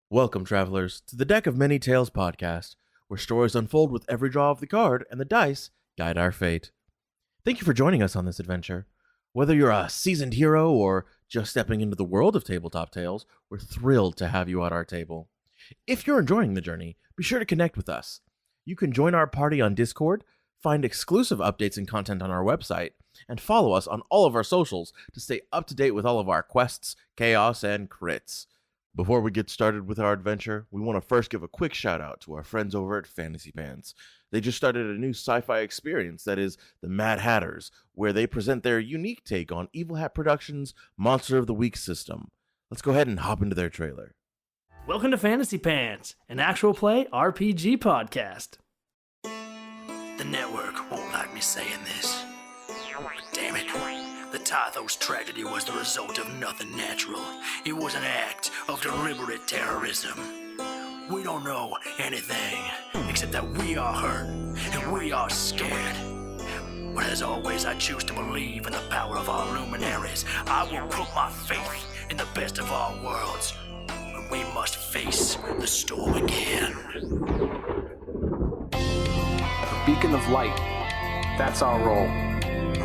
Welcome, travelers, to the Deck of Many Tales podcast, where stories unfold with every draw of the card and the dice guide our fate. Thank you for joining us on this adventure. Whether you're a seasoned hero or just stepping into the world of tabletop tales, we're thrilled to have you at our table. If you're enjoying the journey, be sure to connect with us. You can join our party on Discord, find exclusive updates and content on our website, and follow us on all of our socials to stay up to date with all of our quests, chaos, and crits. Before we get started with our adventure, we want to first give a quick shout out to our friends over at Fantasy Pants. They just started a new sci-fi experience that is the Mad Hatters, where they present their unique take on Evil Hat Productions' Monster of the Week system. Let's go ahead and hop into their trailer. Welcome to Fantasy Pants, an actual play RPG podcast. The network won't like me saying this. Damn it. The Tythos tragedy was the result of nothing natural. It was an act of deliberate terrorism. We don't know anything except that we are hurt and we are scared. But as always, I choose to believe in the power of our luminaries. I will put my faith in the best of all worlds. When we must face the storm again. A beacon of light. That's our role.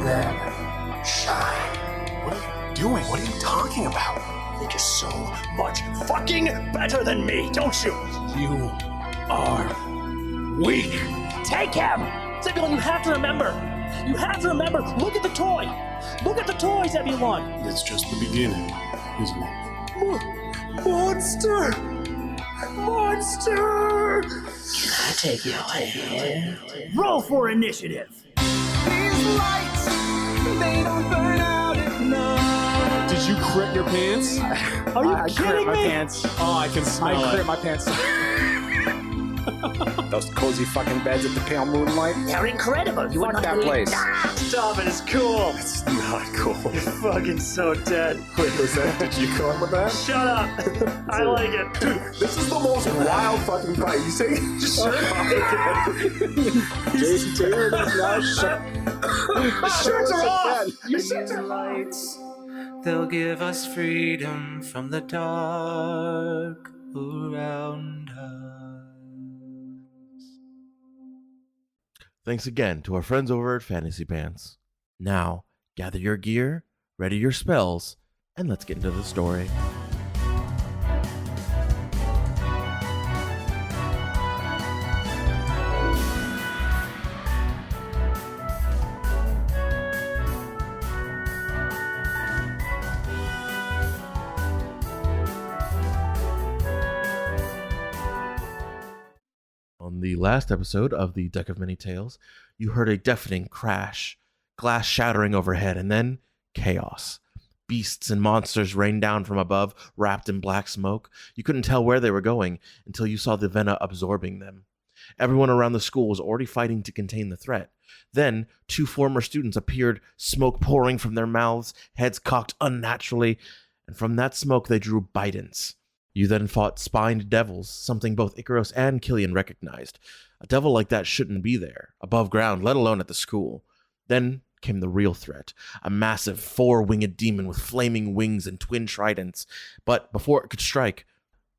Then shine. What are you doing? What are you talking about? I think you're so much fucking better than me, don't you? You are weak. Take him! Zebulon, you have to remember! You have to remember! Look at the toy! Look at the toy, Zebulon! It's just the beginning, isn't it? Monster! Monster! Can I take your hand? Roll for initiative! These lights, they don't burn out at night. Did you crit your pants? Are you I kidding crit my me? pants. Oh, I can smell I crit it. my pants. Those cozy fucking beds at the pale moonlight. They're incredible! You would Fuck not that believe- place. Stop it, it's cool! It's not cool. You're fucking so dead. Wait, was that? Did you come up with that? Shut up! I like it. This is the most wild fucking fight. You say just shut up. Jason Taylor, now shut. The shirts are off. Your shirts are Lights, they'll give us freedom from the dark around us. Thanks again to our friends over at Fantasy Pants. Now, gather your gear, ready your spells, and let's get into the story. On the last episode of the Deck of Many Tales, you heard a deafening crash, glass shattering overhead, and then chaos. Beasts and monsters rained down from above, wrapped in black smoke. You couldn't tell where they were going until you saw the Vena absorbing them. Everyone around the school was already fighting to contain the threat. Then, two former students appeared, smoke pouring from their mouths, heads cocked unnaturally, and from that smoke they drew bidents. You then fought spined devils, something both Icaros and Killian recognized. A devil like that shouldn't be there, above ground, let alone at the school. Then came the real threat, a massive four-winged demon with flaming wings and twin tridents. But before it could strike,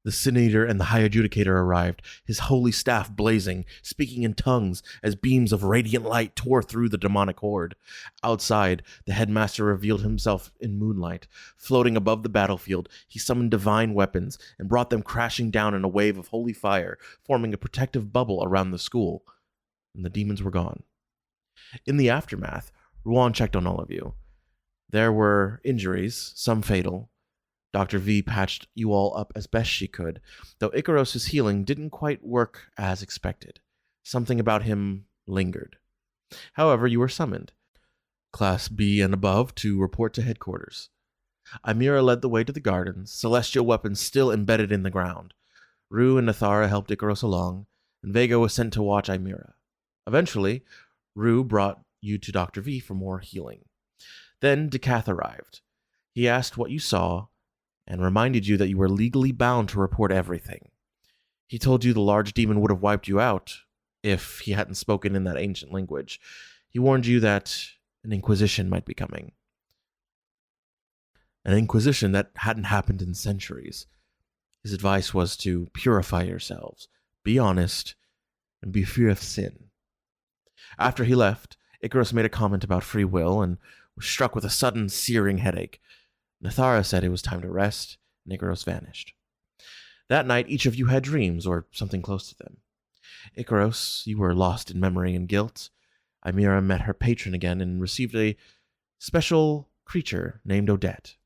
the Sin Eater and the High Adjudicator arrived, his holy staff blazing, speaking in tongues as beams of radiant light tore through the demonic horde. Outside, the headmaster revealed himself in moonlight. Floating above the battlefield, he summoned divine weapons and brought them crashing down in a wave of holy fire, forming a protective bubble around the school. And the demons were gone. In the aftermath, Ruan checked on all of you. There were injuries, some fatal. Dr. V patched you all up as best she could, though Icaros' healing didn't quite work as expected. Something about him lingered. However, you were summoned, Class B and above, to report to headquarters. Ymira led the way to the gardens, celestial weapons still embedded in the ground. Rue and Nathara helped Icaros along, and Vega was sent to watch Ymira. Eventually, Rue brought you to Dr. V for more healing. Then Decath arrived. He asked what you saw, and reminded you that you were legally bound to report everything. He told you the large demon would have wiped you out if he hadn't spoken in that ancient language. He warned you that an inquisition might be coming. An inquisition that hadn't happened in centuries. His advice was to purify yourselves, be honest, and be free of sin. After he left, Icarus made a comment about free will and was struck with a sudden searing headache. Nathara said it was time to rest, and Icarus vanished. That night, each of you had dreams, or something close to them. Icarus, you were lost in memory and guilt. Ymira met her patron again and received a special creature named Odette.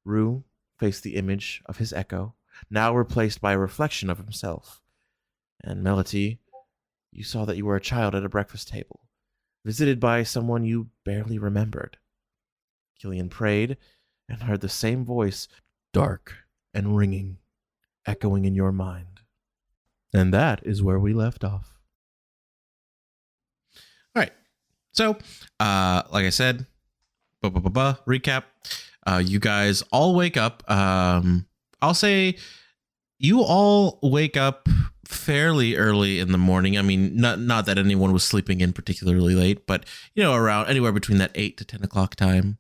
Rue faced the image of his echo, now replaced by a reflection of himself. And Melody, you saw that you were a child at a breakfast table, visited by someone you barely remembered. Killian prayed and heard the same voice, dark and ringing, echoing in your mind. And that is where we left off. All right. So, like I said, recap. You guys all wake up. I'll say you all wake up fairly early in the morning. I mean, not that anyone was sleeping in particularly late, but around anywhere between that 8 to 10 o'clock time.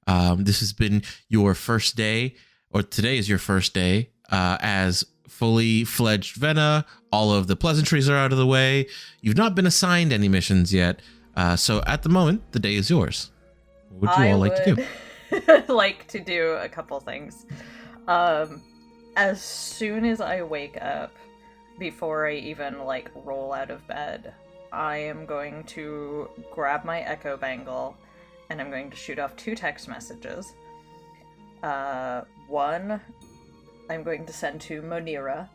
This has been your first day, or today is your first day as fully fledged Vena. All of the pleasantries are out of the way. You've not been assigned any missions yet. So at the moment, the day is yours. What would you all like to do? Like to do a couple things. As soon as I wake up, before I even roll out of bed, I am going to grab my echo bangle and I'm going to shoot off 2 text messages. One I'm going to send to Monira,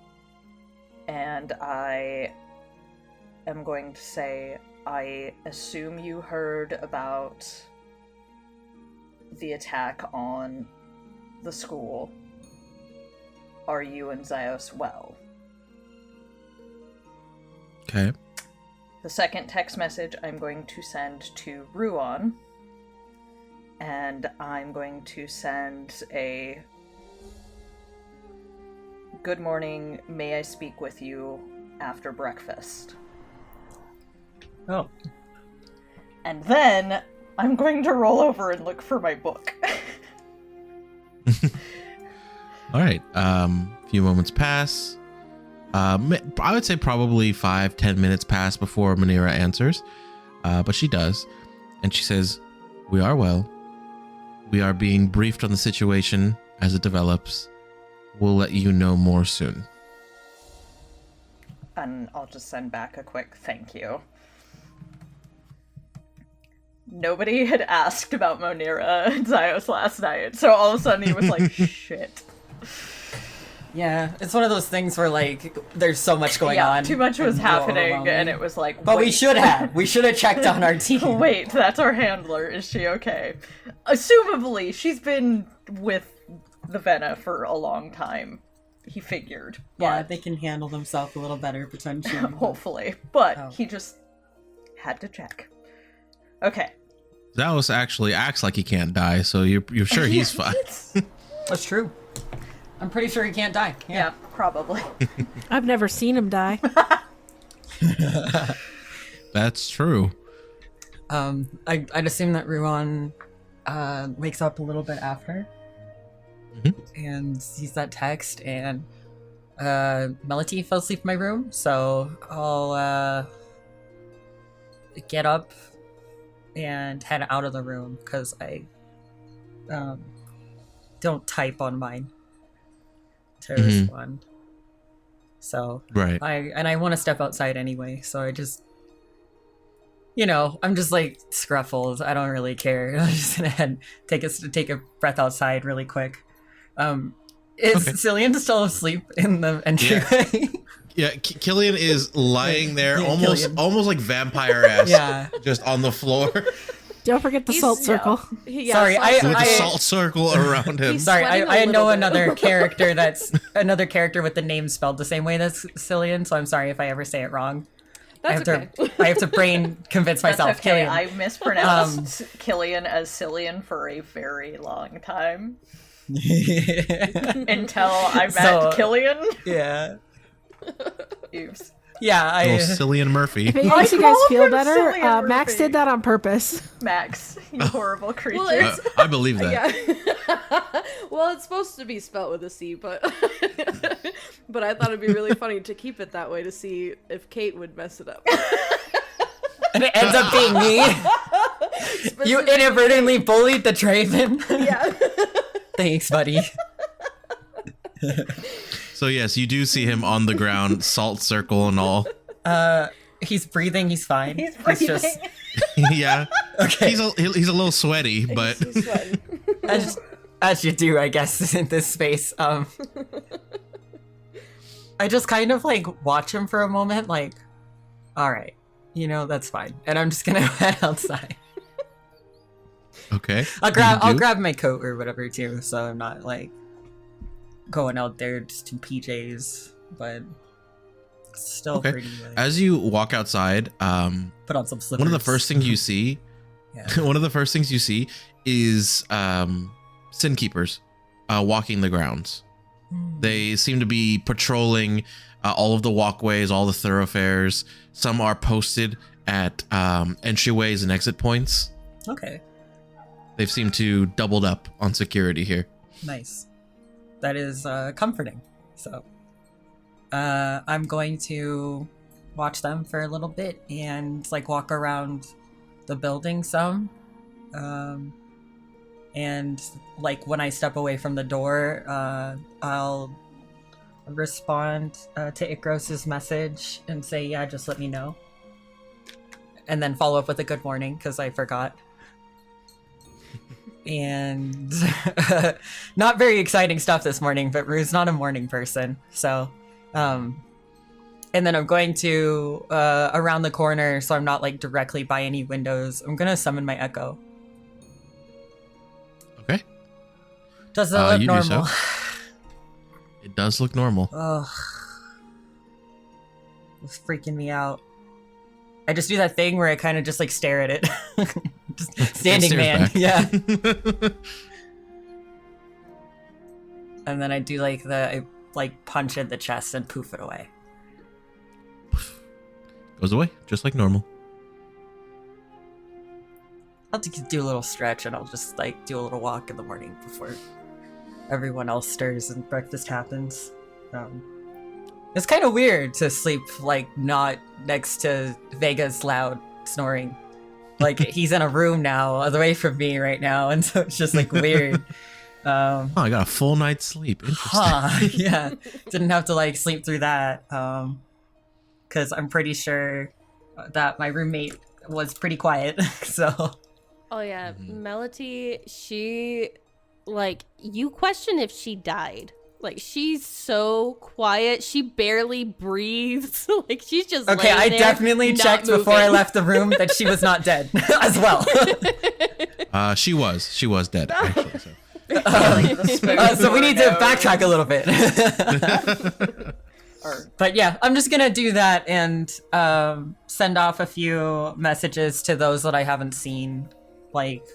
and I am going to say, I assume you heard about the attack on the school. Are you and Zios well? Okay. The second text message I'm going to send to Ruan, and I'm going to send a good morning, may I speak with you after breakfast. Oh. And then I'm going to roll over and look for my book. All right. A few moments pass. I would say probably 5-10 minutes pass before Manira answers. But she does. And she says, we are well. We are being briefed on the situation as it develops. We'll let you know more soon. And I'll just send back a quick thank you. Nobody had asked about Monira and Zios last night, so all of a sudden he was like, shit. Yeah, it's one of those things where, there's so much going on. Too much was happening, and it was like, But wait. we should have checked on our team. Wait, that's our handler. Is she okay? Assumably, she's been with the Vena for a long time. He figured. Yeah, but they can handle themselves a little better, potentially. hopefully. But he just had to check. Okay. Zalos actually acts like he can't die, so you're sure he's fine. That's true. I'm pretty sure he can't die. Yeah, probably. I've never seen him die. That's true. I'd assume that Ruan wakes up a little bit after. Mm-hmm. And sees that text, and Melody fell asleep in my room, so I'll get up and head out of the room, because I don't type on mine to respond. So right. I want to step outside anyway, so I just, I'm just scruffled. I don't really care. I'm just gonna take a breath outside really quick. Is Cillian still asleep in the entryway? Yeah, Killian is lying there, almost like vampire-esque, just on the floor. Don't forget the salt circle. Sorry, with the salt circle around him. Sorry, I know another character with the name spelled the same way as Cillian, so I'm sorry if I ever say it wrong. That's I have to brain convince myself. That's okay. Killian. I mispronounced Killian as Cillian for a very long time. Until I met Killian. Yeah. Oops. Yeah, Little Cillian Murphy. If it makes you guys feel him better, silly and Max Murphy. did that on purpose. Max, you horrible creature. Well, I believe that. Yeah. Well, it's supposed to be spelt with a C, but but I thought it'd be really funny to keep it that way to see if Kate would mess it up. And it ends up being me. You inadvertently bullied the Draven. Yeah. Thanks, buddy. So yes, you do see him on the ground, salt circle and all. He's breathing. He's fine. He's breathing. just Yeah. okay. He's a little sweaty, but He's sweating. as you do, I guess, in this space. I just kind of like watch him for a moment, like, all right, that's fine, and I'm just gonna head outside. okay. I'll grab my coat or whatever too, so I'm not like going out there just in PJs, but still Okay. pretty. Like, As you walk outside, put on some slippers. one of the first things you see, Yeah. one of the first things you see is sin keepers walking the grounds. They seem to be patrolling all of the walkways, all the thoroughfares. Some are posted at entryways and exit points. Okay, They've seemed to doubled up on security here. nice. That is comforting. So, I'm going to watch them for a little bit and like walk around the building some. And like when I step away from the door, I'll respond to Ikros's message and say, yeah, just let me know. And then follow up with a good morning because I forgot. And not very exciting stuff this morning, but Rue's not a morning person. So, and then I'm going to, around the corner, so I'm not like directly by any windows, I'm going to summon my Echo. Okay. Does it look you do so. normal? It does look normal. Ugh. It's freaking me out. I just do that thing where I kind of just like stare at it. Just standing It man. stares Yeah. And then I do like I punch in the chest and poof it away. Goes away, just like normal. I'll do a little stretch and I'll just like do a little walk in the morning before everyone else stirs and breakfast happens. It's kind of weird to sleep like not next to Vega's loud snoring. Like he's in a room now, away from me right now, and so it's just like weird. Oh, I got a full night's sleep. Interesting. Yeah, didn't have to like sleep through that. Because I'm pretty sure that my roommate was pretty quiet. So. Oh yeah, Melody, she you question if she died. Like she's so quiet, she barely breathes. Like she's just okay. I definitely checked before I left the room that she was not dead as well. She was dead actually. So we need to backtrack a little bit. But yeah, I'm just gonna do that and send off a few messages to those that I haven't seen, like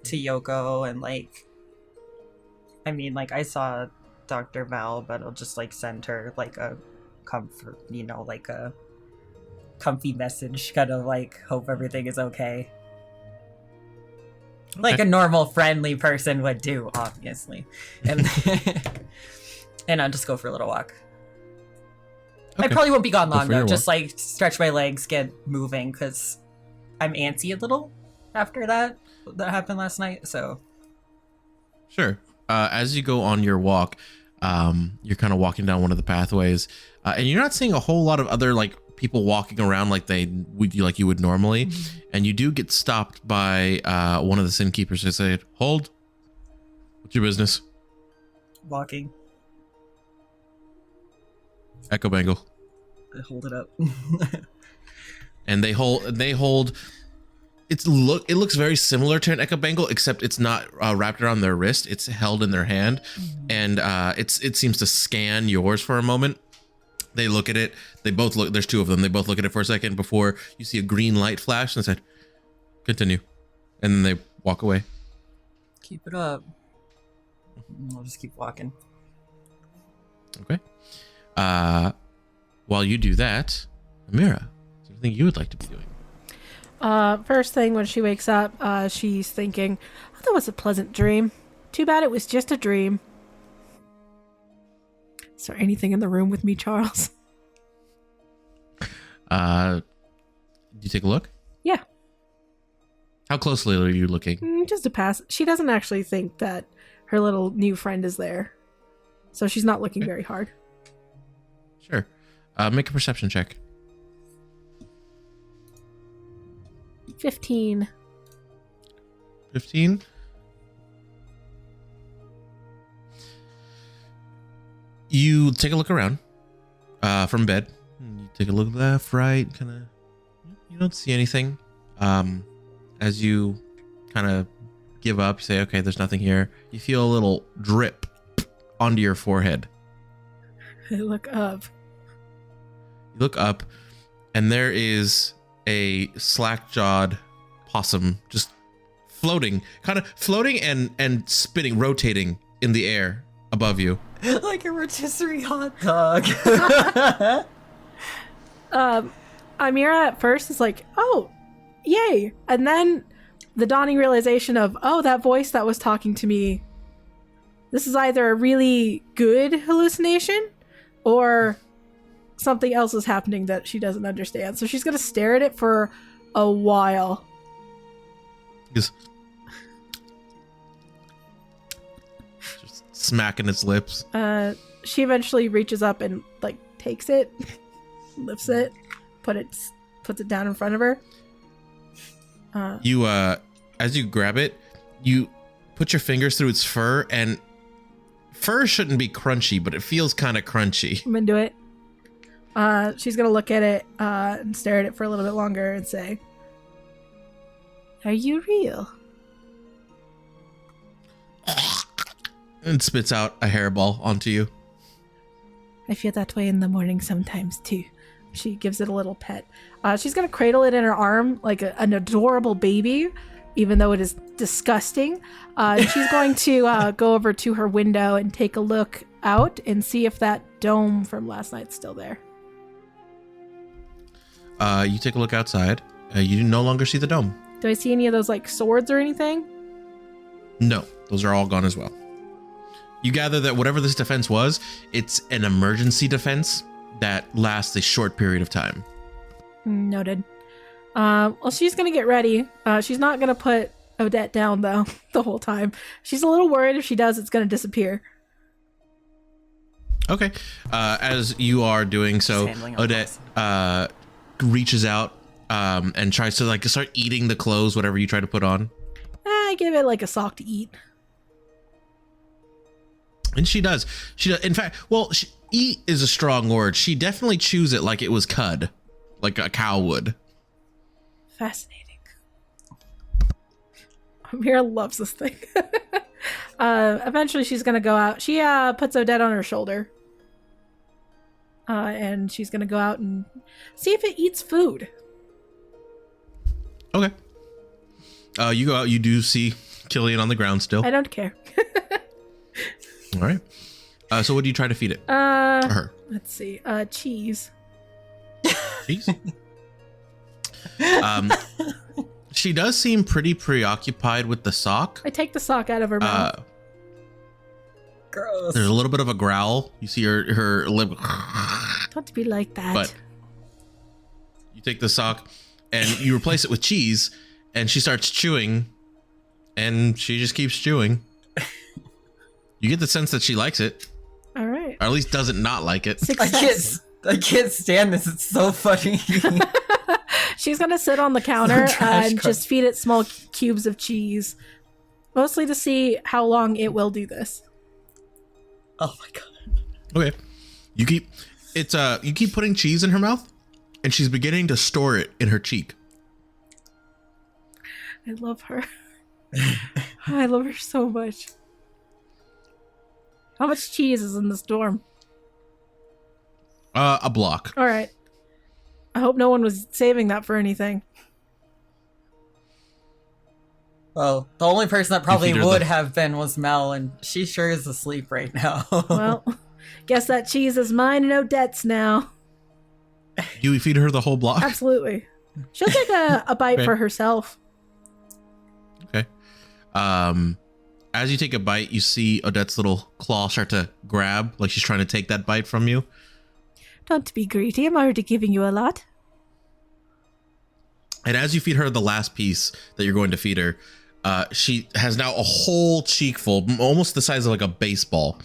to Yoko and I saw Dr. Val, but I'll just send her a comfort, a comfy message, kind of hope everything is okay. Like a normal friendly person would do, obviously. And and I'll just go for a little walk. Okay. I probably won't be gone long though. Walk. Just stretch my legs, get moving, because I'm antsy a little after that happened last night. So sure. As you go on your walk, you're kind of walking down one of the pathways, and you're not seeing a whole lot of other people walking around like you would normally. Mm-hmm. And you do get stopped by one of the sin keepers who say, "Hold. What's your business?" Walking. Echo Bangle. I hold it up. And they hold. It looks very similar to an Echo Bangle, except it's not wrapped around their wrist. It's held in their hand, and it seems to scan yours for a moment. They look at it. They both look. There's two of them. They both look at it for a second before you see a green light flash, and said, "Continue," and then they walk away. Keep it up. I'll just keep walking. Okay. While you do that, Amira, is there anything you would like to be doing? First thing when she wakes up, she's thinking, oh, that was a pleasant dream. Too bad it was just a dream. Is there anything in the room with me, Charles? Did you take a look? Yeah. How closely are you looking? Just a pass. She doesn't actually think that her little new friend is there. So she's not looking very hard. Sure. Make a perception check. 15. 15? You take a look around from bed. You take a look left, right, kind of. You don't see anything. As you kind of give up, you say, okay, there's nothing here. You feel a little drip onto your forehead. I look up. You look up, and there is a slack-jawed possum just floating and spinning, rotating in the air above you. Like a rotisserie hot dog. Amira at first is like, oh, yay. And then the dawning realization of, oh, that voice that was talking to me, this is either a really good hallucination or something else is happening that she doesn't understand. So she's going to stare at it for a while. Just smacking its lips. She eventually reaches up and like takes it, lifts it, puts it down in front of her. You as you grab it, you put your fingers through its fur, and fur shouldn't be crunchy, but it feels kind of crunchy. I'm into it. She's gonna look at it and stare at it for a little bit longer and say, "Are you real?" And spits out a hairball onto you. I feel that way in the morning sometimes too. She gives it a little pet. She's gonna cradle it in her arm like an adorable baby, even though it is disgusting. She's going to go over to her window and take a look out and see if that dome from last night's still there. You take a look outside. You no longer see the dome. Do I see any of those like swords or anything? No, those are all gone as well. You gather that whatever this defense was, it's an emergency defense that lasts a short period of time. Noted. Well, she's gonna get ready. She's not gonna put Odette down though the whole time. She's a little worried if she does, it's gonna disappear. Okay. As you are doing so, Odette reaches out and tries to like start eating the clothes, whatever you try to put on. I give it like a sock to eat. And she does. In fact, well, eat is a strong word. She definitely chews it like it was cud, like a cow would. Fascinating. Amira loves this thing. Eventually she's gonna go out. She puts Odette on her shoulder. And she's gonna go out and see if it eats food. Okay. You go out, you do see Killian on the ground still. I don't care. All right. So what do you try to feed it? Or her? Let's see. Cheese. Cheese? She does seem pretty preoccupied with the sock. I take the sock out of her mouth. Gross. There's a little bit of a growl. You see her lip. Don't be like that. But you take the sock and you replace it with cheese, and she starts chewing, and she just keeps chewing. You get the sense that she likes it. All right. Or at least doesn't not like it. Success. I can't stand this. It's so funny. She's gonna sit on the counter and crunch. just feed it small cubes of cheese, mostly to see how long it will do this. Oh my god. Okay. You keep putting cheese in her mouth, and she's beginning to store it in her cheek. I love her. I love her so much. How much cheese is in this dorm? A block. All right. I hope no one was saving that for anything. Well, the only person that probably feed her would the- have been was Mel, and she sure is asleep right now. Well, guess that cheese is mine and Odette's now. You You feed her the whole block? Absolutely. She'll take a bite Okay. for herself. Okay. As you take a bite, you see Odette's little claw start to grab, like she's trying to take that bite from you. Don't be greedy. I'm already giving you a lot. And as you feed her the last piece that you're going to feed her, she has now a whole cheek full, almost the size of like a baseball.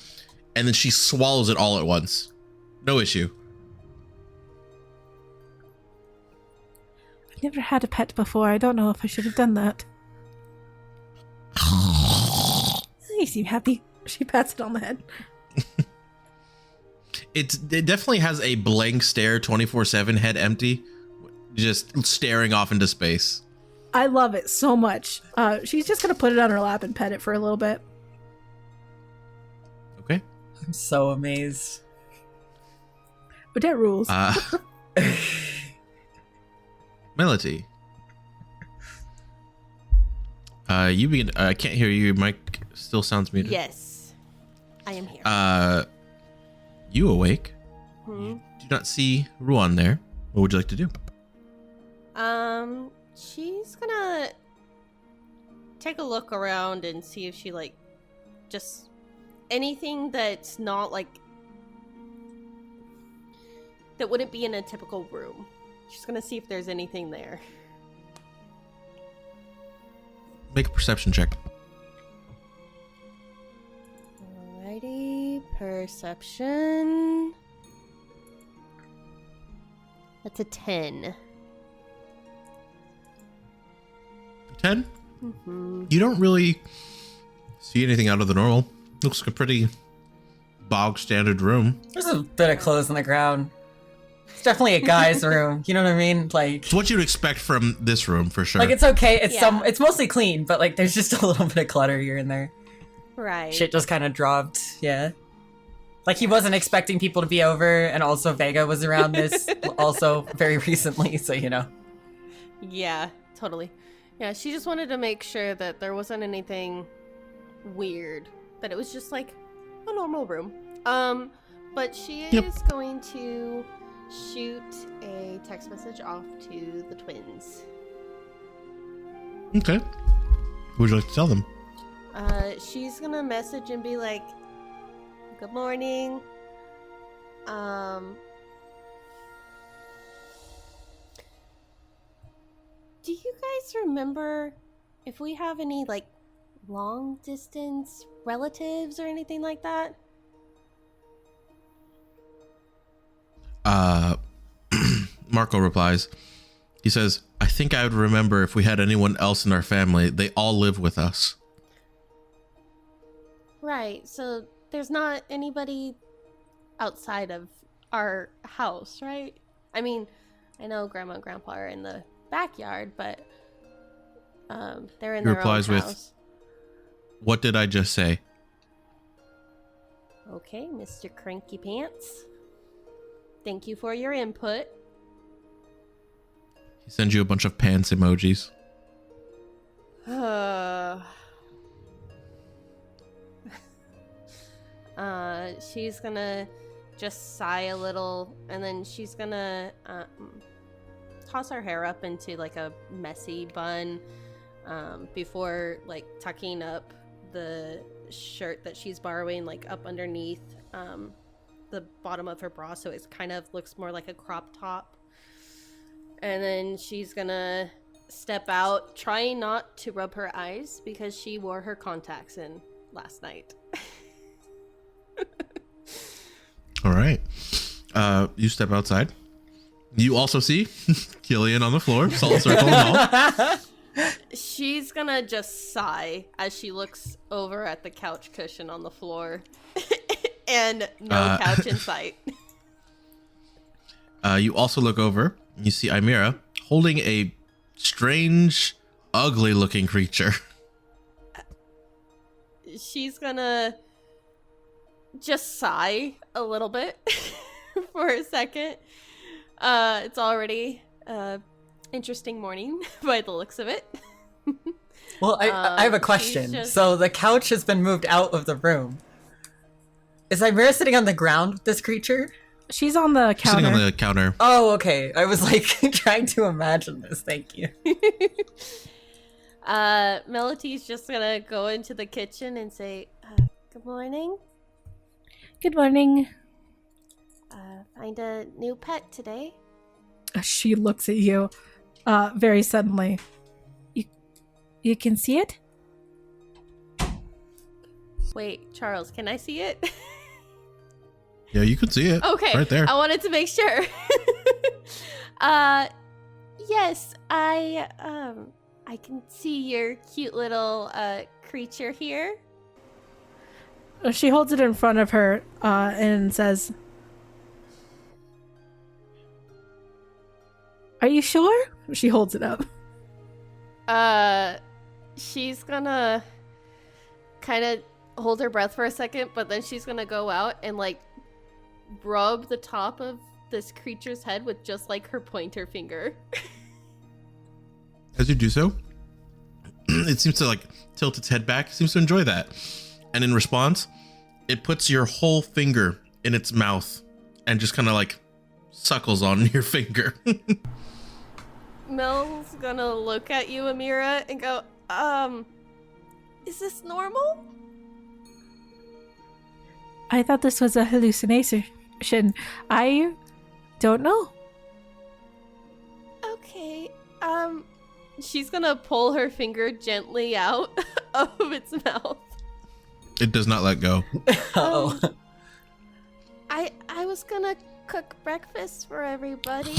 And then she swallows it all at once. No issue. I've never had a pet before. I don't know if I should have done that. You seem happy. She pats it on the head. It definitely has a blank stare, 24/7, head empty, just staring off into space. I love it so much. She's just gonna put it on her lap and pet it for a little bit. Okay. I'm so amazed. Odette rules. Melody. You begin. I can't hear you. Your mic still sounds muted. Yes, I am here. You awake. Hmm? You do not see Ruan there. What would you like to do? She's gonna take a look around and see if she just anything that's not that wouldn't be in a typical room. She's gonna see if there's anything there. Make a perception check. Alrighty, perception. That's a 10. 10? Mm-hmm. You don't really see anything out of the normal. Looks like a pretty bog standard room. There's a bit of clothes on the ground. It's definitely a guy's room. You know what I mean? Like, It's what you'd expect from this room for sure. like it's okay. It's Yeah. it's mostly clean, but like there's just a little bit of clutter here and there. Right. Shit just kind of dropped. Yeah. Like he wasn't expecting people to be over, and also Vega was around this also very recently, so you know. Yeah, totally. Yeah, she just wanted to make sure that there wasn't anything weird. That it was just like a normal room. But she is going to shoot a text message off to the twins. Okay. What would you like to tell them? She's gonna message and be like, "Good morning. Do you guys remember if we have any long distance relatives or anything like that?" Marco replies. He says, I think I would remember if we had anyone else in our family. They all live with us. Right, so there's not anybody outside of our house, right? I mean, I know Grandma and Grandpa are in the backyard, but they're in He their replies own with, house. What did I just say? Okay, Mr. Cranky Pants. Thank you for your input. He sends you a bunch of pants emojis. She's gonna just sigh a little, and then she's gonna toss her hair up into a messy bun before tucking up the shirt that she's borrowing up underneath the bottom of her bra, so it kind of looks more like a crop top. And then she's gonna step out, trying not to rub her eyes because she wore her contacts in last night. All right. You step outside. You also see Killian on the floor, salt circle and all. She's gonna just sigh as she looks over at the couch cushion on the floor and no couch in sight. You also look over. You see Imira holding a strange, ugly-looking creature. She's gonna just sigh a little bit for a second. It's already interesting morning by the looks of it. Well, I have a question. just- So the couch has been moved out of the room. Is Imira sitting on the ground with this creature? She's on the counter. Sitting on the counter. Oh, okay. I was like trying to imagine this. Thank you. Melody's just gonna go into the kitchen and say, "Good morning. Good morning. Find a new pet today." She looks at you very suddenly. You can see it? Wait, Charles, can I see it? Yeah, you can see it. Okay, right there. I wanted to make sure. Yes, I can see your cute little creature here. She holds it in front of her and says, "Are you sure?" She holds it up. She's gonna kind of hold her breath for a second, but then she's gonna go out and like rub the top of this creature's head with just like her pointer finger. As you do so, it seems to like tilt its head back. It seems to enjoy that. And in response, it puts your whole finger in its mouth and just kind of like suckles on your finger. Mel's gonna look at you, Amira, and go, is this normal? I thought this was a hallucination. I don't know. Okay, she's gonna pull her finger gently out of its mouth. It does not let go. Oh. I was gonna cook breakfast for everybody.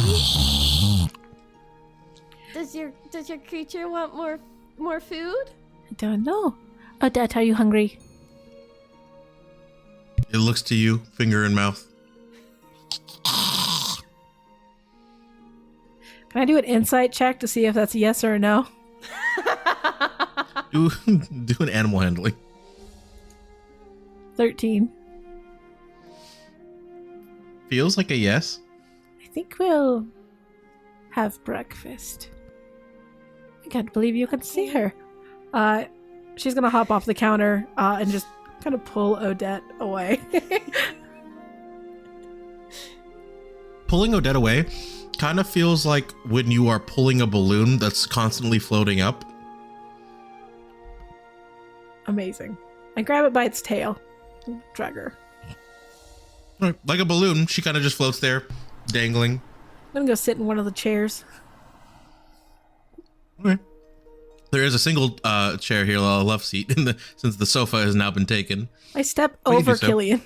Does your creature want more food? I don't know. Odette, are you hungry? It looks to you, finger in mouth. Can I do an insight check to see if that's a yes or a no? Do an animal handling. 13. Feels like a yes. I think we'll have breakfast. I can't believe you can see her. She's gonna hop off the counter and just kind of pull Odette away. Pulling Odette away kind of feels like when you are pulling a balloon that's constantly floating up. Amazing. I grab it by its tail. Drag her. Right, like a balloon, she kind of just floats there, dangling. I'm gonna go sit in one of the chairs. Okay. There is a single chair here, a love seat, since the sofa has now been taken. I step But you over do so. Killian.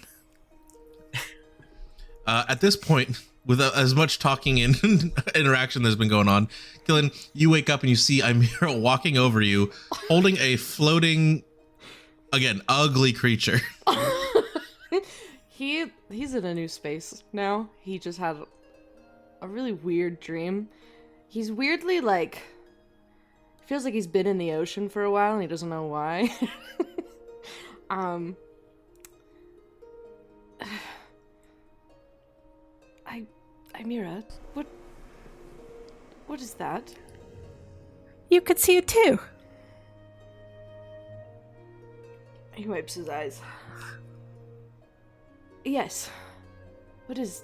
At this point, with as much talking and interaction that's been going on, Killian, you wake up and you see Amira walking over you, holding a floating, again, ugly creature. He's in a new space now. He just had a really weird dream. He's weirdly like, feels like he's been in the ocean for a while and he doesn't know why. Amira, what is that? You could see it too. He wipes his eyes. Yes. What is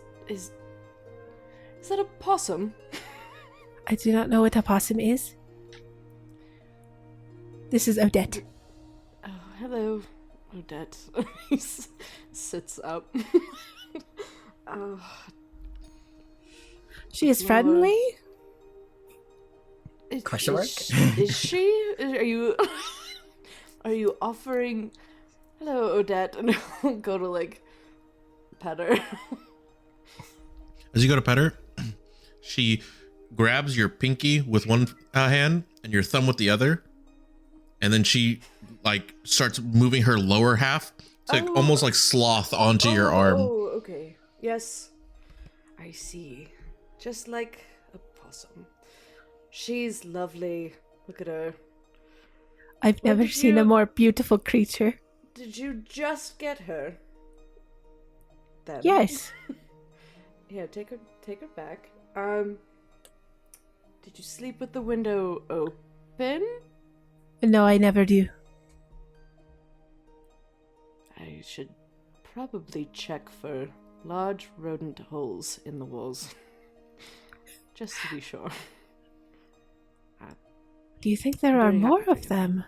that a possum? I do not know what a possum is. This is Odette. Oh, hello, Odette. He sits up. Oh. She is friendly? Question mark? Is she? Are you offering? Hello, Odette, and I'll go to like pet her. As you go to pet her, she grabs your pinky with one hand and your thumb with the other, and then she like starts moving her lower half to almost like sloth onto your arm. Oh, okay. Yes, I see. Just like a possum. She's lovely. Look at her. I've never seen a more beautiful creature. Did you just get her? Then. Yes. Yeah, take her back. Did you sleep with the window open? No, I never do. I should probably check for large rodent holes in the walls. Just to be sure. Do you think there are very more happy of for you. them?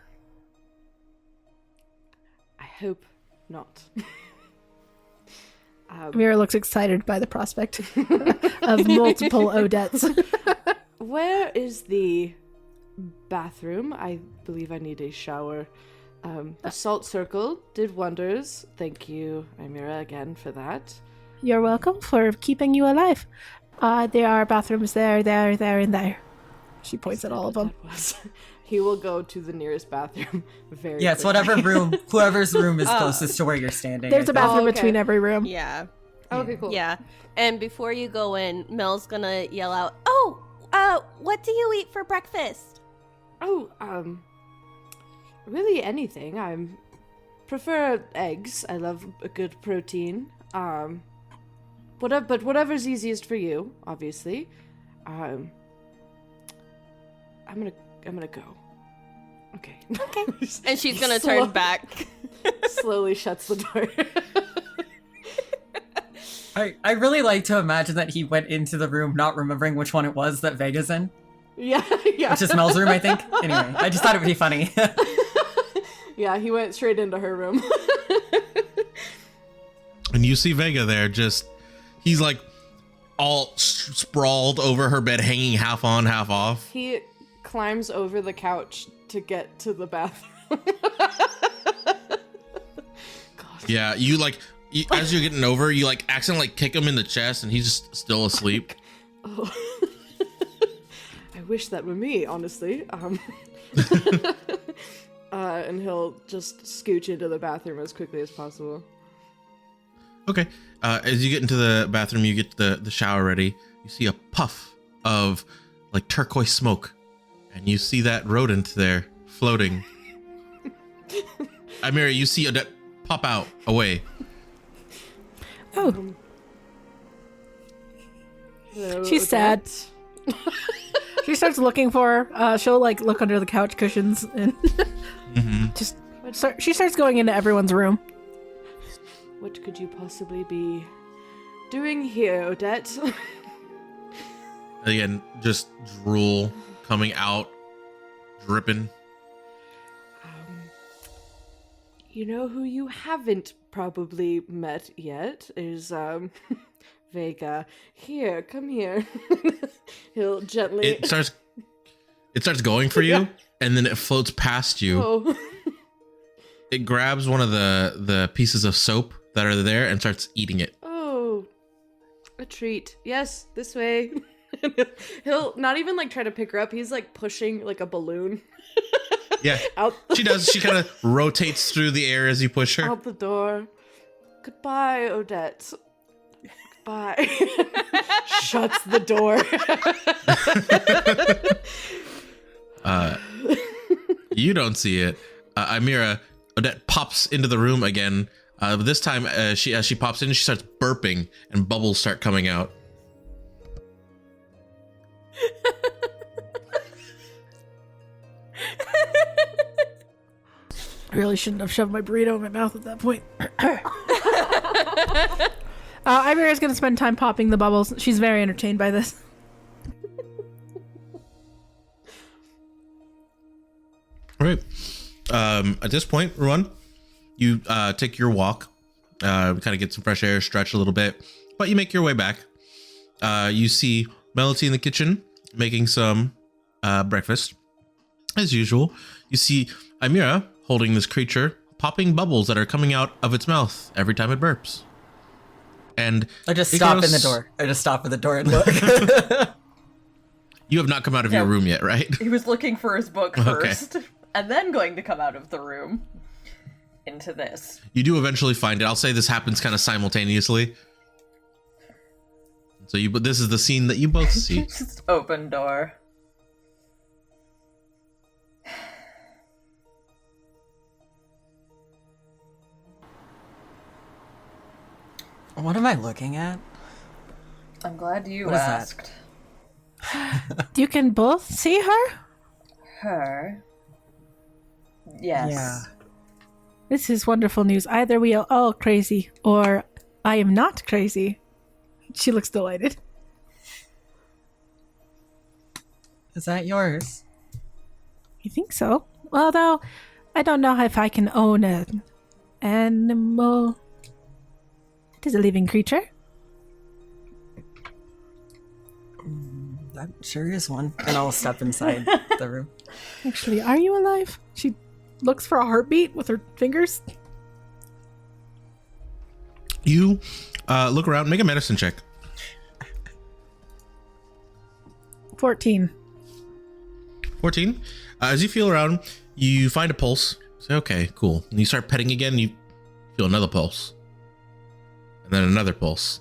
I hope not. Mira looks excited by the prospect of multiple Odettes. Where is the bathroom? I believe I need a shower. The salt circle did wonders. Thank you, Amira, again for that. You're welcome for keeping you alive. There are bathrooms there, and there. She points at all of them. He will go to the nearest bathroom very Yeah, it's quickly. whatever room, whoever's room is closest to where you're standing. There's a bathroom okay. between every room. Yeah. Okay, cool. Yeah. And before you go in, Mel's gonna yell out, "Oh, what do you eat for breakfast?" Oh, really anything. I prefer eggs. I love a good protein. But whatever's easiest for you, obviously. I'm gonna go. Okay. Okay. And she's gonna turn back. Slowly shuts the door. I really like to imagine that he went into the room not remembering which one it was that Vega's in. Yeah. Which is Mel's room, I think. Anyway, I just thought it would be funny. Yeah, he went straight into her room. And you see Vega there, he's like all sprawled over her bed, hanging half on, half off. He climbs over the couch to get to the bathroom. Yeah, as you're getting over, you like accidentally kick him in the chest, and he's just still asleep. Oh. I wish that were me, honestly. And he'll just scooch into the bathroom as quickly as possible. Okay. As you get into the bathroom, you get the shower ready. You see a puff of like turquoise smoke, and you see that rodent there floating. Amira, you see Odette pop out away. Oh, Hello, she's sad. Odette. She starts looking for her. She'll like look under the couch cushions and she starts going into everyone's room. What could you possibly be doing here, Odette? Again, just drool coming out, dripping. You know who you haven't probably met yet is Vega. Here, come here. He'll gently It starts going for you, Yeah. and then it floats past you. Oh. It grabs one of the pieces of soap that are there and starts eating it. Oh, a treat. Yes, this way. He'll not even like try to pick her up. He's like pushing like a balloon. Yeah, Out she does. She kind of rotates through the air as you push her. out the door. Goodbye, Odette. Goodbye. Shuts the door. You don't see it. Amira, Odette pops into the room again. But this time, as she pops in, she starts burping, and bubbles start coming out. I really shouldn't have shoved my burrito in my mouth at that point. Imira's gonna spend time popping the bubbles. She's very entertained by this. All right. At this point, Ruan, you take your walk, kind of get some fresh air, stretch a little bit, but you make your way back. You see Melody in the kitchen making some breakfast. As usual, you see Amira holding this creature, popping bubbles that are coming out of its mouth every time it burps. And I just it stop goes- in the door. I just stop at the door and look. You have not come out of your room yet, right? He was looking for his book Okay. first, and then going to come out of the room into this. You do eventually find it. I'll say this happens kind of simultaneously. So but this is the scene that you both see. Just open door. What am I looking at? I'm glad you What is that? asked. You can both see her? Her? Yes. Yeah. This is wonderful news. Either we are all crazy, or I am not crazy. She looks delighted. Is that yours? You think so? Although, I don't know if I can own an animal. It is a living creature. That sure is one. And I'll step inside the room. Actually, are you alive? She looks for a heartbeat with her fingers. You look around, make a medicine check. 14. 14. As you feel around, you find a pulse. Say, okay, cool. And you start petting again, you feel another pulse. And then another pulse.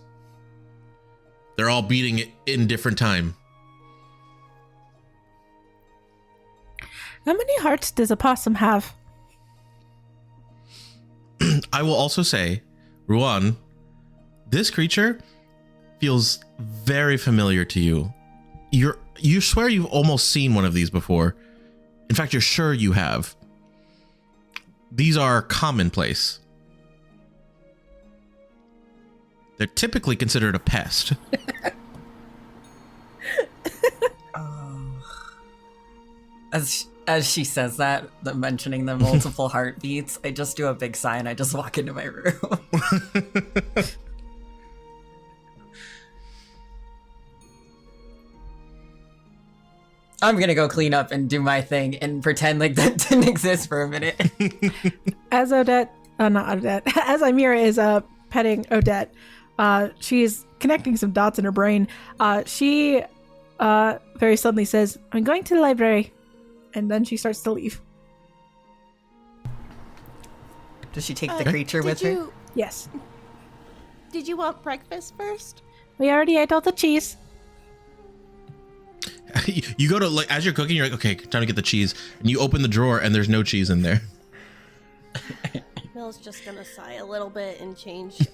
They're all beating it in different time. How many hearts does a possum have? I will also say, Ruan, this creature feels very familiar to you. You swear you've almost seen one of these before. In fact, you're sure you have. These are commonplace. They're typically considered a pest. As she says that, mentioning the multiple heartbeats, I just do a big sigh and I just walk into my room. I'm gonna go clean up and do my thing and pretend like that didn't exist for a minute. As Odette, not Odette, as Amira is petting Odette, she's connecting some dots in her brain. She very suddenly says, I'm going to the library. And then she starts to leave. Does she take the creature with her? Yes. Did you want breakfast first? We already ate all the cheese. You go to, like, as you're cooking, you're like, okay, time to get the cheese. And you open the drawer and there's no cheese in there. Mel's just gonna sigh a little bit and change.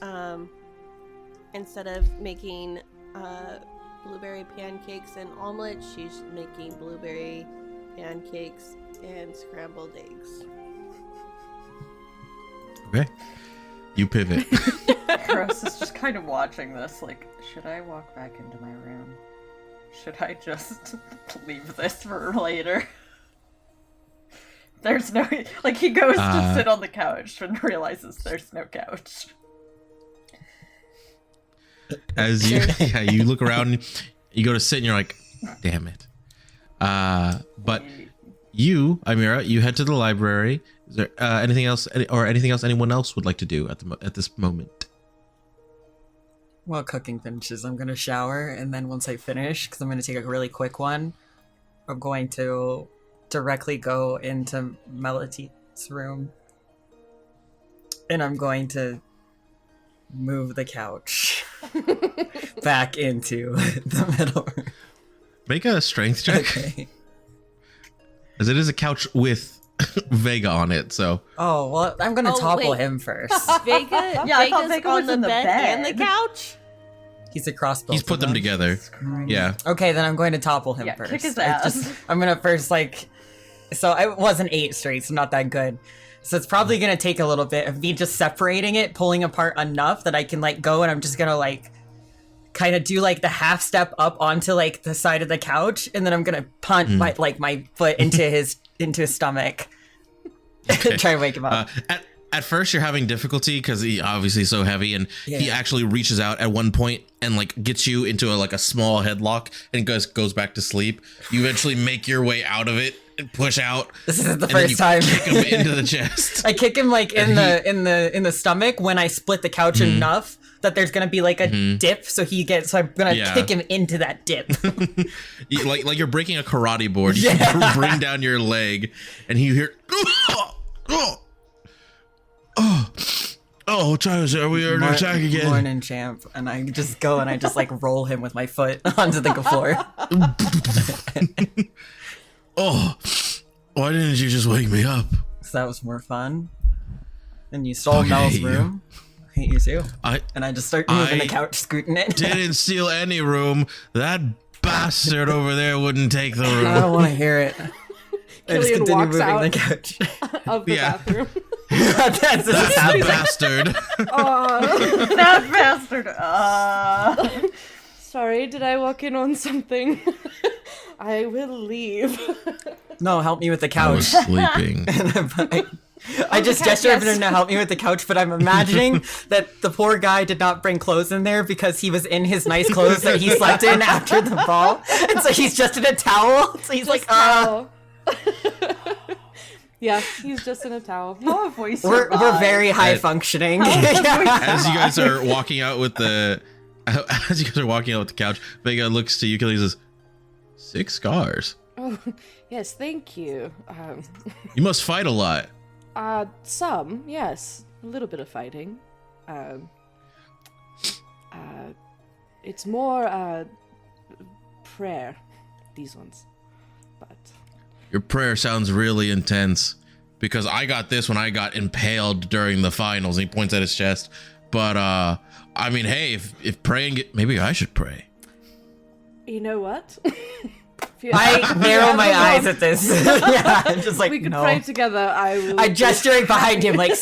Instead of making blueberry pancakes and omelet, she's making blueberry pancakes and scrambled eggs. Okay. You pivot. Gross is just kind of watching this, like, should I walk back into my room? Should I just leave this for later? There's no, like, he goes to sit on the couch and realizes there's no couch. As you look around, you go to sit and you're like, damn it. But you, Amira, you head to the library. Is there anything else anyone else would like to do at this moment? While cooking finishes, I'm gonna shower, and then once I finish, because I'm gonna take a really quick one, I'm going to directly go into Melody's room, and I'm going to move the couch back into the middle room. Make a strength check. Okay. As it is a couch with Vega on it, so. Oh, well, I'm gonna topple him first. Vega? Yeah, I thought Vega's Vega on was the in the bed and the bed. couch? He's across both. He's put of them together. Yeah. Okay, then I'm going to topple him first. Kick his ass. I'm gonna first, like, so I wasn't 8 straight, so not that good. So it's probably gonna take a little bit of me just separating it, pulling apart enough that I can, like, go, and I'm just gonna, like, kind of do, like, the half step up onto, like, the side of the couch, and then I'm gonna punt my foot into his stomach. Okay. Try and wake him up. At first you're having difficulty because he obviously is so heavy, and he actually reaches out at one point and, like, gets you into a small headlock and goes back to sleep. You eventually make your way out of it and push out. This isn't the first time. Kick him into the chest. I kick him, like, in the stomach when I split the couch enough that there's gonna be, like, a dip, so I'm gonna kick him into that dip. like you're breaking a karate board. You bring down your leg and you hear Travis, are we under attack again? Morning, champ. And I just go and I just, like, roll him with my foot onto the floor. Why didn't you just wake me up? So that was more fun. And you stole Mel's room. I hate you too. And I just start moving the couch, scooting it. Didn't steal any room. That bastard over there wouldn't take the room. I don't want to hear it. I just Killian continue walks moving out the couch. of the bathroom. That's That bastard. That bastard. Sorry, did I walk in on something? I will leave. No, help me with the I was couch. sleeping. I just couch, gestured for yes. him to help me with the couch, but I'm imagining that the poor guy did not bring clothes in there because he was in his nice clothes that he slept in after the ball, and so he's just in a towel. So he's like, Towel. Yeah, he's just in a towel. How have we we're very high functioning. As you guys are walking out with the couch, Vega looks to you, Killian, and says, 6 scars. Oh, yes, thank you. You must fight a lot. Some, yes. A little bit of fighting. It's more, prayer, these ones. But... Your prayer sounds really intense, because I got this when I got impaled during the finals. And he points at his chest. But, I mean, hey, if praying, maybe I should pray. You know what? I narrow my eyes at this. Yeah, I'm just like, we could no. pray together. I'm gesturing behind him, like,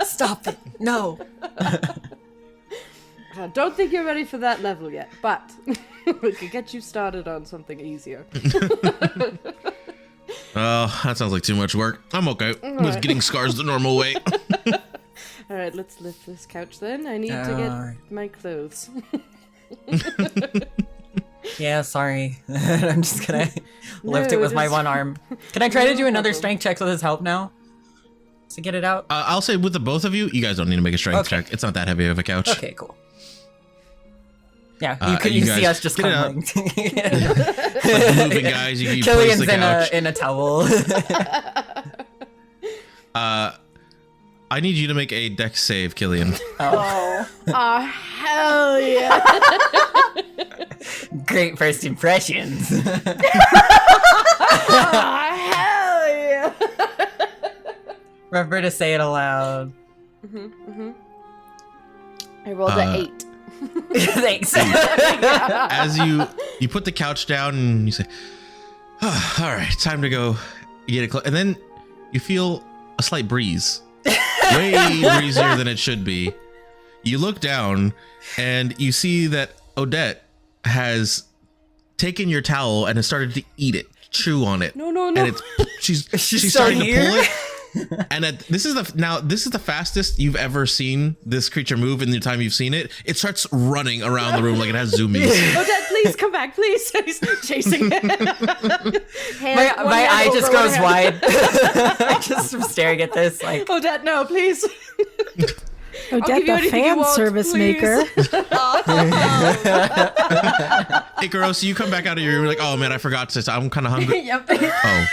stop it. No. I don't think you're ready for that level yet, but we could get you started on something easier. Oh, that sounds like too much work. I'm okay with getting scars the normal way. All right, let's lift this couch then. I need to get my clothes. Yeah, sorry. I'm just gonna lift it with my one arm. Can I try to do another strength check with his help now? To get it out? I'll say with the both of you, you guys don't need to make a strength check. It's not that heavy of a couch. Okay, cool. Yeah, you see us just get come. Like moving guys, you place Killian's the couch. in a towel. I need you to make a dex save, Killian. Oh, hell yeah. Great first impressions. Hell yeah. Remember to say it aloud. I rolled an 8. Thanks. As you put the couch down and you say, oh, all right, time to go get it. And then you feel a slight breeze. Way breezier than it should be. You look down and you see that Odette has taken your towel and has started to eat it, chew on it. No. And she's starting to pull it. And this is the fastest you've ever seen this creature move in the time you've seen it. It starts running around the room like it has zoomies. Odette, please come back, please. He's chasing it. My eye just goes wide. I just am staring at this like, Odette, no, please. Odette, the fan service maker. Ikaros, you come back out of your room like, oh man, I forgot to. I'm kind of hungry. Yep. Oh,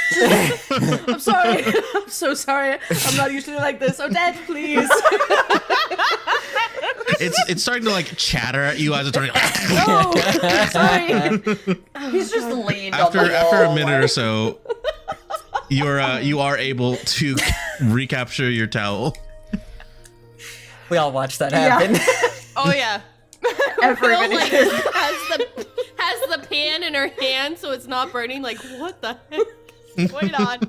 I'm sorry. I'm so sorry. I'm not usually like this. Odette, please. it's starting to like chatter at you as it's turning. Oh, sorry. He's just leaned After on the wall. a minute or so, you are able to recapture your towel. we all watch that happen. Oh yeah. Everybody Like, just- has the pan in her hand so it's not burning. Like, what the heck is going on?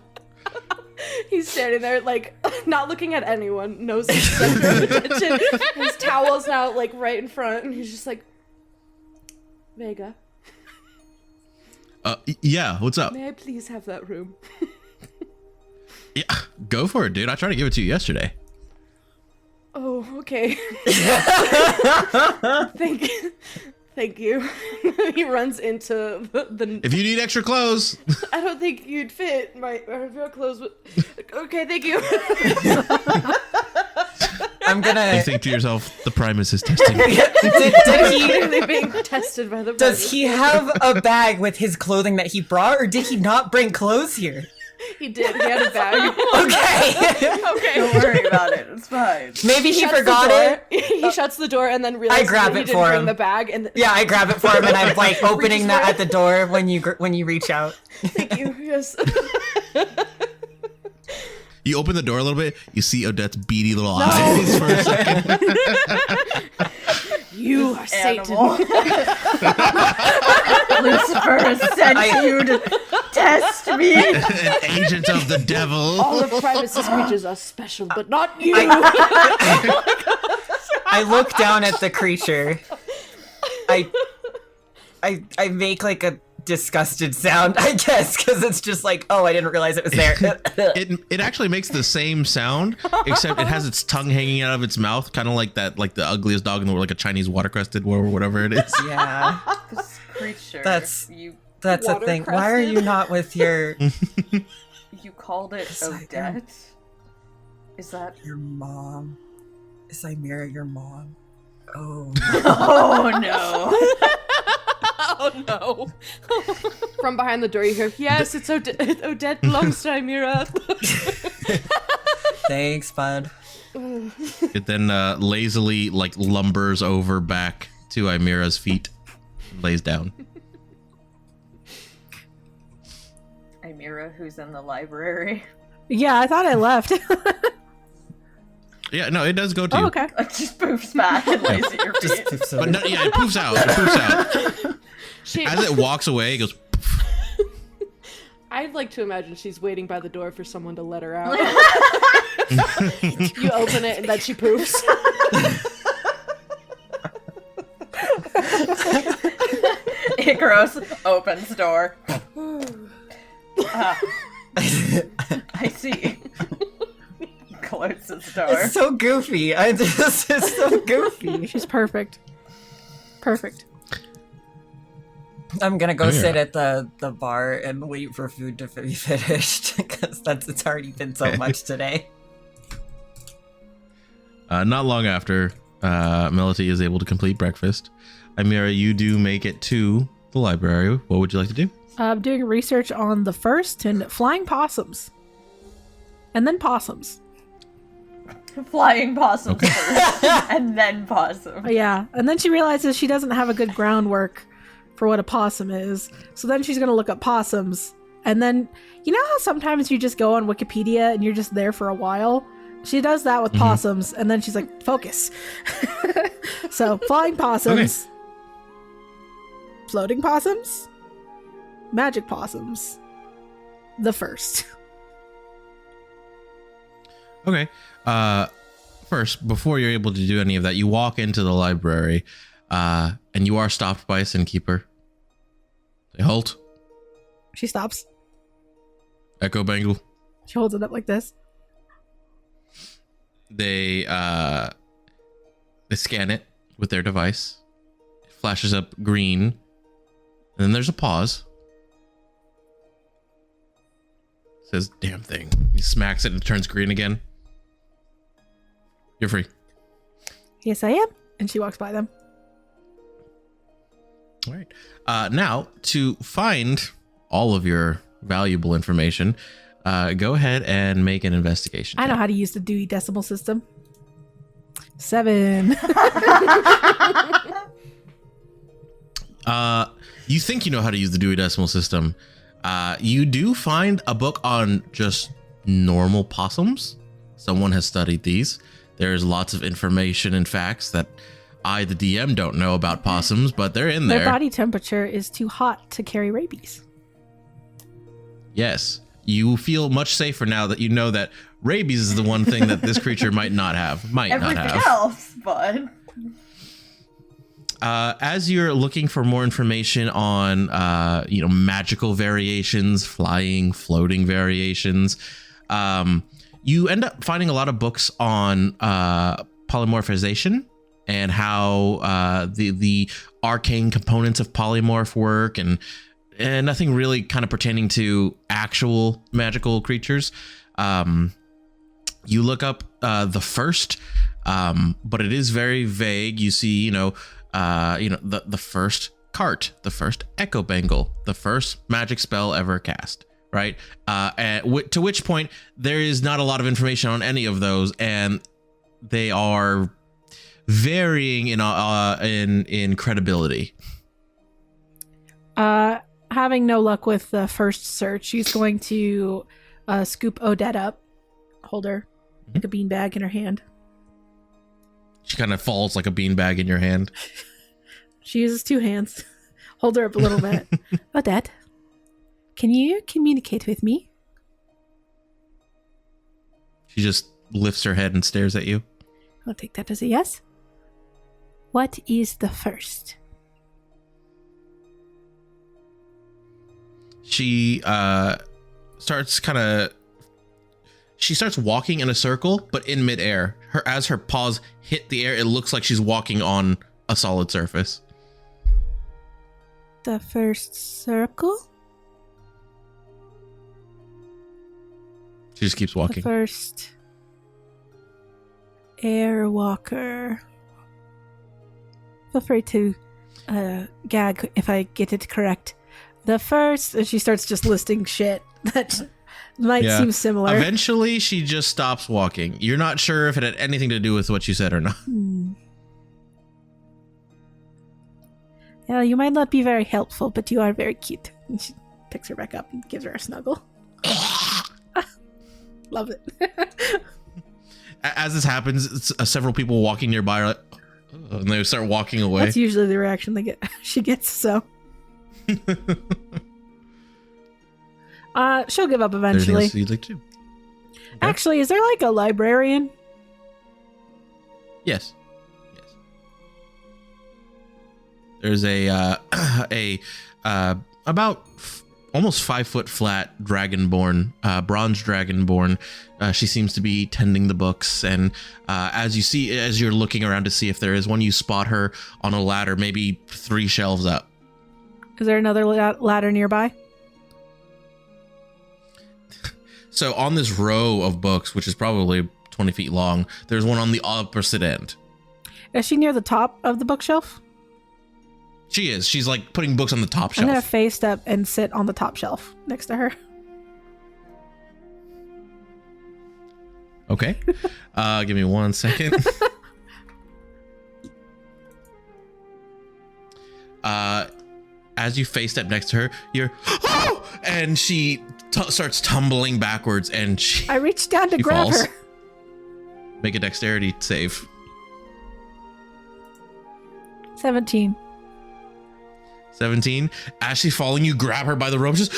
He's standing there, like, not looking at anyone, knows the center of attention. His towel's now, like, right in front, and he's just like, Vega, Yeah, what's up? may I please have that room? Yeah, go for it, dude. I tried to give it to you yesterday. Oh, okay. Thank you. He runs into the If you need extra clothes, I don't think you'd fit your clothes. Okay, thank you. I'm gonna. you think to yourself, the Primus is testing me. Did he? Literally being tested by the. Does he have a bag with his clothing that he brought, or did he not bring clothes here? He did. He had a bag. Okay. Okay. Don't worry about it. It's fine. Maybe he Shuts the forgot door. it. He shuts the door and then realizes grab that he it didn't for bring him. the bag. And Yeah, I grab it for him and I'm like opening Reaches that for at the door when you reach out. thank you. Yes. You open the door a little bit, you see Odette's beady little eyes for a second. You are Satan. Animal. Lucifer has sent you to Test me. An agent of the devil. All of Privacy's creatures are special, but not you. I look down at the creature. I make like a disgusted sound, I guess, because it's just like, oh, I didn't realize it was there. It actually makes the same sound, except it has its tongue hanging out of its mouth, kind of like that, like the ugliest dog in the world, like a Chinese watercrested or whatever it is. Yeah. This creature. That's a thing. Why are you not with your... You called it Odette? Is that... Your mom. Is Imira your mom? Oh. Oh, no. Oh no. From behind the door you hear, yes, it's Odette belongs to Imira. Thanks, bud. It then lazily like lumbers over back to Imira's feet, and lays down. Imira, who's in the library. Yeah, I thought I left. Yeah, no, it does go to you. Okay. It just poofs back and lays at your feet. But no, yeah, it poofs out. It poofs out. As it walks away, it goes. I'd like to imagine she's waiting by the door for someone to let her out. You open it and then she poofs. Icaros opens door. I see. Closes door. It's so goofy. It's so goofy. She's perfect. Perfect. I'm gonna go sit at the bar and wait for food to be finished because it's already been so much today. Not long after Melody is able to complete breakfast, Imira, you do make it to the library. What would you like to do? I'm doing research on the first and flying possums. And then possums. Flying possums first, and then possum. Yeah, and then she realizes she doesn't have a good groundwork for what a possum is. So then she's going to look up possums. And then, you know how sometimes you just go on Wikipedia and you're just there for a while? She does that with possums, and then she's like, focus. So, flying possums. Okay. Floating possums. Magic possums. The first. Okay. First, before you're able to do any of that, you walk into the library, and you are stopped by a innkeeper. Say, halt. She stops. Echo bangle. She holds it up like this. They scan it with their device. It flashes up green, and then there's a pause. It says, damn thing. He smacks it and it turns green again. You're free. Yes, I am. And she walks by them. All right. Now, to find all of your valuable information, go ahead and make an investigation. I know how to use the Dewey Decimal System. 7. You think you know how to use the Dewey Decimal System. You do find a book on just normal possums. Someone has studied these. There's lots of information and facts that I, the DM, don't know about possums, but they're in there. Their body temperature is too hot to carry rabies. Yes. You feel much safer now that you know that rabies is the one thing that this creature might not have. Everything else, but... As you're looking for more information on, magical variations, flying, floating variations, you end up finding a lot of books on polymorphization and how the arcane components of polymorph work, and nothing really kind of pertaining to actual magical creatures. You look up the first, but it is very vague. You see, the first cart, the first echo bangle, the first magic spell ever cast, right? To which point there is not a lot of information on any of those, and they are varying in credibility. Having no luck with the first search, she's going to scoop Odette up, hold her like a beanbag in her hand. She kind of falls like a beanbag in your hand. She uses 2 hands. Hold her up a little bit. Odette, Can you communicate with me? She just lifts her head and stares at you. I'll take that as a yes. What is the first? She starts walking in a circle, but in midair. As her paws hit the air, it looks like she's walking on a solid surface. The first circle? She just keeps walking. The first airwalker. Feel free to gag if I get it correct. The first, and she starts just listing shit that might seem similar. Eventually, she just stops walking. You're not sure if it had anything to do with what you said or not. Yeah, you might not be very helpful, but you are very cute. And she picks her back up and gives her a snuggle. Love it. As this happens, several people walking nearby are like, oh, and they start walking away. That's usually the reaction she gets, so. She'll give up eventually. You'd like to? Okay. Actually, is there like a librarian? Yes. There's about almost 5 foot flat dragonborn, bronze dragonborn. She seems to be tending the books, and as you're looking around to see if there is one, you spot her on a ladder, maybe 3 shelves up. Is there another ladder nearby? So on this row of books, which is probably 20 feet long, there's one on the opposite end. Is she near the top of the bookshelf? She is. She's like putting books on the top shelf. I'm gonna face step and sit on the top shelf next to her. Okay. Give me 1 second. As you face step next to her, you're, oh! And she starts tumbling backwards, and I reach down to grab falls. her. Make a dexterity save. 17. 17. As she's falling, you grab her by the robe. Just,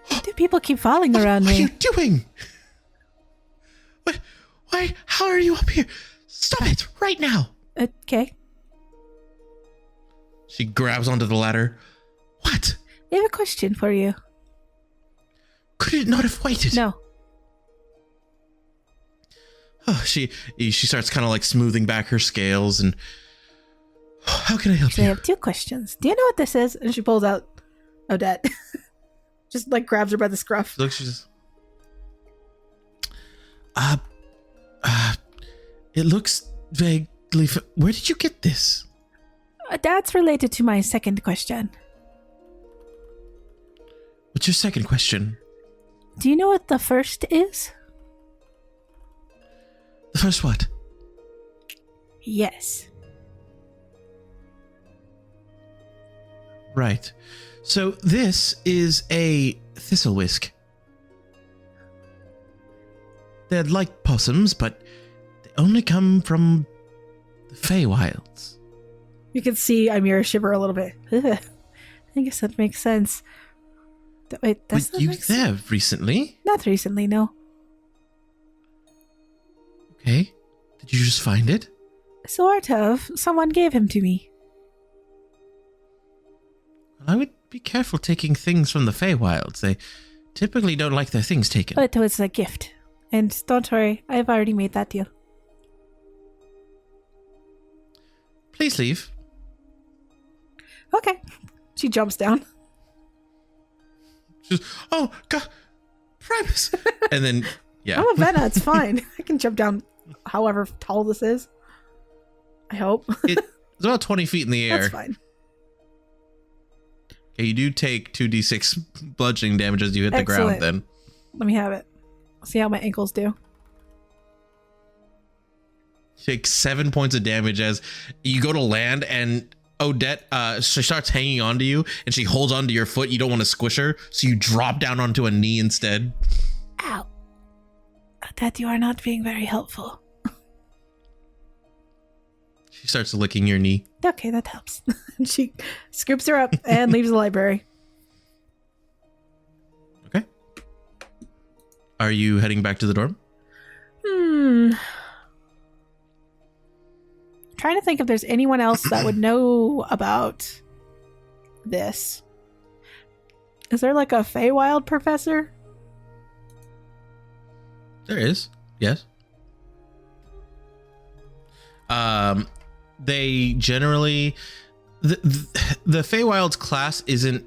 Why do people keep falling around me? What are you doing? Why? How are you up here? Stop it right now. Okay. She grabs onto the ladder. What? I have a question for you. Could it not have waited? No. Oh, she starts kind of like smoothing back her scales, and how can I help you? I have 2 questions. Do you know what this is? And she pulls out Odette. Just like grabs her by the scruff. Look, she just. It looks vaguely. Where did you get this? That's related to my second question. What's your second question? Do you know what the first is? The first what? Yes. Right. So this is a Thistlewick. They're like possums, but they only come from the Feywilds. You can see Ymira shiver a little bit. Ugh. I guess that makes sense. Wait, that's Were you there recently? Not recently, no. Okay. Did you just find it? Sort of. Someone gave him to me. I would be careful taking things from the Feywilds. They typically don't like their things taken. It was a gift. And don't worry, I've already made that deal. Please leave. Okay. She jumps down. She's, oh, God, Primus. And then, yeah. I'm a Vena, it's fine. I can jump down however tall this is. I hope. It's about 20 feet in the air. That's fine. Okay, you do take 2d6 bludgeoning damage as you hit the Excellent. ground then. Let me have it. See how my ankles do. You take 7 points of damage as you go to land, and Odette, she starts hanging onto you, and she holds onto your foot. You don't want to squish her, so you drop down onto a knee instead. Ow. That you are not being very helpful. She starts licking your knee. Okay, that helps. She scoops her up and leaves the library. Are you heading back to the dorm? Trying to think if there's anyone else that would know about this. Is there like a Feywild professor? There is. Yes. They generally the Feywild's class isn't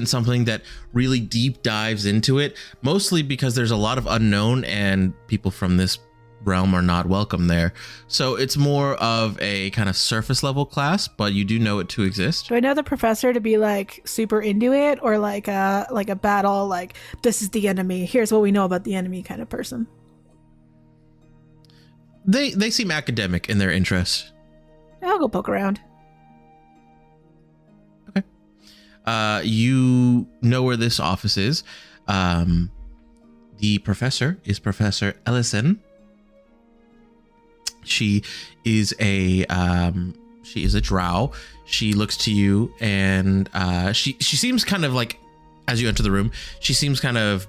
something that really deep dives into it, mostly because there's a lot of unknown and people from this realm are not welcome there. So it's more of a kind of surface level class, but you do know it to exist. Do I know the professor to be like super into it, or like a battle, like this is the enemy, here's what we know about the enemy kind of person? They seem academic in their interest. I'll go poke around. Okay. You know where this office is. The professor is Professor Ellison. She is a drow. She looks to you, and she seems kind of like, as you enter the room, she seems kind of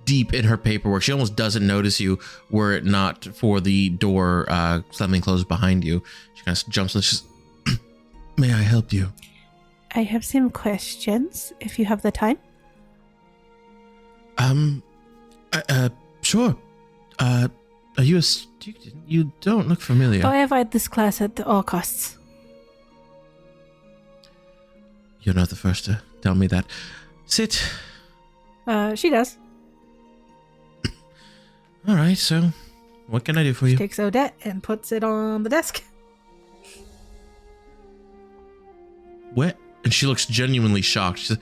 deep in her paperwork. She almost doesn't notice you were it not for the door slamming closed behind you. She kind of jumps and she's, may I help you? I have some questions, if you have the time. Sure. Are you a student? You don't look familiar. Oh, I avoid this class at all costs. You're not the first to tell me that. Sit. She does. All right, so what can I do for She you? takes Odette and puts it on the desk. Where? And she looks genuinely shocked. She says,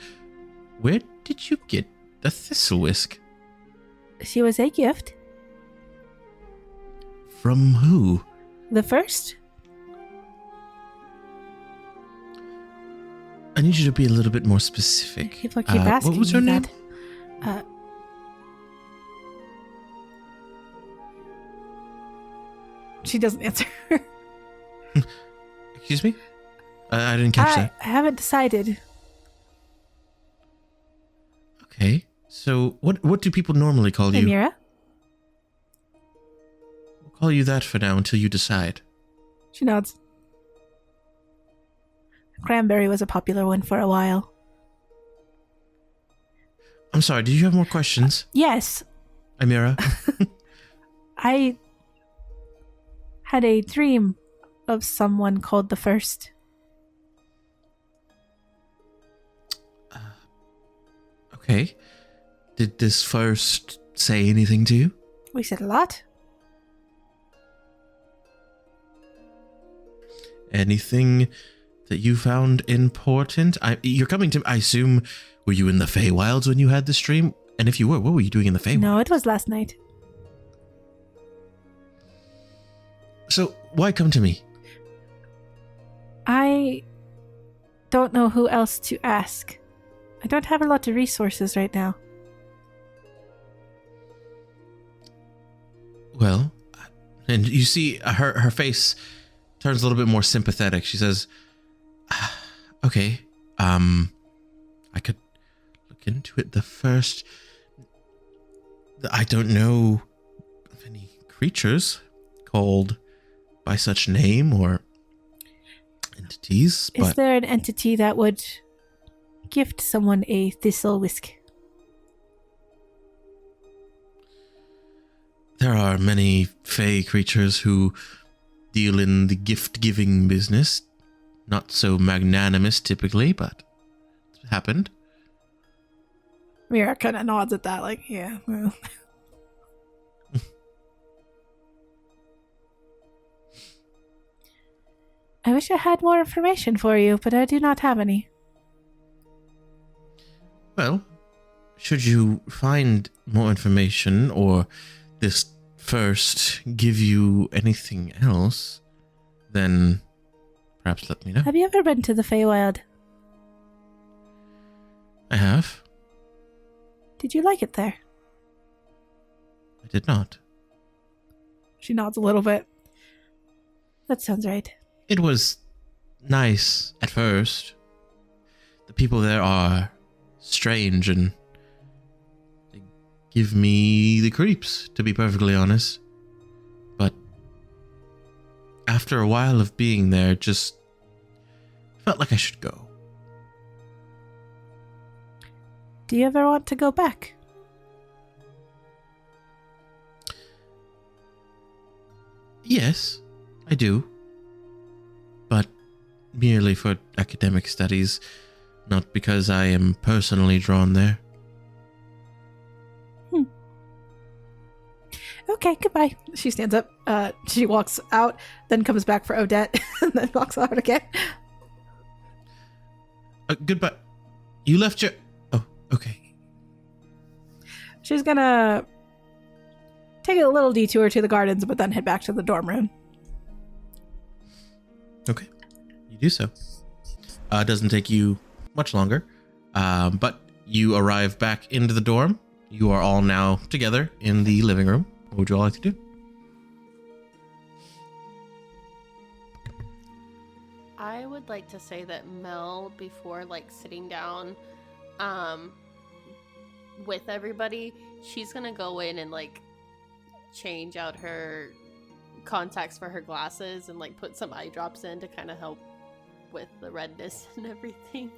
where did you get the Thistlewick? She was a gift. From who? The first? I need you to be a little bit more specific. People keep asking what was her me name? that. She doesn't answer. Excuse me? I didn't catch that. I haven't decided. Okay. So what do people normally call you? Amira? We'll call you that for now until you decide. She nods. Cranberry was a popular one for a while. I'm sorry, did you have more questions? Yes. Amira? I had a dream of someone called the First. Okay. Did this first say anything to you? We said a lot. Anything that you found important? You're coming to, I assume, were you in the Feywilds when you had this dream? And if you were, what were you doing in the Feywilds? No, it was last night. So, why come to me? I don't know who else to ask. I don't have a lot of resources right now. Well, and you see her face turns a little bit more sympathetic. She says, okay, I could look into it. The first, I don't know of any creatures called by such name or entities, Is but there an entity that would gift someone a Thistlewick? there are many fey creatures who deal in the gift-giving business. Not so magnanimous typically, but it's happened. Mira kind of nods at that, like, yeah. Well. I wish I had more information for you, but I do not have any. Well, should you find more information or this first give you anything else, then perhaps let me know. Have you ever been to the Feywild? I have. Did you like it there? I did not. She nods a little bit. That sounds right. It was nice at first. The people there are strange and they give me the creeps, to be perfectly honest. But after a while of being there, just felt like I should go. Do you ever want to go back? Yes, I do. But merely for academic studies, not because I am personally drawn there. Okay, goodbye. She stands up. She walks out, then comes back for Odette, and then walks out again. Goodbye. You left your... Oh, okay. She's gonna take a little detour to the gardens, but then head back to the dorm room. Okay. You do so. It doesn't take you much longer, but you arrive back into the dorm. You are all now together in the living room. What would you all like to do? I would like to say that Mel, before like sitting down with everybody, she's gonna go in and like change out her contacts for her glasses and like put some eye drops in to kind of help with the redness and everything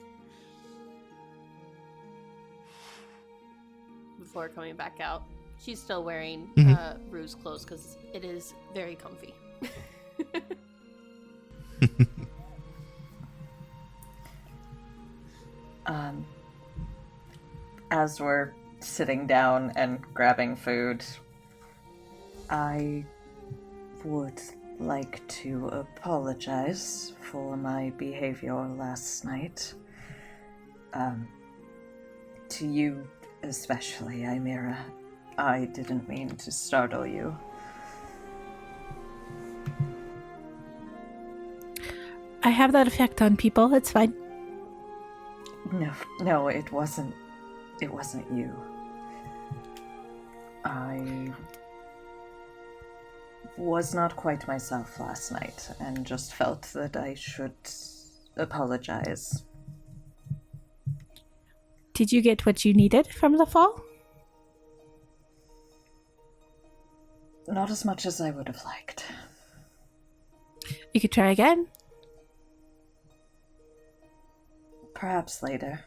before coming back out. She's still wearing Rue's clothes because it is very comfy. As we're sitting down and grabbing food, I would like to apologize for my behavior last night. To you especially, Imira. I didn't mean to startle you. I have that effect on people. It's fine. No, it wasn't. It wasn't you. I was not quite myself last night and just felt that I should apologize. Did you get what you needed from the fall? Not as much as I would have liked. You could try again. Perhaps later.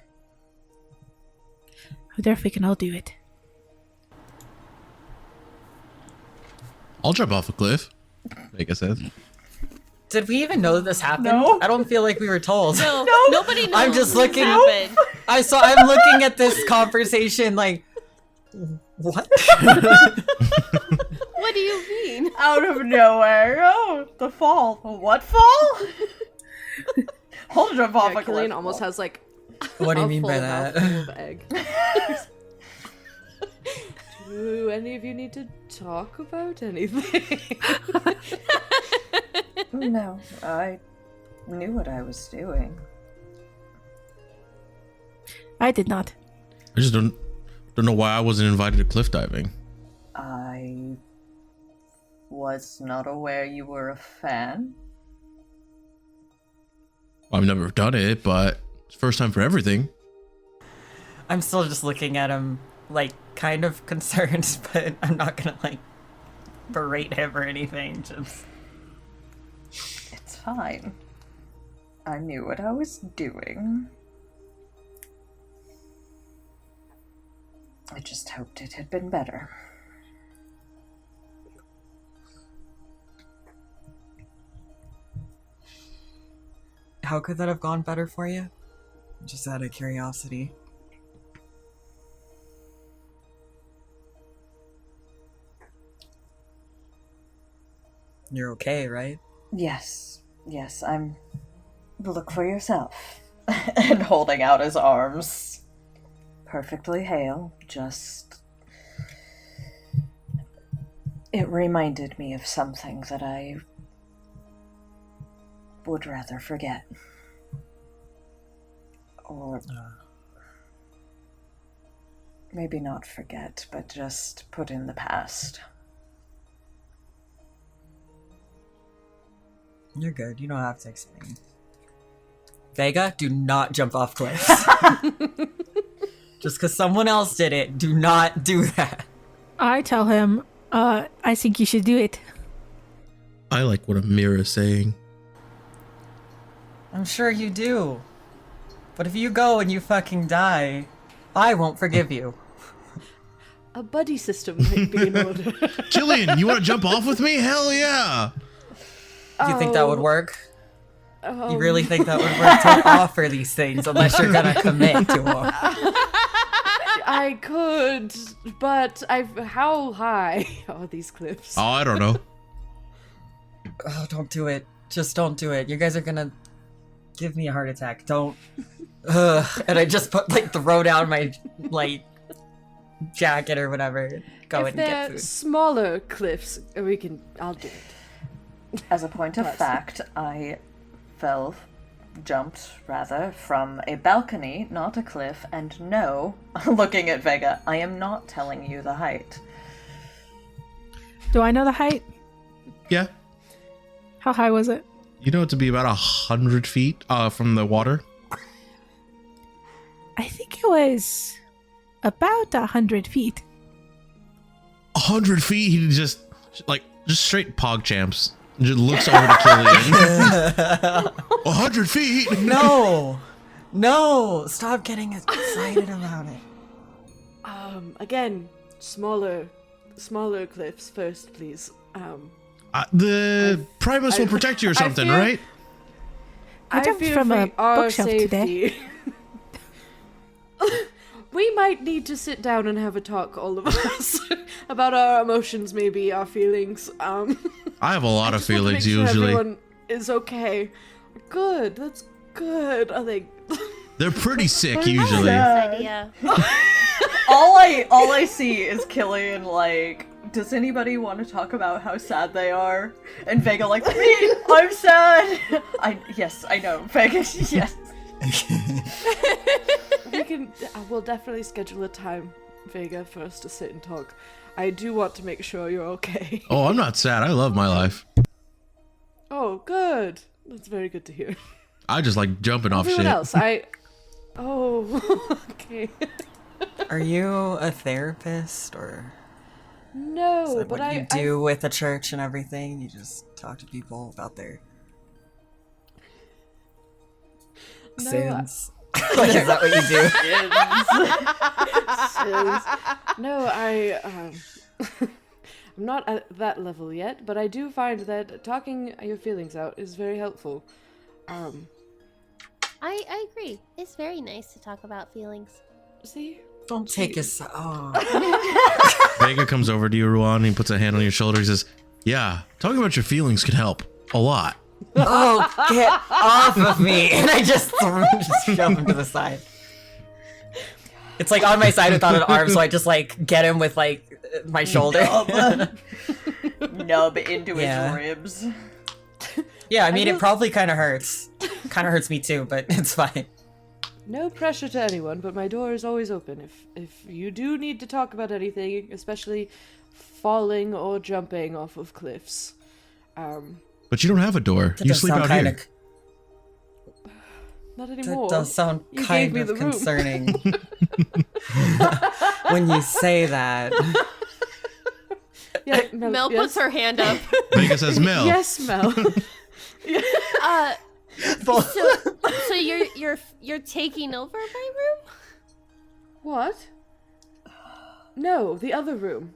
I wonder if we can all do it. I'll jump off a cliff, Vega says. Did we even know this happened? No. I don't feel like we were told. No, nobody knows. I'm just looking. Happened. I'm looking at this conversation like, what? What do you mean? Out of nowhere. Oh, the fall. What fall? Hold jump off a Killian cliff. almost has like What do you a mean by full that? mouthful of egg. Do any of you need to talk about anything? No, I knew what I was doing. I did not. I just don't know why I wasn't invited to cliff diving. I was not aware you were a fan. I've never done it, but it's first time for everything. I'm still just looking at him, like, kind of concerned, but I'm not gonna, like, berate him or anything, just... It's fine. I knew what I was doing. I just hoped it had been better. How could that have gone better for you? Just out of curiosity. You're okay, right? Yes, I'm... Look for yourself. And holding out his arms. Perfectly hale, just... It reminded me of something that I would rather forget. Or maybe not forget, but just put in the past. You're good. You don't have to explain. Vega, do not jump off cliffs. Just because someone else did it, do not do that. I tell him, I think you should do it. I like what Amira's saying. I'm sure you do. But if you go and you fucking die, I won't forgive you. A buddy system might be in order. Killian, you want to jump off with me? Hell yeah! Do you think that would work? You really think that would work? Don't offer these things unless you're gonna commit to them. I could, but how high are these cliffs? Oh, I don't know. Oh, don't do it. Just don't do it. You guys are gonna give me a heart attack. Don't. And I just put, like, throw down my, like, jacket or whatever. Go in and get food. Smaller cliffs, I'll do it. As a point of fact, I jumped from a balcony, not a cliff, and no, looking at Vega, I am not telling you the height. Do I know the height? Yeah. How high was it? You know it to be about 100 feet from the water? I think it was about 100 feet. 100 feet? He just straight pog champs. Just looks over to Killian. 100 feet? No, stop getting excited about it. Again, smaller cliffs first, please. The Primus will protect you or something, right? I jumped from a bookshelf today. We might need to sit down and have a talk, all of us, about our emotions, maybe our feelings. I have a lot of feelings sure usually. Everyone is okay. Good. That's good. I think they're pretty sick usually. Idea. all I see is Killian like, does anybody want to talk about how sad they are? And Vega like, me, I'm sad. Yes, I know. Vega, yes. We'll definitely schedule a time, Vega, for us to sit and talk. I do want to make sure you're okay. Oh, I'm not sad. I love my life. Oh, good. That's very good to hear. I just like jumping off shit. Else, okay. Are you a therapist or? No, Is that but what you do with the church and everything? You just talk to people about their sins. Like, is that what you do? No, I'm not at that level yet, but I do find that talking your feelings out is very helpful. I agree. It's very nice to talk about feelings. See? Don't take us. Vega comes over to you, Ruan, and he puts a hand on your shoulder. He says, "Yeah, talking about your feelings can help a lot." Oh, get off of me! And I just shove him to the side. It's like on my side without an arm, so I just like get him with like my shoulder. Nub into his ribs. Yeah, I mean, it probably kind of hurts. Kind of hurts me too, but it's fine. No pressure to anyone, but my door is always open. If you do need to talk about anything, especially falling or jumping off of cliffs. But you don't have a door. You sleep out here. Not anymore. That does sound You kind gave me of the room. concerning. When you say that. Yeah, Mel puts her hand up. Vega says, "Mel." Yes, Mel. So you're taking over my room? What? No, the other room.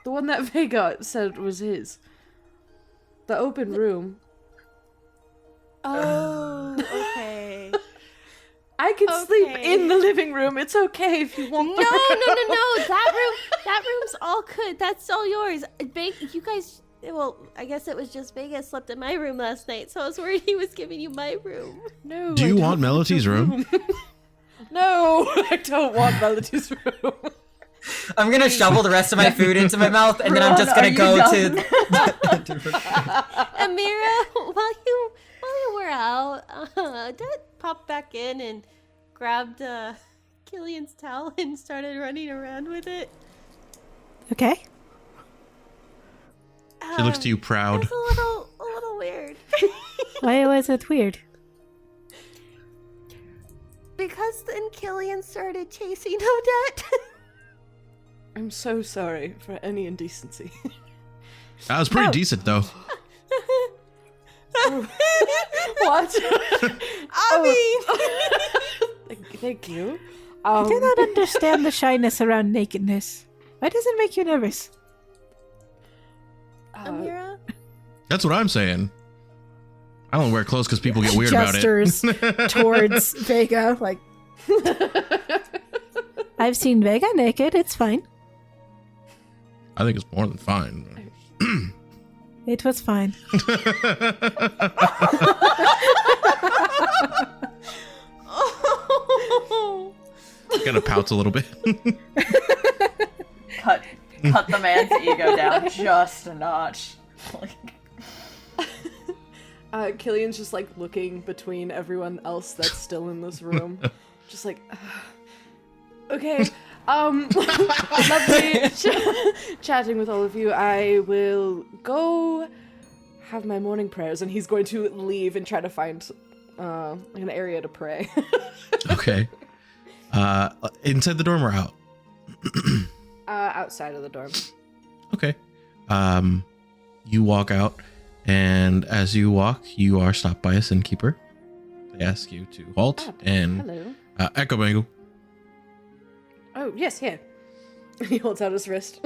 The one that Vega said was his. The open room. Oh, okay. I can sleep in the living room. It's okay if you want. No. That room's all good. That's all yours. You guys. Well, I guess it was just Vegas slept in my room last night, so I was worried he was giving you my room. No. Do you want Melody's room? No, I don't want Melody's room. I'm gonna shovel the rest of my food into my mouth, and then I'm just gonna go to. Amira, while you were out, Dad popped back in and grabbed Killian's towel and started running around with it. Okay. She looks to you proud. It's a little weird. Why was it weird? because then Killian started chasing Odette. I'm so sorry for any indecency. That was pretty decent, though. What? Thank you. I do not understand the shyness around nakedness. Why does it make you nervous? Amira? That's what I'm saying. I don't wear clothes because people get weird about it. Gestures towards Vega, like... I've seen Vega naked, it's fine. I think it's more than fine. It was fine. Kind of pouts a little bit. Cut the man's ego down just a notch. Killian's just like looking between everyone else that's still in this room. Just like, okay, lovely chatting with all of you. I will go have my morning prayers, and he's going to leave and try to find an area to pray. Okay. Inside the dorm or out? Outside of the dorm. Okay. You walk out, and as you walk, you are stopped by a innkeeper. They ask you to halt and hello. Echo Bangle. Oh yes, here. He holds out his wrist.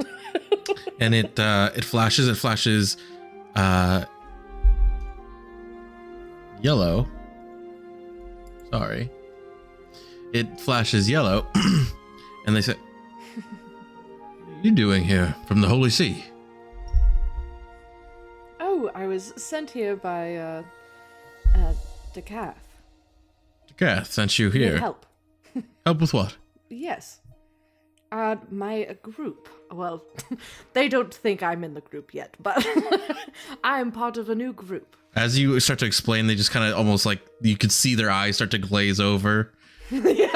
And it flashes. It flashes yellow. Sorry. It flashes yellow, and they say, "What are you doing here from the Holy See?" Oh, I was sent here by Decath. Decath sent you Need here. help. Help with what? Yes. My group. Well, they don't think I'm in the group yet, but I'm part of a new group. As you start to explain, they just kind of almost like you could see their eyes start to glaze over. They're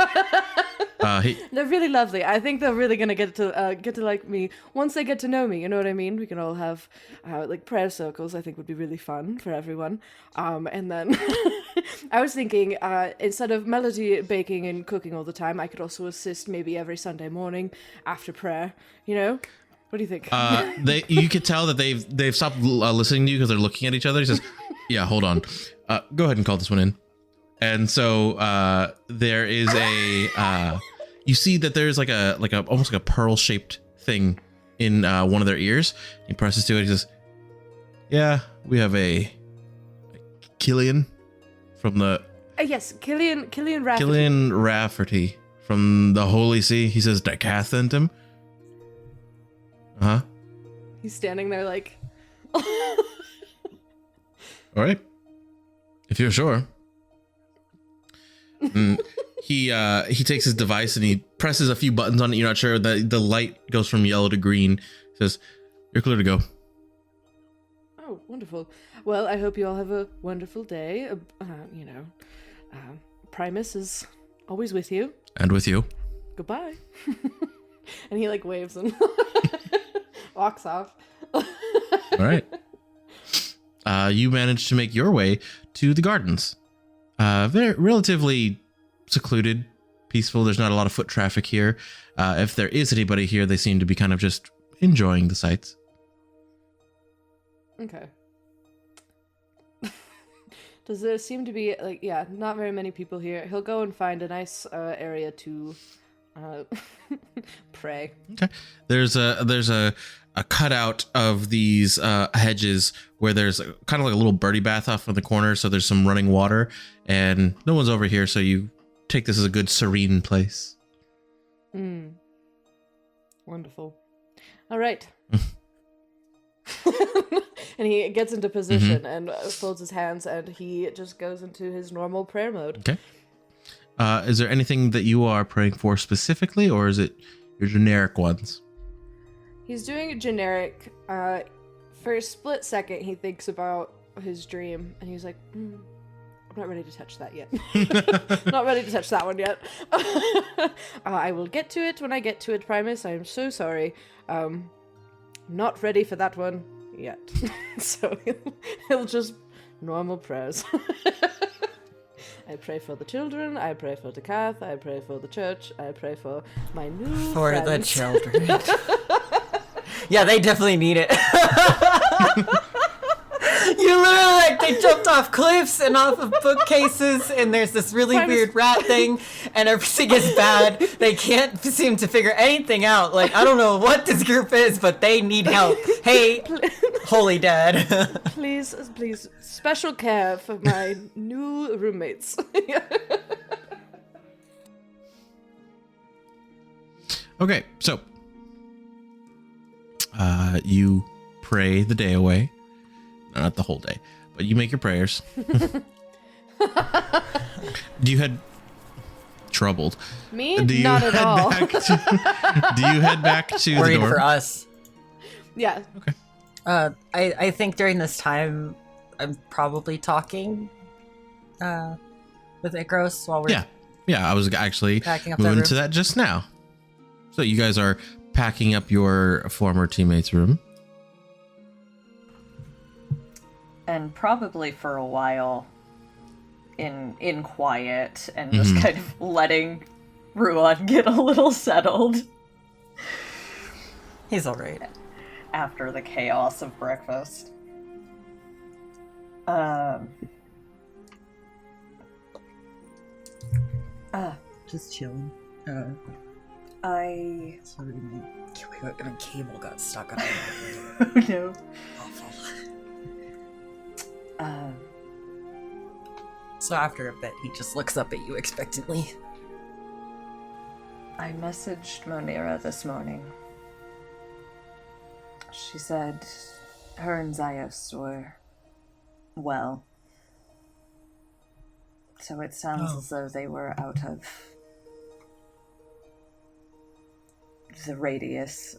really lovely. I think they're really gonna get to like me once they get to know me. You know what I mean? We can all have like prayer circles. I think would be really fun for everyone. And then I was thinking instead of Melody baking and cooking all the time, I could also assist maybe every Sunday morning after prayer. You know? What do you think? You could tell that they've stopped listening to you because they're looking at each other. He says, "Yeah, hold on. Go ahead and call this one in." And so there is a you see that there's like a almost like a pearl shaped thing in one of their ears. He presses to it. He says, "Yeah, we have a Killian from the Yes, Killian Rafferty. Killian Rafferty from the Holy See." He says, "Decath sent him." Uh-huh. He's standing there like. All right. If you're sure. And he takes his device and he presses a few buttons on it. You're not sure. The light goes from yellow to green. He says, "You're clear to go." Oh, wonderful. Well, I hope you all have a wonderful day. Primus is always with you. And with you. Goodbye. And he like waves and walks off. All right. You manage to make your way to the gardens. Very relatively secluded, peaceful. There's not a lot of foot traffic here. If there is anybody here, they seem to be kind of just enjoying the sights. Okay. Does there seem to be like not very many people here? He'll go and find a nice area to pray. Okay. There's a cutout of these hedges where there's kind of like a little birdie bath off in the corner, so there's some running water, and no one's over here, so you take this as a good serene place. Wonderful. All right. And he gets into position and folds his hands, and he just goes into his normal prayer mode. Okay. Is there anything that you are praying for specifically, or is it your generic ones? He's doing a generic. For a split second, he thinks about his dream, and he's like, I'm not ready to touch that yet. Not ready to touch that one yet. I will get to it when I get to it, Primus. I am so sorry. Not ready for that one yet. So he'll just normal prayers. I pray for the children. I pray for the Cath. I pray for the church. I pray for my new For friends. the children. Yeah, they definitely need it. You literally, like, they jumped off cliffs and off of bookcases, and there's this really weird rat thing, and everything is bad. They can't seem to figure anything out. Like, I don't know what this group is, but they need help. Hey, holy dad. Please, special care for my new roommates. Okay, so you pray the day away. Not the whole day, but you make your prayers. Do you head troubled? Me? Do you Not at head all. Back to, do you head back to Worried the door? for us. Yeah. Okay. I think during this time, I'm probably talking with Ikros while we're Yeah. I was actually packing up moving that to that just now. So you guys are packing up your former teammate's room. And probably for a while in quiet and just kind of letting Ruan get a little settled. He's alright. After the chaos of breakfast. Just chilling. Sorry, my cable got stuck on it. Oh no. Awful. So after a bit, he just looks up at you expectantly. I messaged Monira this morning. She said her and Zaios were well. So it sounds as though they were out of the radius.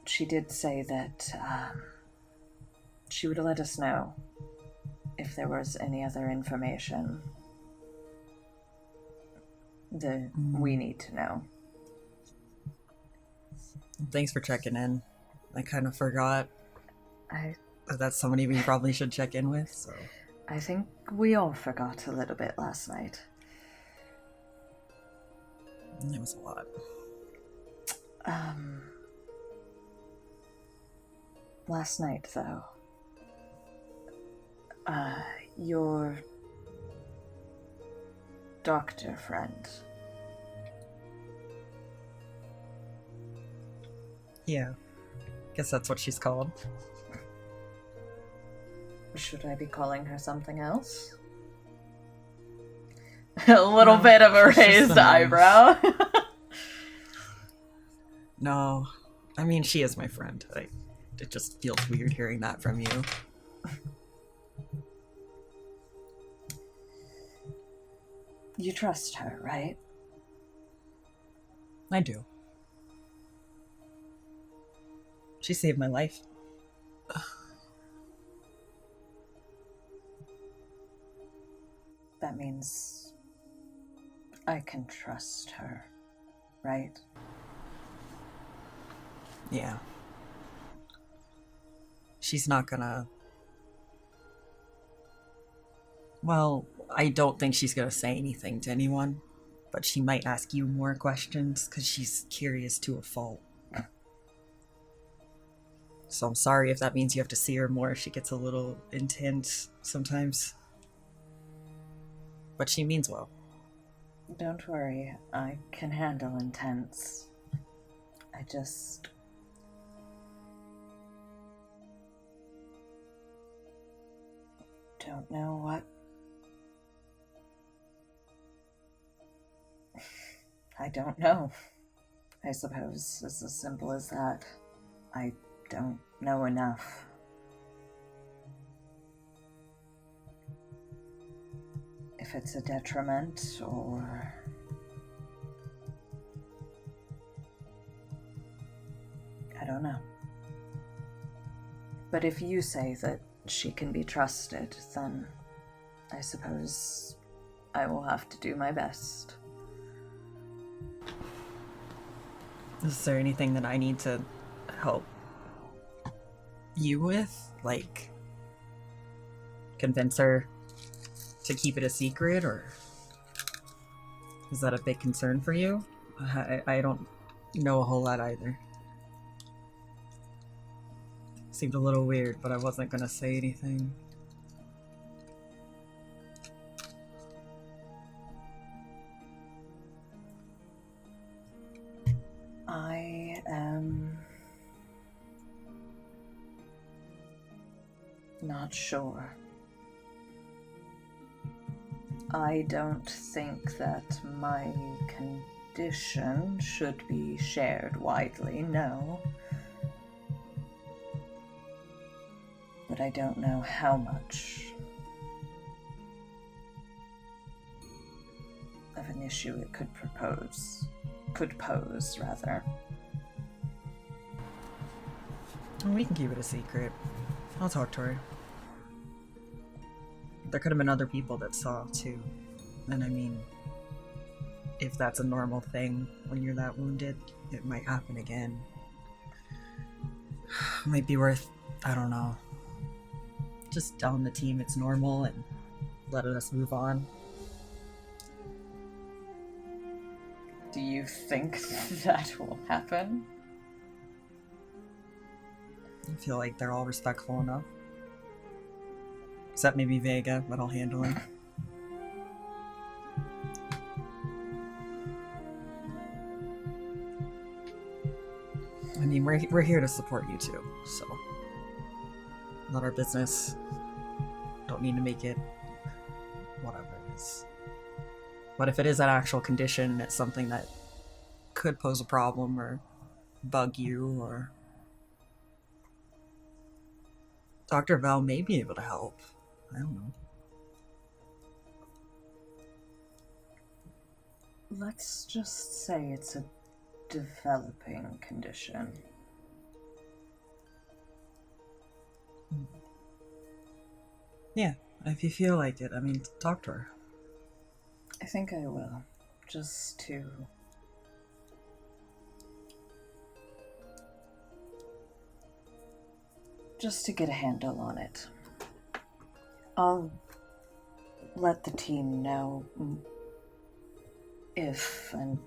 She did say that she would let us know if there was any other information that we need to know. Thanks for checking in. I kind of forgot that that's somebody we probably should check in with, so... I think we all forgot a little bit last night. It was a lot. Last night, though, your doctor friend. Yeah. Guess that's what she's called. Should I be calling her something else? A little bit of a raised eyebrow. No. I mean, she is my friend. It just feels weird hearing that from you. You trust her, right? I do. She saved my life. That means I can trust her, right? Yeah. She's not gonna... Well, I don't think she's gonna say anything to anyone, but she might ask you more questions because she's curious to a fault. So I'm sorry if that means you have to see her more. She gets a little intense sometimes. But she means well. Don't worry, I can handle intense. I just... don't know what... I don't know. I suppose it's as simple as that. I don't know enough. If it's a detriment or... I don't know. But if you say that she can be trusted, then I suppose I will have to do my best. Is there anything that I need to help you with? Like, convince her to keep it a secret, or is that a big concern for you? I don't know a whole lot either. Seemed a little weird, but I wasn't gonna say anything. I am not sure. I don't think that my condition should be shared widely, no. But I don't know how much of an issue it could pose, rather. Well, we can keep it a secret. I'll talk to her. There could have been other people that saw, too. And I mean, if that's a normal thing when you're that wounded, it might happen again. Might be worth, I don't know, just telling the team it's normal and letting us move on. Do you think that will happen? I feel like they're all respectful enough. Except maybe Vega, but I'll handle him. I mean, we're here to support you too, so not our business. Don't need to make it whatever it is. But if it is an actual condition, it's something that could pose a problem or bug you, or Dr. Val may be able to help. I don't know. Let's just say it's a developing condition. Yeah, if you feel like it, I mean, talk to her. I think I will, just to get a handle on it. I'll let the team know if and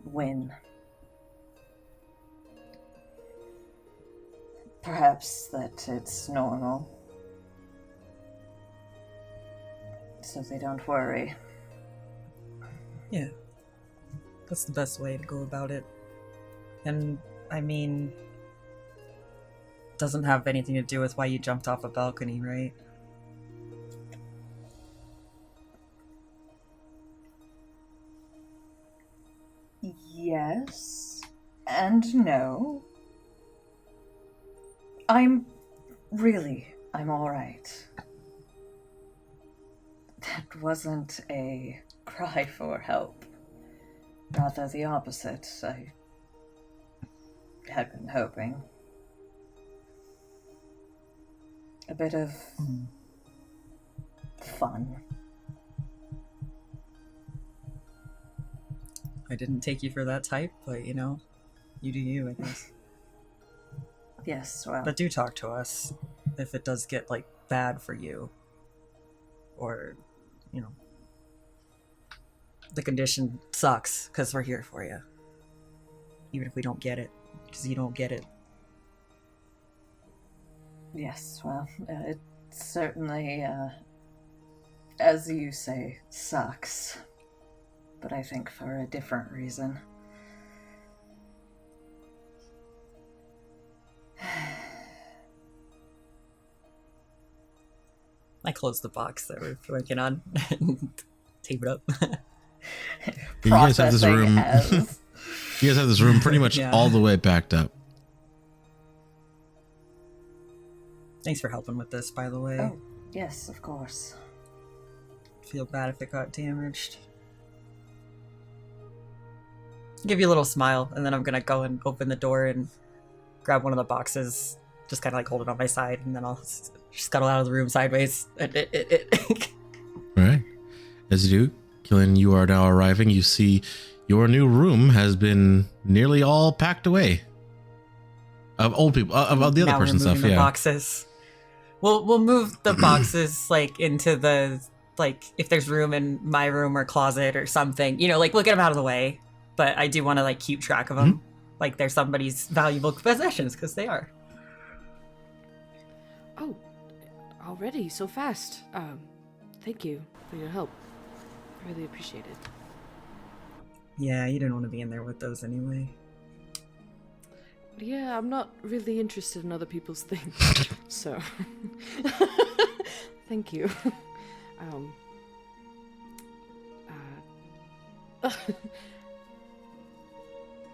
when. Perhaps that it's normal, so they don't worry. Yeah, that's the best way to go about it. And, I mean, doesn't have anything to do with why you jumped off a balcony, right? Yes and no. I'm all right. That wasn't a cry for help. Rather the opposite. I had been hoping. A bit of fun. I didn't take you for that type, but you know, you do you, I guess. Yes, well. But do talk to us if it does get, like, bad for you. Or, you know, the condition sucks, because we're here for you. Even if we don't get it, because you don't get it. Yes, well, it certainly, as you say, sucks. But I think for a different reason. I closed the box that we're working on. Tape it up. You guys have this room. You guys have this room pretty much all the way backed up. Thanks for helping with this, by the way. Oh, yes, of course. Feel bad if it got damaged. Give you a little smile, and then I'm gonna go and open the door and grab one of the boxes, just kind of like hold it on my side, and then I'll scuttle out of the room sideways. All right. As you do, Killian, you are now arriving. You see your new room has been nearly all packed away. Of old people, of the other person's stuff, the boxes. We'll move the boxes like into the like, if there's room in my room or closet or something, you know, like, we'll get them out of the way. But I do want to, like, keep track of them. Like, they're somebody's valuable possessions, because they are. Oh, already so fast. Thank you for your help. I really appreciate it. Yeah, you didn't want to be in there with those anyway. Yeah, I'm not really interested in other people's things, so thank you.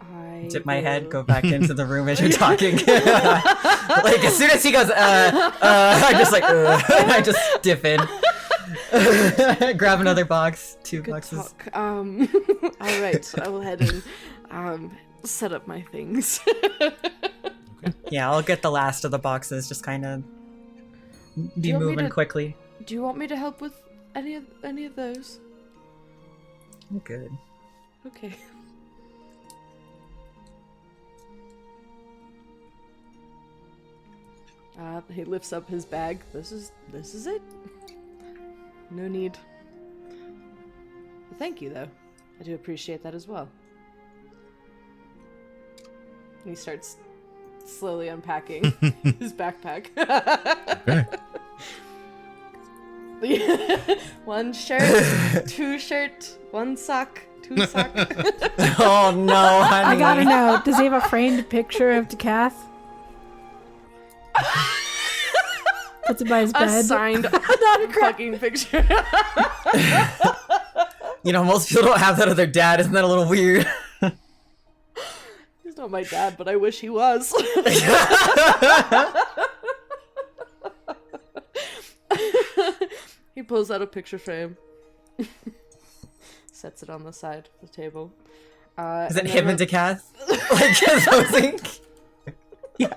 I Dip my head, go back into the room as you're talking. Like, as soon as he goes, I just like, I just dip in. Grab another box, two Good boxes. talk. All right, I will head and set up my things. Yeah, I'll get the last of the boxes, just kind of be moving quickly. Do you want me to help with any of those? I'm good. Okay. He lifts up his bag. This is it. No need. Thank you, though. I do appreciate that as well. And he starts slowly unpacking his backpack. Okay. One shirt, two shirt, one sock, two sock. Oh no, honey. I gotta know, does he have a framed picture of Decath? Puts it by his bed. A signed fucking picture. You know, most people don't have that of their dad. Isn't that a little weird? He's not my dad, but I wish he was. He pulls out a picture frame. Sets it on the side of the table. Is it him and Decath? Like, posing? Yeah.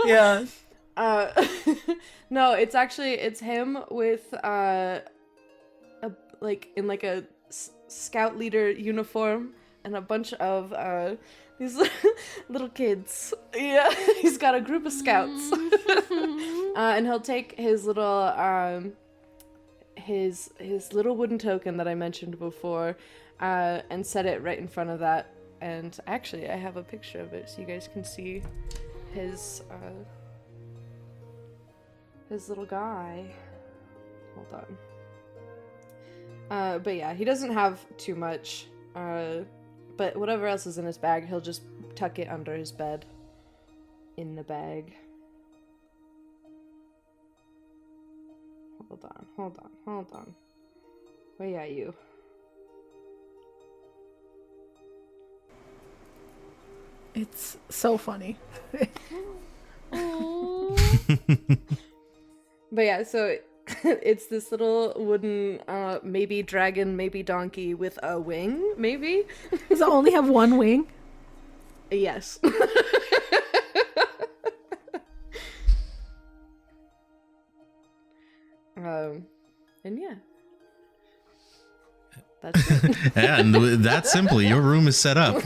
Yeah. No, it's him with in a scout leader uniform and a bunch of these little kids. Yeah, he's got a group of scouts. And he'll take his little his little wooden token that I mentioned before and set it right in front of that. And actually, I have a picture of it so you guys can see his little guy. Hold on. But yeah, he doesn't have too much. But whatever else is in his bag, he'll just tuck it under his bed. In the bag. Hold on. Where are you? It's so funny. But yeah, so it's this little wooden, maybe dragon, maybe donkey with a wing, maybe? Does it only have one wing? Yes. And yeah. That's it. Yeah, and that simply, your room is set up.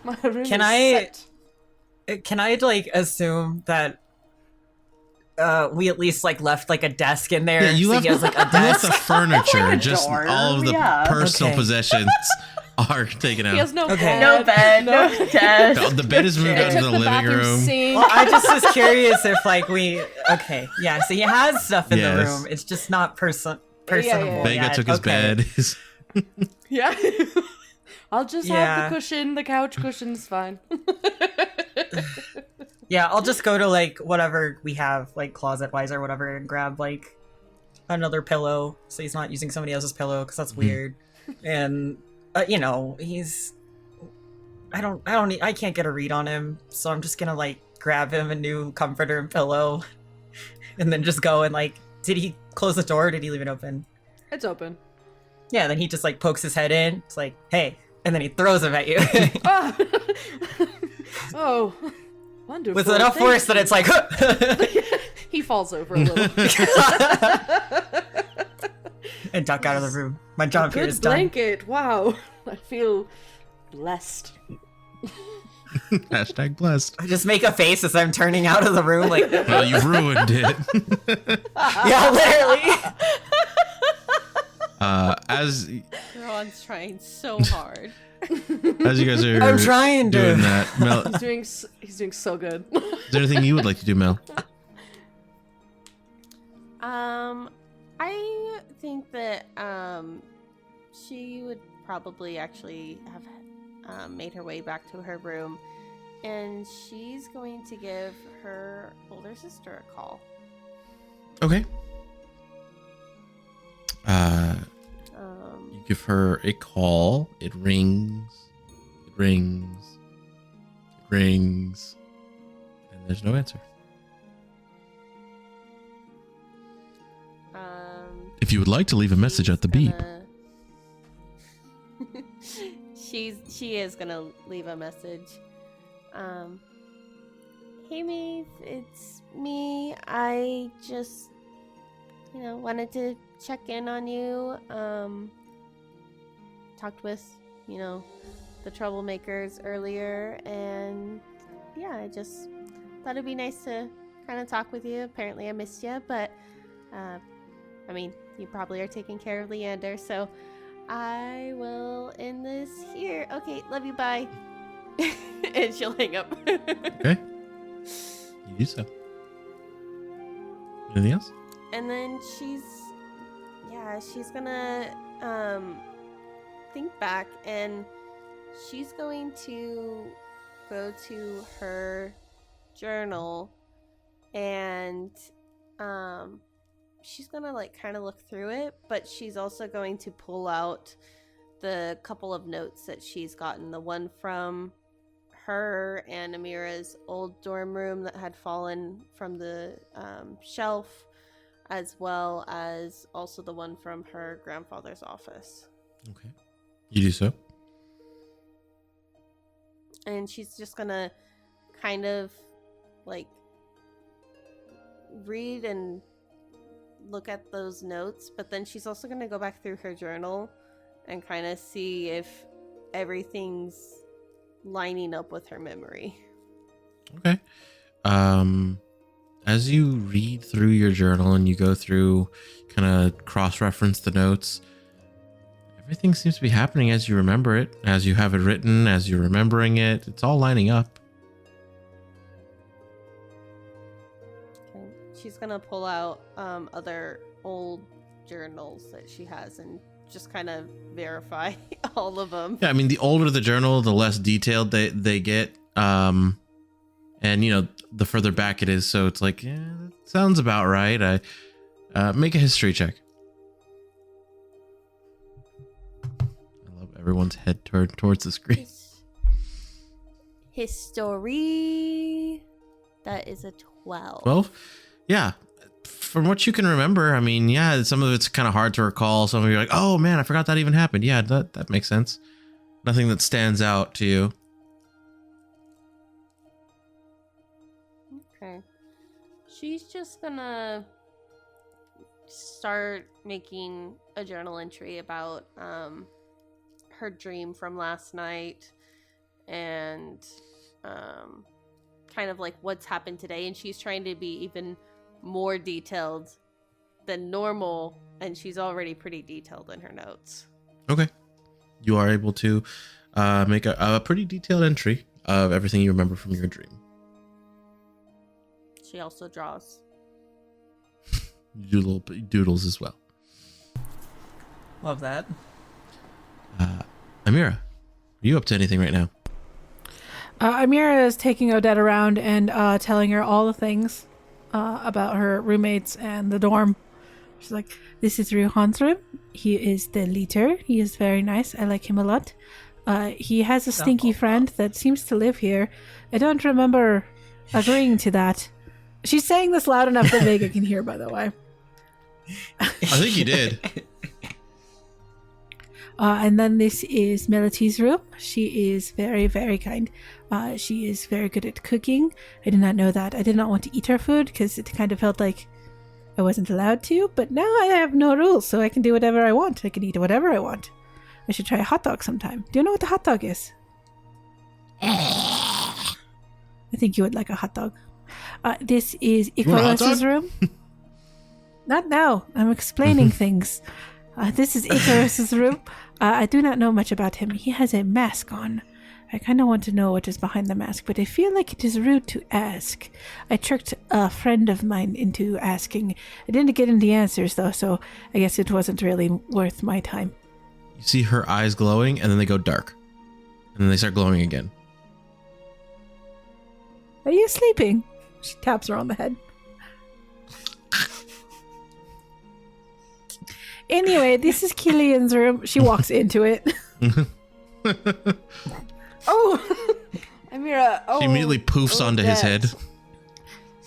My room Can is I set. Can I like assume that we at least like left like a desk in there? Yeah, you so left, he has, like, a you left the desk. furniture, Like a just dorm, all of the yeah. personal Okay. possessions are taken out. He has no Okay. bed. No bed, no desk. The bed is moved They out to took the the living bathroom room. sink. Well, I just was curious if like we yeah, so he has stuff in the Yes. room. It's just not personable. yeah. Vega yet. took his Okay. bed. Yeah. I'll just have Yeah. the cushion, the couch cushion's fine. Yeah, I'll just go to like whatever we have, like closet wise or whatever, and grab like another pillow so he's not using somebody else's pillow because that's weird. And you know, I can't get a read on him, so I'm just gonna like grab him a new comforter and pillow, and then just go and like, did he close the door or did he leave it open? It's open. Yeah, then he just like pokes his head in. It's like, hey, and then he throws him at you. Oh, wonderful. With enough Thank force that you. it's like, He falls over a little. and duck out of the room. My job here Good is done. blanket. Wow. I feel blessed. Hashtag blessed. I just make a face as I'm turning out of the room, like. Well, you've ruined it. Yeah, literally. As Ron's trying so hard. as you guys are I'm trying to. doing that, Mel, He's doing so good. is there anything you would like to do, Mel? I think that she would probably actually have made her way back to her room, and she's going to give her older sister a call. Okay. You give her a call. It rings. It rings. It rings. And there's no answer. If you would like to leave a message at the beep. She is gonna leave a message. Hey Maeve, it's me. I just wanted to check in on you. Talked with, the troublemakers earlier, and yeah, I just thought it'd be nice to kind of talk with you. Apparently I missed you, but you probably are taking care of Leander, so I will end this here. Okay, love you, bye. And she'll hang up. Okay. You do so. Anything else? And then she's gonna think back, and she's going to go to her journal, and she's gonna kind of look through it, but she's also going to pull out the couple of notes that she's gotten, the one from her and Amira's old dorm room that had fallen from the shelf, as well as also the one from her grandfather's office. Okay. You do so. And she's just gonna kind of read and look at those notes, but then she's also gonna go back through her journal and kind of see if everything's lining up with her memory. Okay. As you read through your journal and you go through, kind of cross-reference the notes, everything seems to be happening as you remember it, as you have it written, as you're remembering it. It's all lining up. Okay. She's gonna pull out other old journals that she has and just kind of verify all of them. Yeah, the older the journal, the less detailed they get. And the further back it is, so it's like, yeah, that sounds about right. I make a history check. I love everyone's head turned towards the screen. History. That is a 12. 12? Yeah. From what you can remember, some of it's kind of hard to recall. Some of you are like, oh man, I forgot that even happened. Yeah, that makes sense. Nothing that stands out to you. Okay. She's just gonna start making a journal entry about her dream from last night and kind of what's happened today, and she's trying to be even more detailed than normal, and she's already pretty detailed in her notes. Okay. You are able to make a pretty detailed entry of everything you remember from your dream. She also draws. You do little doodles as well. Love that. Amira, are you up to anything right now? Amira is taking Odette around and telling her all the things about her roommates and the dorm. She's like, this is Ruhan's room. He is the leader. He is very nice. I like him a lot. He has a stinky friend that seems to live here. I don't remember agreeing to that. She's saying this loud enough that Vega can hear, by the way. I think you did. And then this is Melody's room. She is very, very kind. She is very good at cooking. I did not know that. I did not want to eat her food because it kind of felt like I wasn't allowed to, but now I have no rules, so I can do whatever I want. I can eat whatever I want. I should try a hot dog sometime. Do you know what a hot dog is? I think you would like a hot dog. This is You want a hot Icarus's dog? room. Not now. I'm explaining things. This is Icarus's room. I do not know much about him. He has a mask on. I kind of want to know what is behind the mask, but I feel like it is rude to ask. I tricked a friend of mine into asking. I didn't get any answers, though, so I guess it wasn't really worth my time. You see her eyes glowing, and then they go dark. And then they start glowing again. Are you sleeping? She taps her on the head. Anyway, this is Killian's room. She walks into it. Oh, Amira. Oh, She immediately poofs onto his head.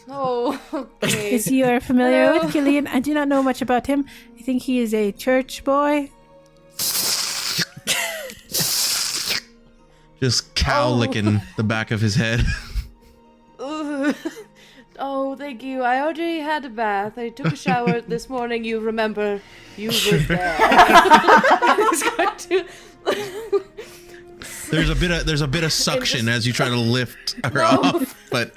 Oh, okay. Is you are familiar with Killian? I do not know much about him. I think he is a church boy. Just cow licking the back of his head. Ugh. Oh, thank you. I already had a bath. I took a shower this morning. You remember, you were there. He's going to. There's a bit of suction as you try to lift her off, but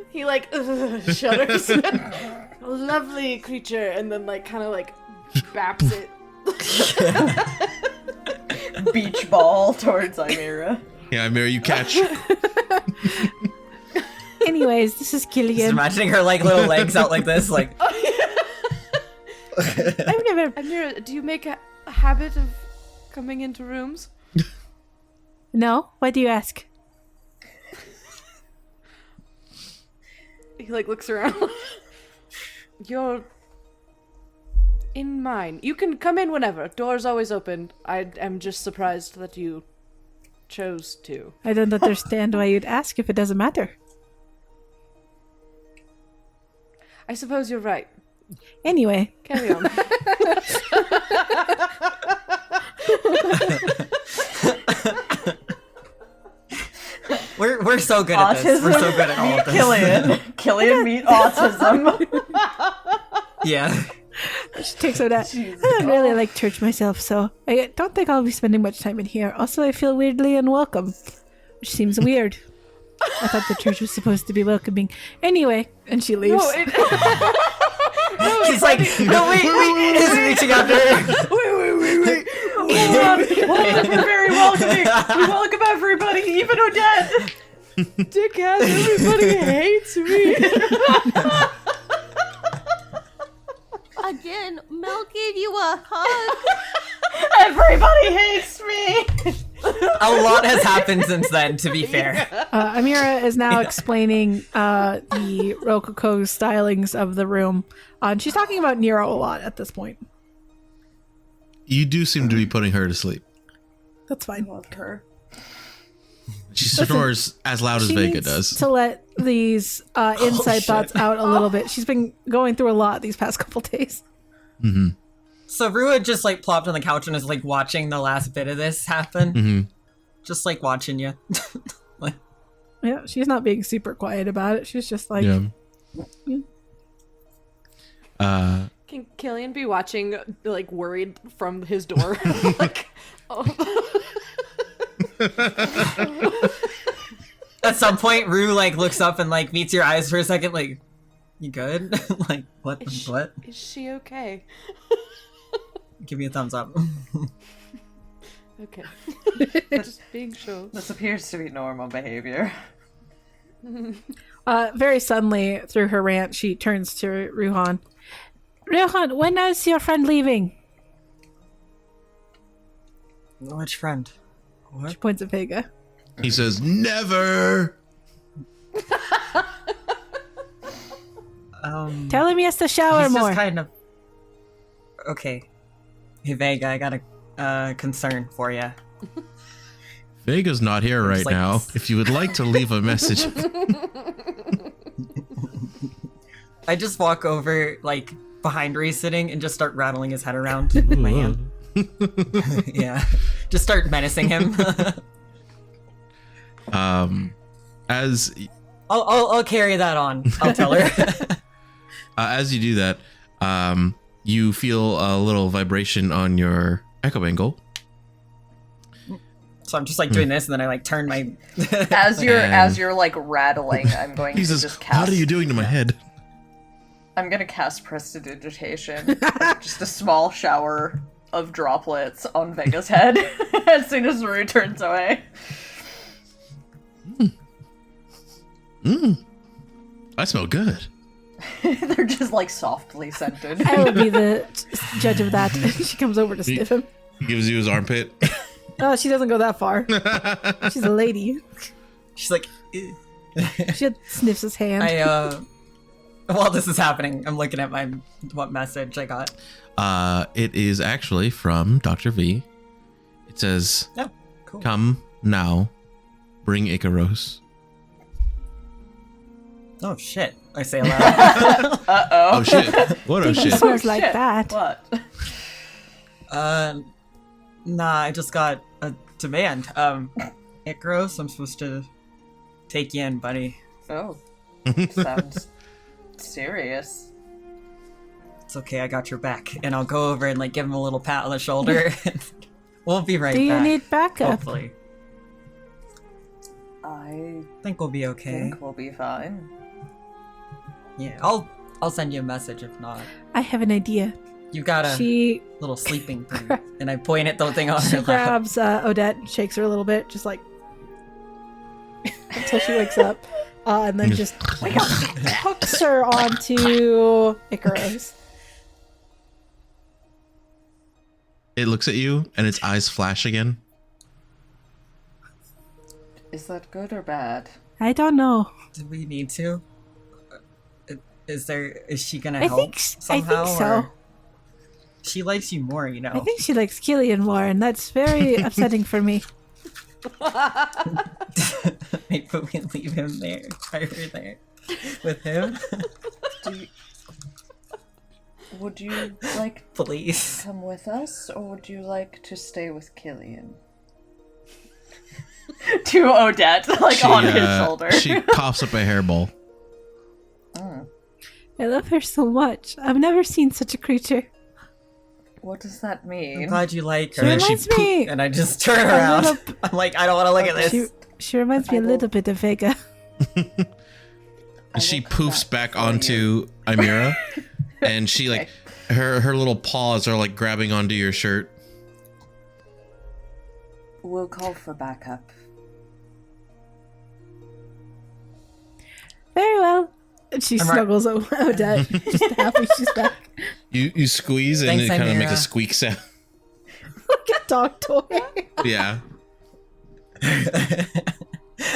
He like shudders. A lovely creature, and then like kind of like baps it. Beach ball towards Imira. yeah, Mary, you catch. Anyways, this is Killian. Just imagining her like little legs out like this, like. I've never. Amira, do you make a habit of coming into rooms? No? Why do you ask? He like looks around. You're in mine. You can come in whenever. Door's always open. I am just surprised that you chose to. I don't understand why you'd ask if it doesn't matter. I suppose you're right. Anyway. Carry on. We're so good at this. We're so good at all of this. Killian meet autism. Yeah. She takes her that. I don't really like church myself, so I don't think I'll be spending much time in here. Also, I feel weirdly unwelcome, which seems weird. I thought the church was supposed to be welcoming. Anyway, and she leaves. No, She's like, no, wait. He's reaching out to her. Wait. Hold on. We're very welcoming. We welcome everybody, even Odette. Dickhead, everybody hates me. Again, Mel gave you a hug. Everybody hates me. A lot has happened since then, to be fair. Amira is now explaining the Rococo stylings of the room. And she's talking about Nero a lot at this point. You do seem to be putting her to sleep. That's fine. Love her. She snores as loud as She Vega needs does. to let these inside thoughts out a little bit. She's been going through a lot these past couple days. Mm-hmm. So Rua just like plopped on the couch and is like watching the last bit of this happen. Mm-hmm. Just like watching you. Yeah, she's not being super quiet about it. She's just like, Yeah. Can Killian be watching, like, worried from his door? Like, At some point, Rue like looks up and like meets your eyes for a second, like, you good? Like, what? What? Is she okay? Give me a thumbs up. Okay. Just being sure. This appears to be normal behavior. very suddenly, through her rant, she turns to Ruhan. Ruhan, when is your friend leaving? Which friend? What? She points at Vega. He says, never. Tell him he has to shower he's more. Just kind of. Okay. Hey Vega, I got a concern for you. Vega's not here right like- now. If you would like to leave a message. I just walk over like behind where he's sitting and just start rattling his head around with my hand. Yeah. Just start menacing him. As I'll carry that on. I'll tell her. as you do that, you feel a little vibration on your echo angle. So I'm just like doing this, and then I like turn my. As you're like rattling, I'm going He to says, just cast. "What are you doing to my head?" I'm gonna cast Prestidigitation. Just a small shower of droplets on Vega's head as soon as Rue turns away. I smell good. They're just like softly scented. I will be the judge of that. She comes over to sniff him. He gives you his armpit. Oh, she doesn't go that far. She's a lady. She's like. She sniffs his hand. While this is happening, I'm looking at what message I got. It is actually from Dr. V. It says, "Oh, cool. Come now, bring Icaros." Oh shit! I say aloud. Uh-oh. Oh shit! What a shit! Smells like that. What? Nah, I just got a demand. Icaros, I'm supposed to take you in, buddy. Oh. Sounds serious. It's okay, I got your back. And I'll go over and like give him a little pat on the shoulder. We'll be right Do you back. need backup? Hopefully. I think we'll be okay. think we'll be fine. Yeah, I'll send you a message if not. I have an idea. You got a She little sleeping thing. And I point at the thing on She her lap. grabs Odette and shakes her a little bit, just like until she wakes up, and then just hooks her onto Icaros. It looks at you and its eyes flash again. Is that good or bad? I don't know. Do we need to? Is she gonna I help think somehow? so. Or she likes you more, you know. I think she likes Killian more, and that's very upsetting for me. Maybe we leave him there, over there, with him. Would you like Please. to come with us, or would you like to stay with Killian? To Odette, like on his shoulder. She coughs up a hairball. I love her so much. I've never seen such a creature. What does that mean? I'm glad you like her. She reminds me and I just turn around. I'm like, I don't want to look at this. She reminds me a little bit of Vega. And she poofs back onto Amira, and she like her little paws are like grabbing onto your shirt. We'll call for backup. Very well. And she I'm snuggles Odette, just happy she's back. You squeeze and Thanks, it kind of Amira. makes a squeak sound. Like a dog toy. Yeah.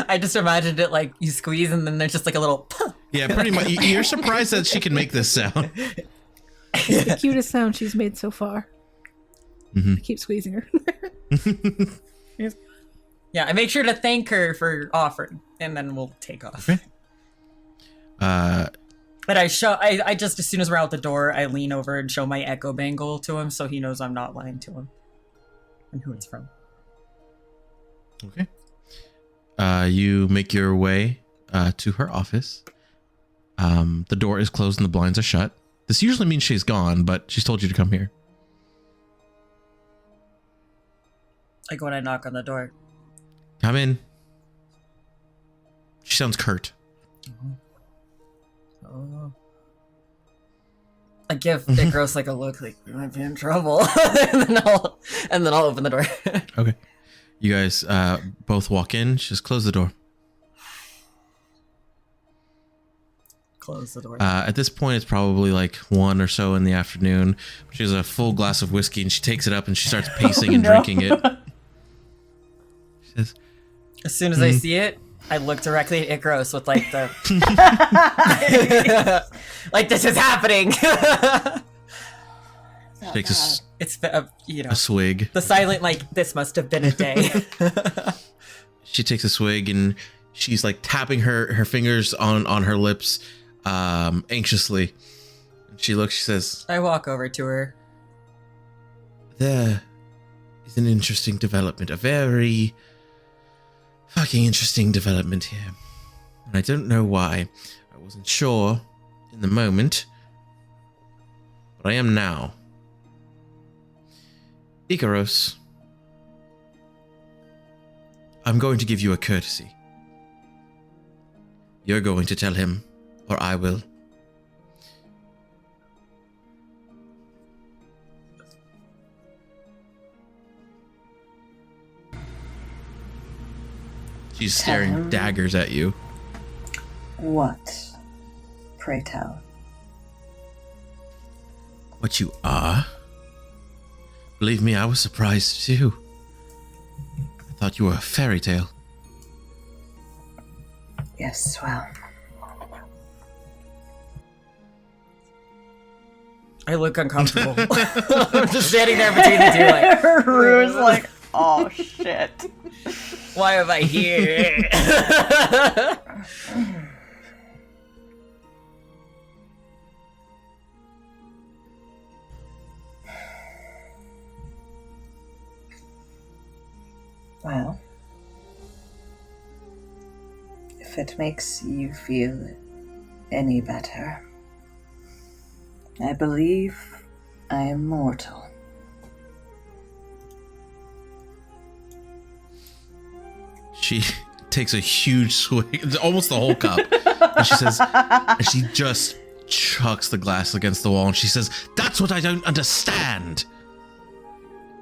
I just imagined it like you squeeze and then there's just like a little. Yeah, pretty much. You're surprised that she can make this sound. It's the cutest sound she's made so far. Mm-hmm. I keep squeezing her. Yeah, I make sure to thank her for offering, and then we'll take off. Okay. But I just, as soon as we're out the door, I lean over and show my echo bangle to him so he knows I'm not lying to him and who it's from. Okay. You make your way to her office. The door is closed and the blinds are shut. This usually means she's gone, but she's told you to come here. Like when I knock on the door. Come in. She sounds curt. Oh. I give Dick Gross like a look like we might be in trouble. and then I'll open the door. Okay. You guys both walk in. Just close the door. Close the door. At this point, it's probably like 1 or so in the afternoon. She has a full glass of whiskey and she takes it up and she starts pacing and drinking it. She says, As soon as I see it, I look directly at Ikros with like the like this is happening. She takes It's you know a swig. the silent like this must have been a day. She takes a swig and she's like tapping her fingers on her lips anxiously. She looks, she says, I walk over to her. there is an interesting development, a very fucking interesting development here. And I don't know why. I wasn't sure in the moment, but I am now. Ikaros, I'm going to give you a courtesy. You're going to tell him, or I will. She's staring daggers at you. What? Pray tell. What you are? Believe me, I was surprised too. I thought you were a fairy tale. Yes, well. I look uncomfortable. I'm just standing there between the two, like. Rue's like, oh shit. Why am I here? Well, if it makes you feel any better, I believe I am mortal. She takes a huge swig, almost the whole cup, and she says, and she just chucks the glass against the wall, and she says, "That's what I don't understand.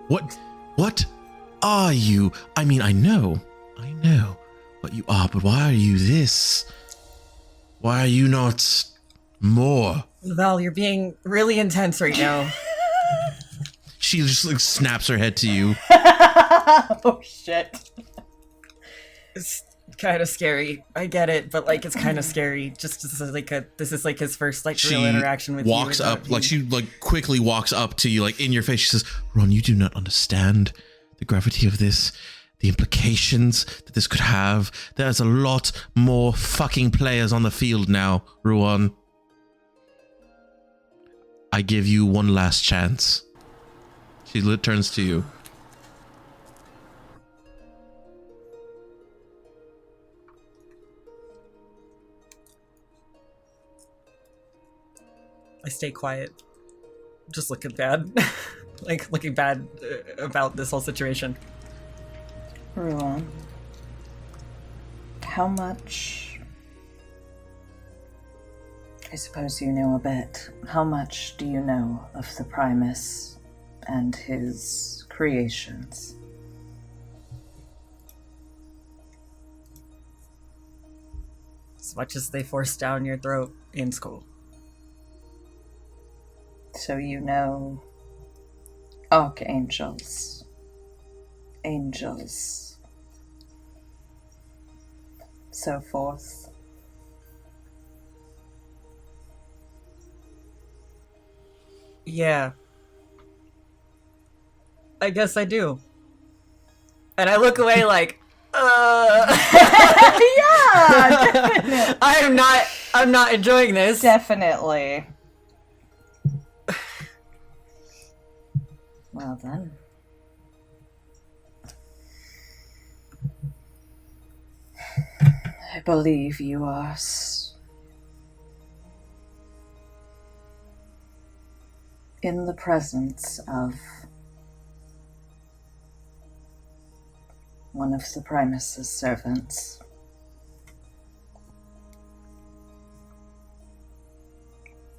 What are you? I mean, I know what you are, but why are you this? Why are you not more?" Val, you're being really intense right now. She just like snaps her head to you. Oh shit. It's kind of scary. I get it, but like it's kind of scary. Just this is like his first like real interaction with you. She walks up, like she like quickly walks up to you, like in your face. She says, "Ron, you do not understand the gravity of this, the implications that this could have. There's a lot more fucking players on the field now, Ruan. I give you one last chance." She turns to you. I stay quiet. Just looking bad. Like, looking bad about this whole situation. Ruan, how much... I suppose you know a bit. How much do you know of the Primus and his creations? As much as they force down your throat in school. So you know archangels, angels, so forth. Yeah. I guess I do. And I look away like, Yeah, definitely. I'm not enjoying this. Definitely. Well then. I believe you are in the presence of one of the Primus's servants.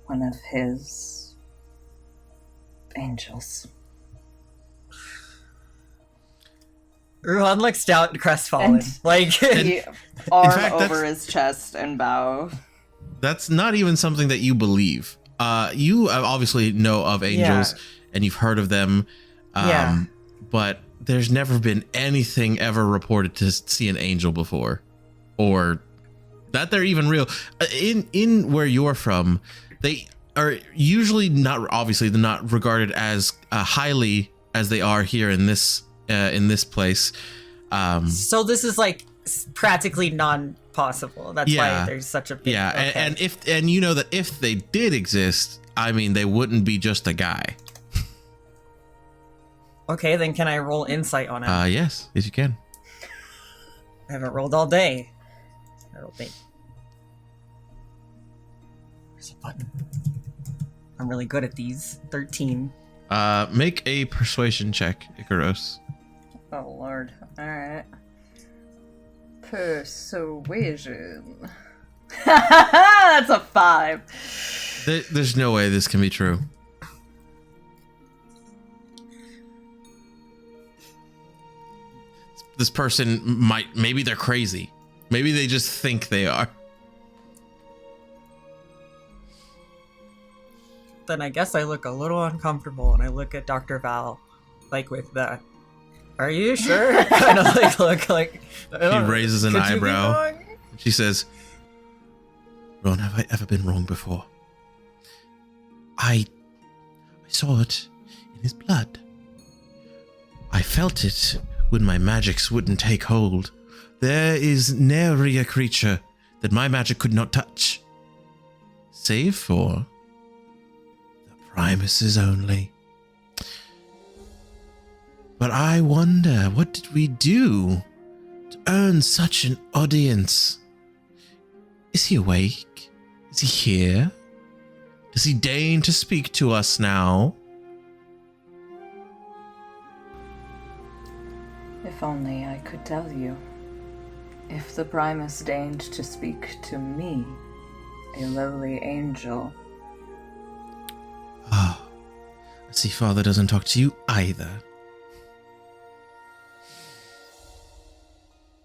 One of his angels. Ruan looks down, crestfallen. Arm fact, over his chest and bow. That's not even something that you believe. You obviously know of angels, and you've heard of them. But there's never been anything ever reported to see an angel before, or that they're even real. In where you're from, they are usually not, obviously they're not regarded as highly as they are here in this place. So this is like practically non-possible. That's why there's such a big... and you know that if they did exist, I mean, they wouldn't be just a guy. Okay, then can I roll insight on it? Yes, you can. I haven't rolled all day. I rolled 8. There's a button. I'm really good at these. 13. Make a persuasion check, Icaros. Oh lord. Alright. Persuasion. That's a 5. There's no way this can be true. This person maybe they're crazy. Maybe they just think they are. Then I guess I look a little uncomfortable and I look at Dr. Val, like with the, are you sure? Kind of like look like. She raises an eyebrow. She says, Ron, have I ever been wrong before? I saw it in his blood. I felt it when my magics wouldn't take hold. There is nary a creature that my magic could not touch, save for the Primuses only. But I wonder, what did we do to earn such an audience? Is he awake? Is he here? Does he deign to speak to us now? If only I could tell you. If the Primus deigned to speak to me, a lowly angel. Ah, I see Father doesn't talk to you either.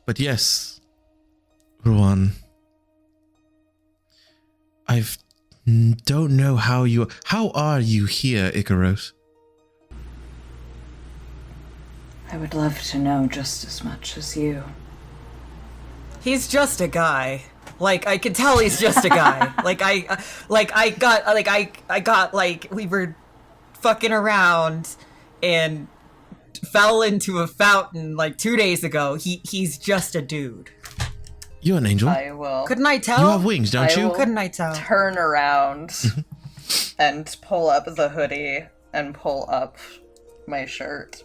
But yes, Ruan, don't know how are you here, Icaros? I would love to know just as much as you. He's just a guy. Like, I can tell he's just a guy. We were fucking around and fell into a fountain like 2 days ago. He's just a dude. You're an angel. I will. Couldn't I tell? You have wings, don't you? Couldn't I tell? Turn around and pull up the hoodie and pull up my shirt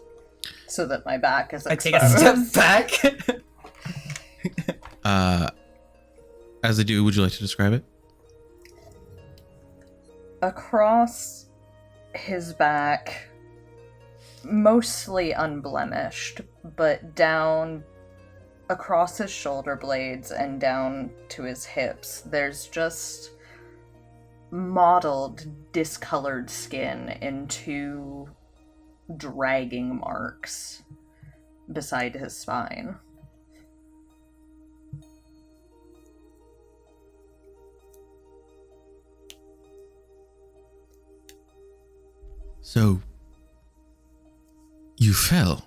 so that my back is exposed. I take a step back. As I do, would you like to describe it? Across his back, mostly unblemished, but down across his shoulder blades and down to his hips, there's just mottled, discolored skin in 2 dragging marks beside his spine. So, you fell.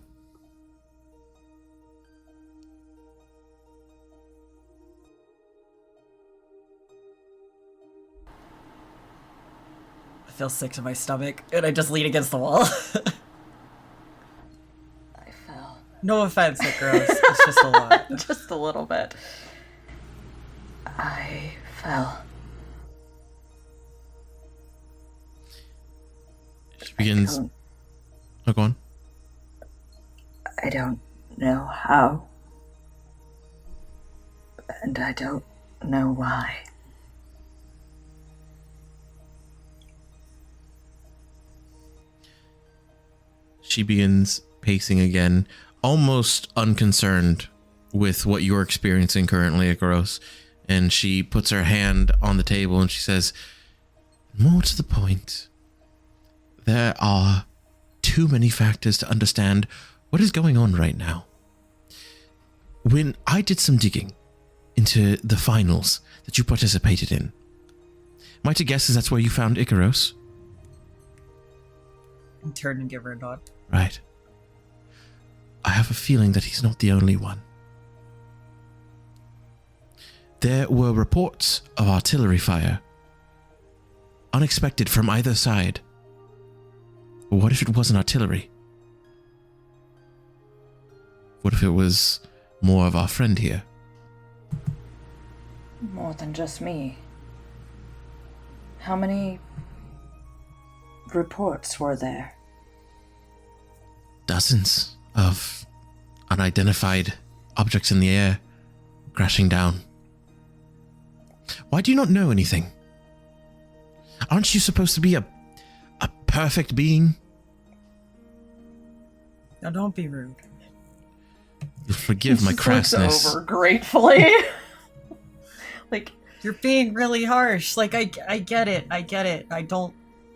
I feel sick to my stomach, and I just lean against the wall. I fell. No offense, Icaros. It's just a lot. Just a little bit. I fell. She begins. Oh, go on. I don't know how. And I don't know why. She begins pacing again, almost unconcerned with what you're experiencing currently, Icaros. And she puts her hand on the table and she says, more to the point, there are too many factors to understand what is going on right now. When I did some digging into the finals that you participated in, am I to guess that's where you found Icaros? And turn and give her a nod. Right. I have a feeling that he's not the only one. There were reports of artillery fire. Unexpected from either side. But what if it wasn't artillery? What if it was more of our friend here? More than just me. How many reports were there? Dozens of unidentified objects in the air crashing down. Why do you not know anything? Aren't you supposed to be a perfect being? Now don't be rude. You'll forgive my Just looks crassness. over gratefully. Like, You're being really harsh. Like, I get it. I don't...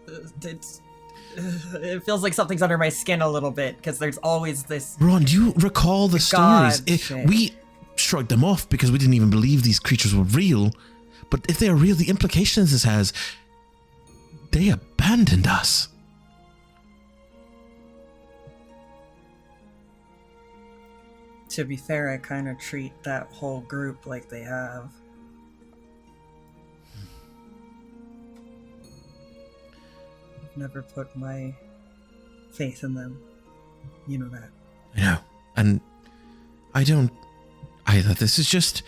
it feels like something's under my skin a little bit, because there's always this... Ron, do you recall the God stories? shit. We shrugged them off because we didn't even believe these creatures were real. But if they are real, the implications this has... They abandoned us. To be fair, I kind of treat that whole group like they have. Never put my faith in them. You know that. I know. And I don't either. This is just...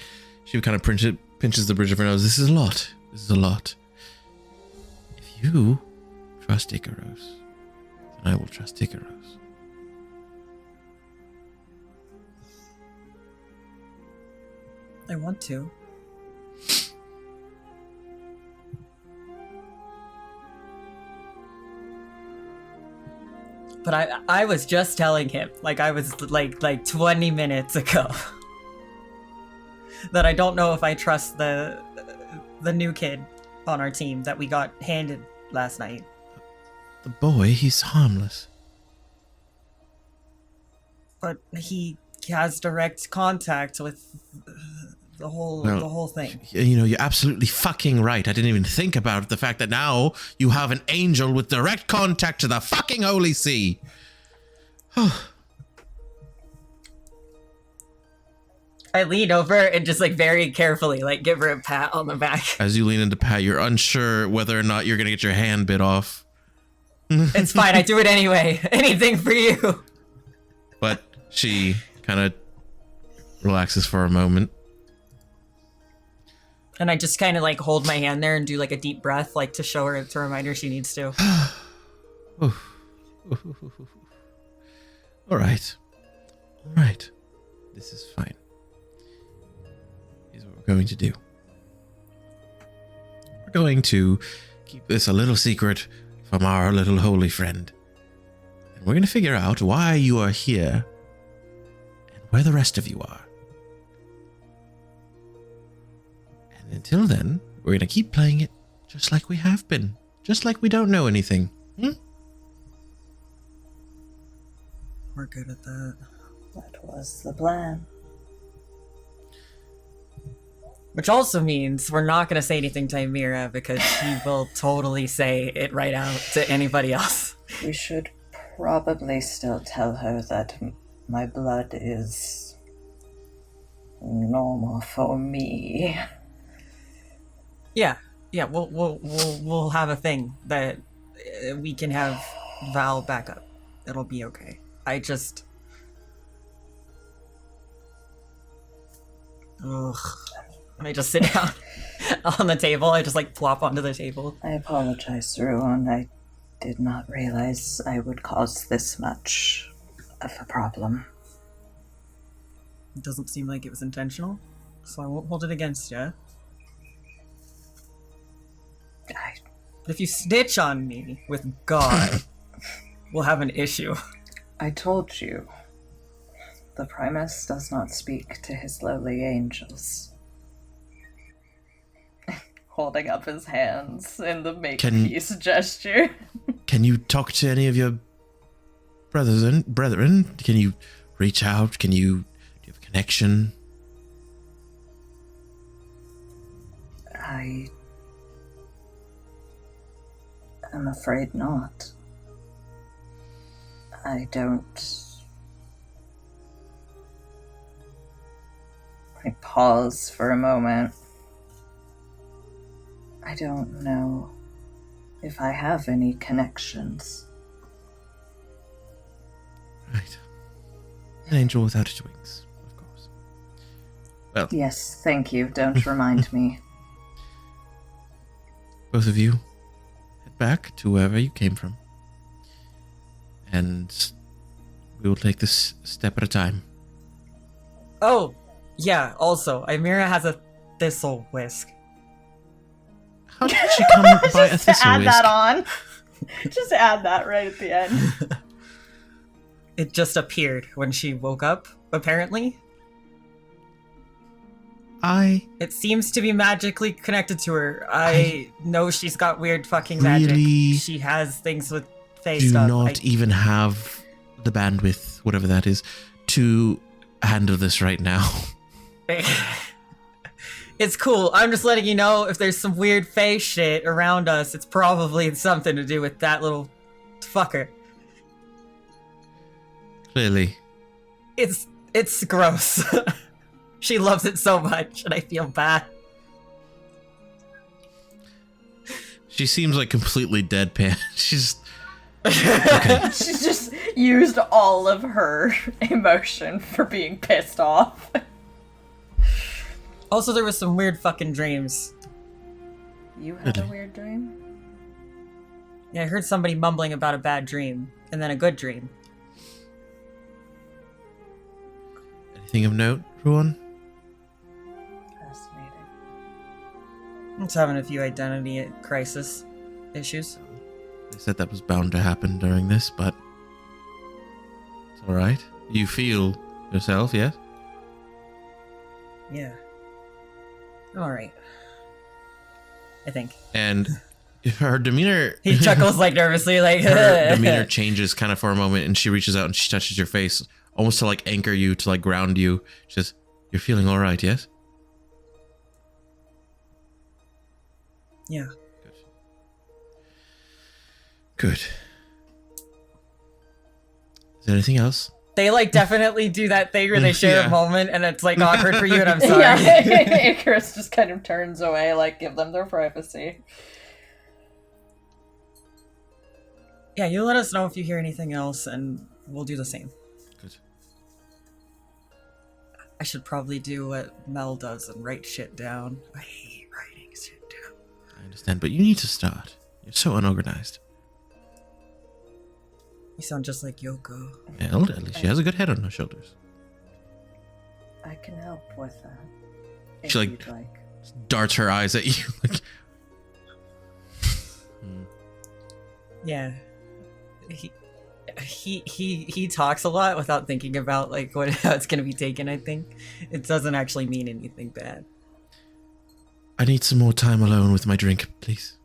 She kind of pinches the bridge of her nose. This is a lot. This is a lot. If you trust Icaros, then I will trust Icaros. I want to. But I was just telling him, like I was like 20 minutes ago, that I don't know if I trust the new kid on our team that we got handed last night. The boy, he's harmless. But he has direct contact with the whole thing. You know, you're absolutely fucking right. I didn't even think about the fact that now you have an angel with direct contact to the fucking Holy See. I lean over and just like very carefully like give her a pat on the back. As you lean into pat, you're unsure whether or not you're gonna get your hand bit off. It's fine, I do it anyway. Anything for you. But she kind of relaxes for a moment. And I just kind of like hold my hand there and do like a deep breath, like to show her, to remind her she needs to. All right. All right. This is fine. Here's what we're going to do. We're going to keep this a little secret from our little holy friend. And we're going to figure out why you are here and where the rest of you are. And until then, we're going to keep playing it just like we have been. Just like we don't know anything. We're good at that. that was the plan. Which also means we're not going to say anything to Amira because she will totally say it right out to anybody else. We should probably still tell her that my blood is normal for me. Yeah, we'll have a thing that we can have Val back up. It'll be okay. I just... Ugh. I just sit down on the table. I just like plop onto the table. I apologize, Ruan. I did not realize I would cause this much of a problem. It doesn't seem like it was intentional, so I won't hold it against you. But if you snitch on me with God, we'll have an issue. I told you. The Primus does not speak to his lowly angels. Holding up his hands in the make peace gesture. Can you talk to any of your brethren? Can you reach out? Do you have a connection? I'm afraid not. I pause for a moment. I don't know if I have any connections. Right. An angel without its wings, of course. Well. Yes, thank you. Don't remind me. Both of you head back to wherever you came from. And we will take this step at a time. Oh, yeah, also, Amira has a thistle whisk. How did she come by a thistle add whisk? that on. Just add that right at the end. It just appeared when she woke up, apparently. It seems to be magically connected to her. I know she's got weird fucking magic. She has things with face do stuff. not even have the bandwidth, whatever that is, to handle this right now. It's cool. I'm just letting you know if there's some weird face shit around us, it's probably something to do with that little fucker. Clearly. It's gross. She loves it so much, and I feel bad. She seems like completely deadpan. She's... Okay. She's just used all of her emotion for being pissed off. Also, there was some weird fucking dreams. You had a weird dream? Yeah, I heard somebody mumbling about a bad dream, and then a good dream. Anything of note, Ruan? Fascinating. I'm just having a few identity crisis issues. They said that was bound to happen during this, but it's alright. You feel yourself, yes? Yeah. Alright. I think. And her demeanor... He chuckles like nervously, like... her demeanor changes kind of for a moment, and she reaches out and she touches your face, almost to like anchor you, to like ground you. She says, "You're feeling alright, yes?" Yeah. Good. Is there anything else? They like definitely do that thing where they share a moment and it's like awkward for you and I'm sorry. Yeah, Icarus just kind of turns away, like, give them their privacy. Yeah, you let us know if you hear anything else and we'll do the same. Good. I should probably do what Mel does and write shit down. I hate writing shit down. I understand, but you need to start. You're so unorganized. You sound just like Yoko. Yeah, at least she has a good head on her shoulders. I can help with that. If She you'd like darts her eyes at you. Like, yeah. He talks a lot without thinking about like how it's gonna be taken, I think. It doesn't actually mean anything bad. I need some more time alone with my drink, please.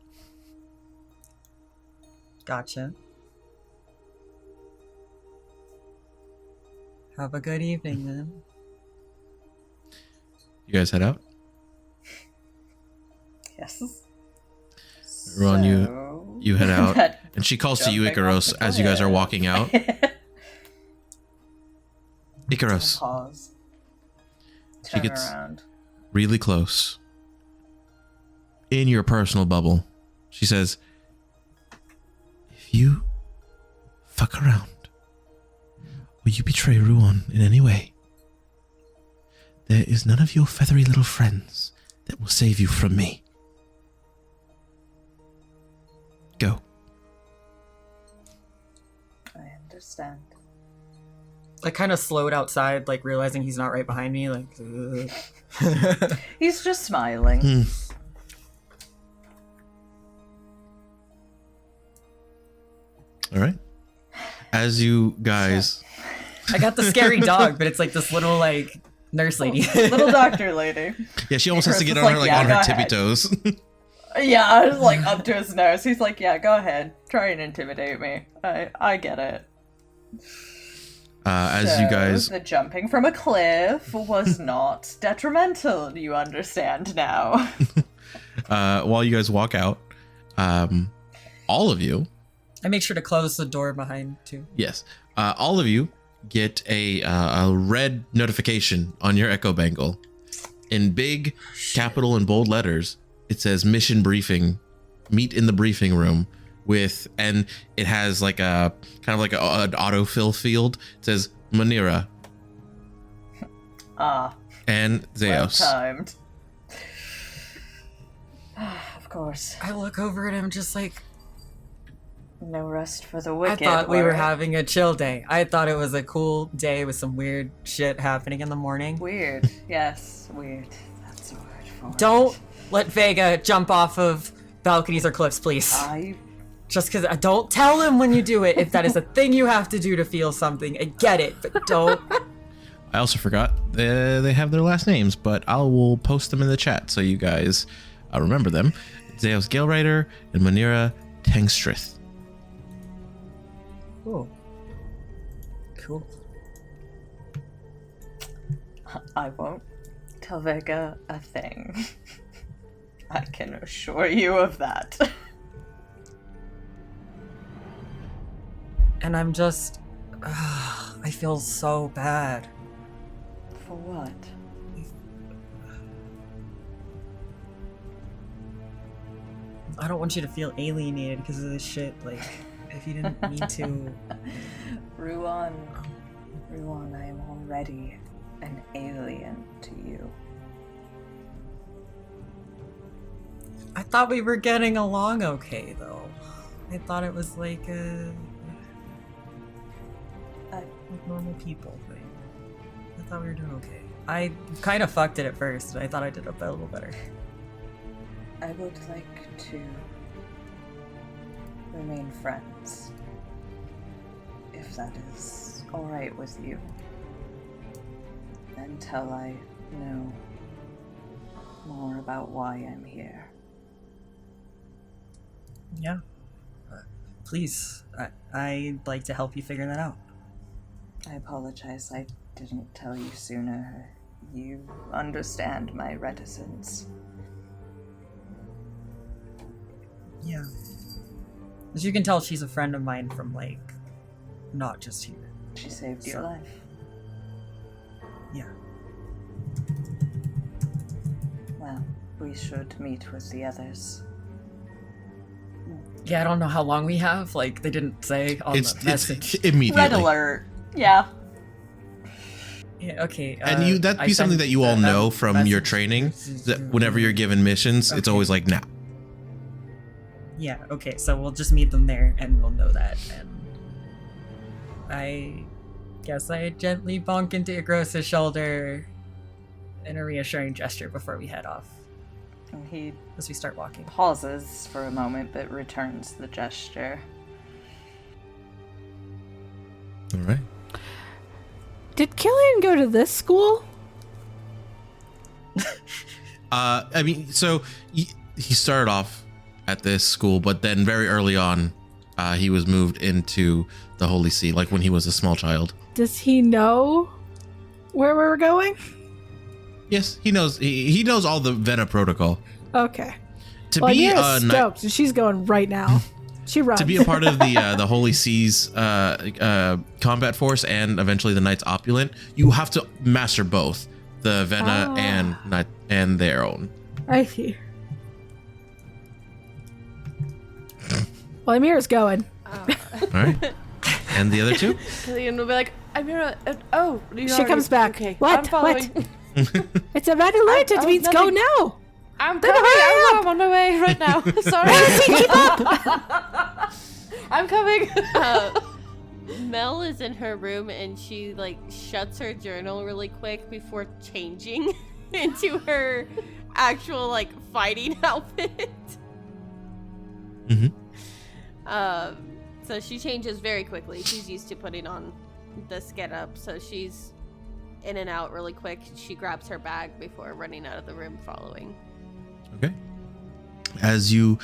Gotcha. Have a good evening, then. You guys head out? Yes. Ron, you head out, and she calls to you, Icaros, as you guys are walking out. Icaros. Pause. She Turn gets around. really close. In your personal bubble, she says, "If you fuck around, or you betray Ruan in any way, there is none of your feathery little friends that will save you from me. Go." I understand. I kind of slowed outside, like realizing he's not right behind me. Like, He's just smiling. All right. As you guys, I got the scary dog, but it's like this little like nurse lady, little doctor lady. Yeah, she almost has to get on Like, her like yeah, on go her tippy ahead. toes. Yeah, I was like up to his nose. He's like, yeah, go ahead. Try and intimidate me. I get it. As you guys, The jumping from a cliff was not detrimental, you understand now. while you guys walk out, all of you, I make sure to close the door behind too. yes, all of you get a red notification on your echo bangle. In big capital and bold letters, it says "Mission Briefing. Meet in the briefing room." And it has like a kind of like an autofill field. It says Manira. And Zeus. Well timed. Of course. I look over at him just like, no rest for the I wicked. thought we were right? having a chill day. I thought it was a cool day with some weird shit happening in the morning. Weird. Yes, weird. That's a word for it. Don't let Vega jump off of balconies or cliffs, please. Just because don't tell him when you do it if that is a thing you have to do to feel something. I get it, but don't. I also forgot they have their last names, but I will post them in the chat so you guys remember them. Zeos Gilrider and Manira Tangstrith. Cool. Cool. I won't tell Vega a thing. I can assure you of that. And I'm just... I feel so bad. For what? I don't want you to feel alienated because of this shit. Like, if you didn't mean to... Ruan, I am already an alien to you. I thought we were getting along okay, though. I thought it was like normal people thing. I thought we were doing okay. I kind of fucked it at first, and I thought I did a little better. I would like to remain friends, if that is alright with you, until I know more about why I'm here. Yeah. Please, I'd like to help you figure that out. I apologize I didn't tell you sooner. You understand my reticence. Yeah. As you can tell, she's a friend of mine from, like, not just here. She saved your life. Yeah. Well, we should meet with the others. Yeah, I don't know how long we have. Like, they didn't say on the message. It's immediately. Red alert. Yeah. Yeah, okay. And that'd be something that you all know from your training, that whenever you're given missions, it's always like, now. Yeah, okay, so we'll just meet them there, and we'll know that, and... I guess I gently bonk into Igrosa's shoulder in a reassuring gesture before we head off. And he as we start walking. Pauses for a moment, but returns the gesture. All right. Did Killian go to this school? I mean, so he started off at this school, but then very early on, he was moved into the Holy See, like when he was a small child. Does he know where we're going? Yes, he knows. He knows all the Vena protocol. Okay. Amira's stoked, and she's going right now. She runs. To be a part of the Holy Sea's combat force and eventually the Knights Opulent, you have to master both the Vena and their own. I see. Well, Amira's going. All right. And the other two? Killian will be like, Amira, she comes back. Okay. What? I'm following. It's a red alert. It means go now. I'm coming. I'm on my way right now. Sorry. Keep up. I'm coming. Mel is in her room and she like shuts her journal really quick before changing into her actual like fighting outfit. Mm-hmm. So she changes very quickly. She's used to putting on this getup, so she's in and out really quick. She grabs her bag before running out of the room following. Okay. As you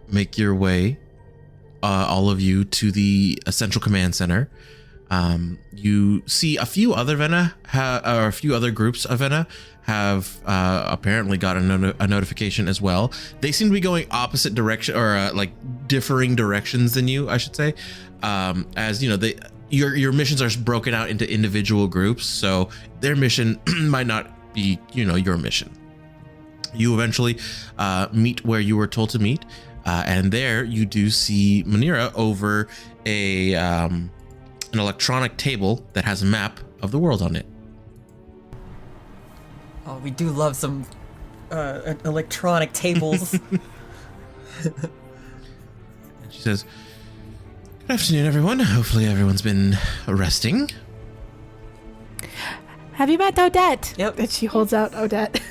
make your way, all of you, to the Central Command Center, you see a few other Vena, or a few other groups of Vena have apparently got a notification as well. They seem to be going opposite direction, or like differing directions than you, I should say. As you know, your missions are broken out into individual groups, so their mission might not be, your mission. You eventually meet where you were told to meet, and there you do see Manira over an electronic table that has a map of the world on it. Oh, we do love some electronic tables. She says, "Good afternoon, everyone. Hopefully everyone's been resting." Have you met Odette? Yep. And she holds out Odette.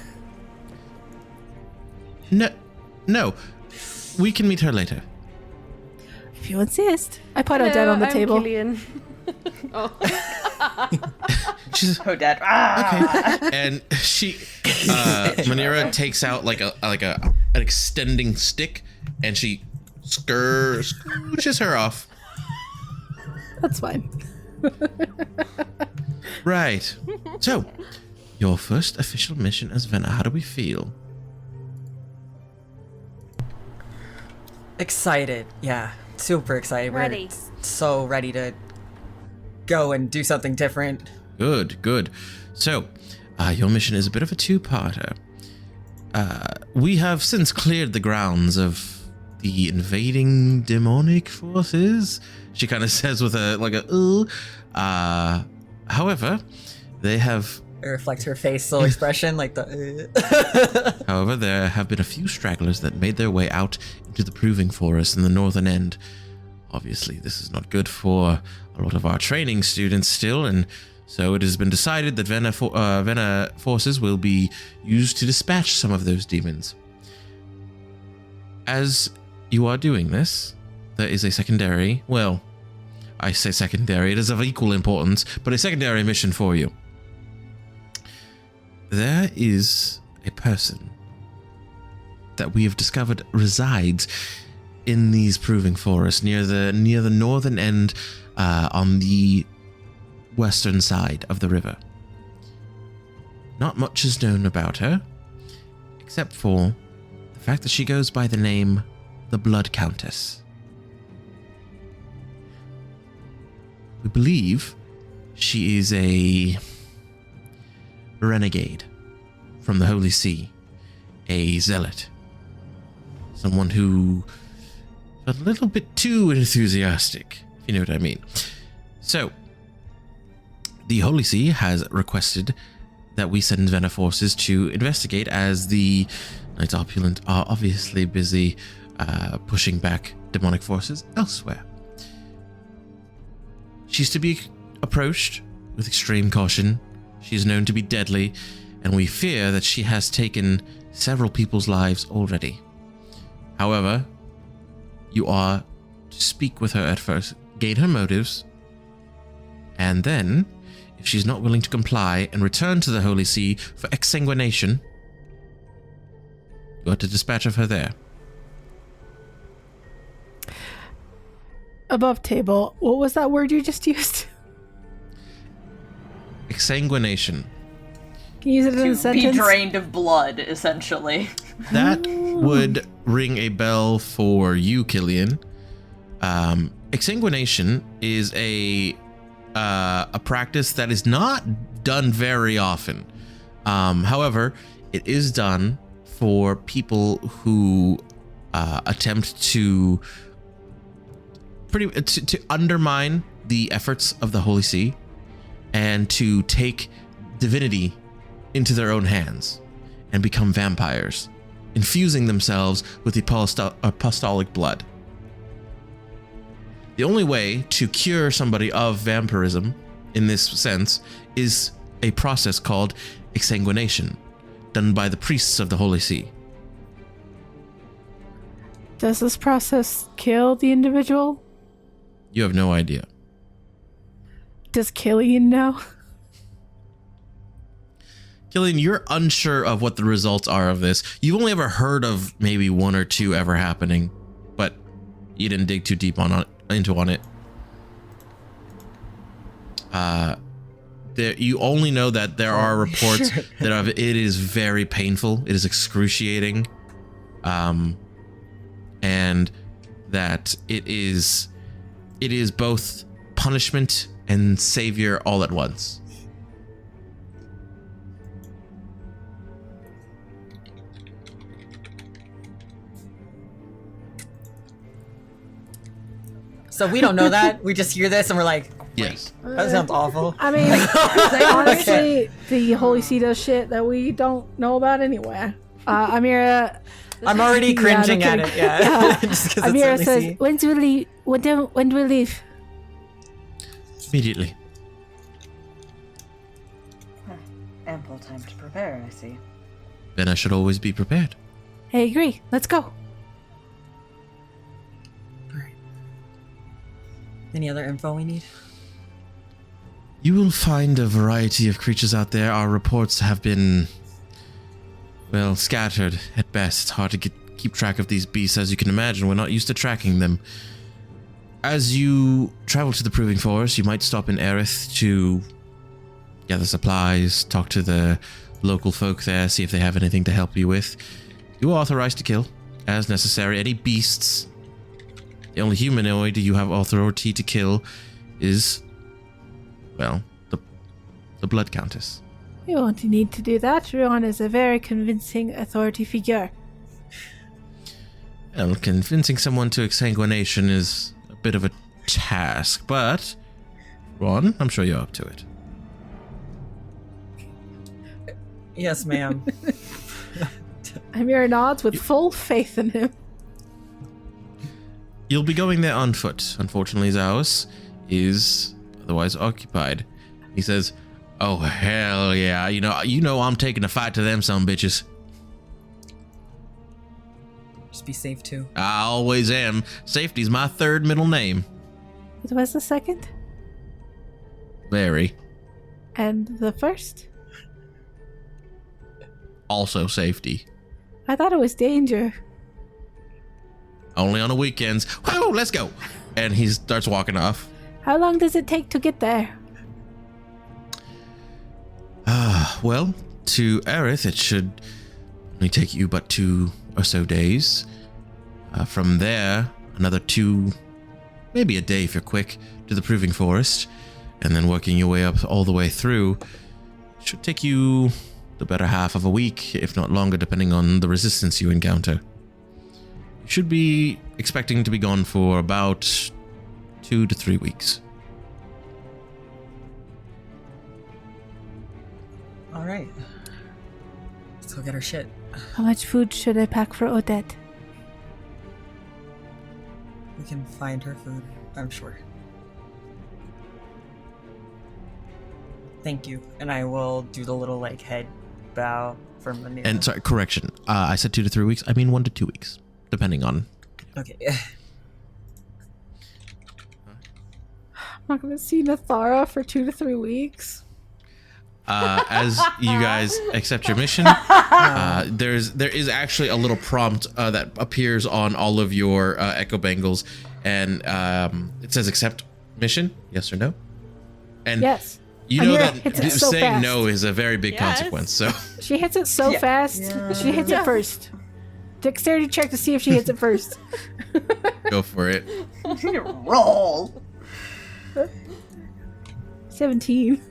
No. We can meet her later. If you insist. I put Odette on the I'm table. Killian. Oh. She's Oh, Dad. Ah! okay. And she, Manira takes out like an extending stick, and she scooches her off. That's fine. Right. So, your first official mission as Venna. How do we feel? Excited. Yeah. Super excited. Ready. We're so ready to go and do something different. Good. So, your mission is a bit of a two-parter. We have since cleared the grounds of the invading demonic forces. She kind of says with however, they have... It reflects her facial expression, like the... However, there have been a few stragglers that made their way out into the proving forest in the northern end. Obviously, this is not good for a lot of our training students still, and so it has been decided that Venna forces will be used to dispatch some of those demons. As you are doing this, there is a secondary, well, I say secondary, it is of equal importance, but a secondary mission for you. There is a person that we have discovered resides in these proving forests near the northern end, on the western side of the river. Not much is known about her, except for the fact that she goes by the name the Blood Countess. We believe she is a renegade from the Holy See, a zealot, someone who is a little bit too enthusiastic, if you know what I mean. So, the Holy See has requested that we send Venna forces to investigate, as the Knights Opulent are obviously busy pushing back demonic forces elsewhere. She's to be approached with extreme caution. She is known to be deadly, and we fear that she has taken several people's lives already. However, you are to speak with her at first, gain her motives, and then, if she's not willing to comply and return to the Holy See for exsanguination, you are to dispatch of her there. Above table, what was that word you just used? Exsanguination. Can you use it in a To sentence? be drained of blood, essentially. That would ring a bell for you, Killian. Exsanguination is a practice that is not done very often. However, it is done for people who attempt to undermine the efforts of the Holy See and to take divinity into their own hands and become vampires, infusing themselves with the apostolic blood. The only way to cure somebody of vampirism in this sense is a process called exsanguination, done by the priests of the Holy See. Does this process kill the individual? You have no idea. Does Killian know? Killian, you're unsure of what the results are of this. You've only ever heard of maybe one or two ever happening, but you didn't dig too deep into it. You only know that there are reports that it is very painful. It is excruciating, and that it is both punishment and savior all at once. So we don't know that. We just hear this and we're like, yes, that sounds awful. I mean, honestly, the Holy See does shit that we don't know about anyway. Amira... I'm already cringing at it, yeah. Just 'cause it's Amira Holy says, See. when do we leave? Immediately. Ample time to prepare, I see. Then I should always be prepared. I agree. Let's go. Any other info we need? You will find a variety of creatures out there. Our reports have been, well, scattered at best. It's hard to keep track of these beasts, as you can imagine. We're not used to tracking them. As you travel to the Proving Forest, you might stop in Aerith to gather supplies, talk to the local folk there, see if they have anything to help you with. You are authorized to kill, as necessary, any beasts. The only humanoid you have authority to kill is, well, the Blood Countess. You won't need to do that. Ruan is a very convincing authority figure. Well, convincing someone to exsanguination is a bit of a task, but Ron, I'm sure you're up to it. Yes, ma'am. Amira nods with full faith in him. You'll be going there on foot. Unfortunately, Zaos is otherwise occupied. He says, "Oh hell yeah! You know I'm taking a fight to them some bitches. Just be safe too." I always am. Safety's my third middle name. What was the second? Very. And the first? Also safety. I thought it was danger. Only on the weekends. Whoa, let's go. And he starts walking off. How long does it take to get there? Well, to Aerith, it should only take you but 2 or so days. From there, another 2, maybe a day if you're quick, to the Proving Forest. And then working your way up all the way through should take you the better half of a week, if not longer, depending on the resistance you encounter. You should be expecting to be gone for about 2 to 3 weeks. All right. Let's go get our shit. How much food should I pack for Odette? We can find her food, I'm sure. Thank you. And I will do the little head bow for Manila. And sorry, correction. I said 2 to 3 weeks. I mean 1 to 2 weeks, depending on. Okay. I'm not going to see Nathara for 2 to 3 weeks. As you guys accept your mission, there is actually a little prompt that appears on all of your echo bangles, and it says accept mission, yes or no. And yes. You know Amira that so saying fast. no is a very big consequence. So she hits it so fast. She hits it first. Dexterity check to see if she hits it first. Go for it. Roll. 17.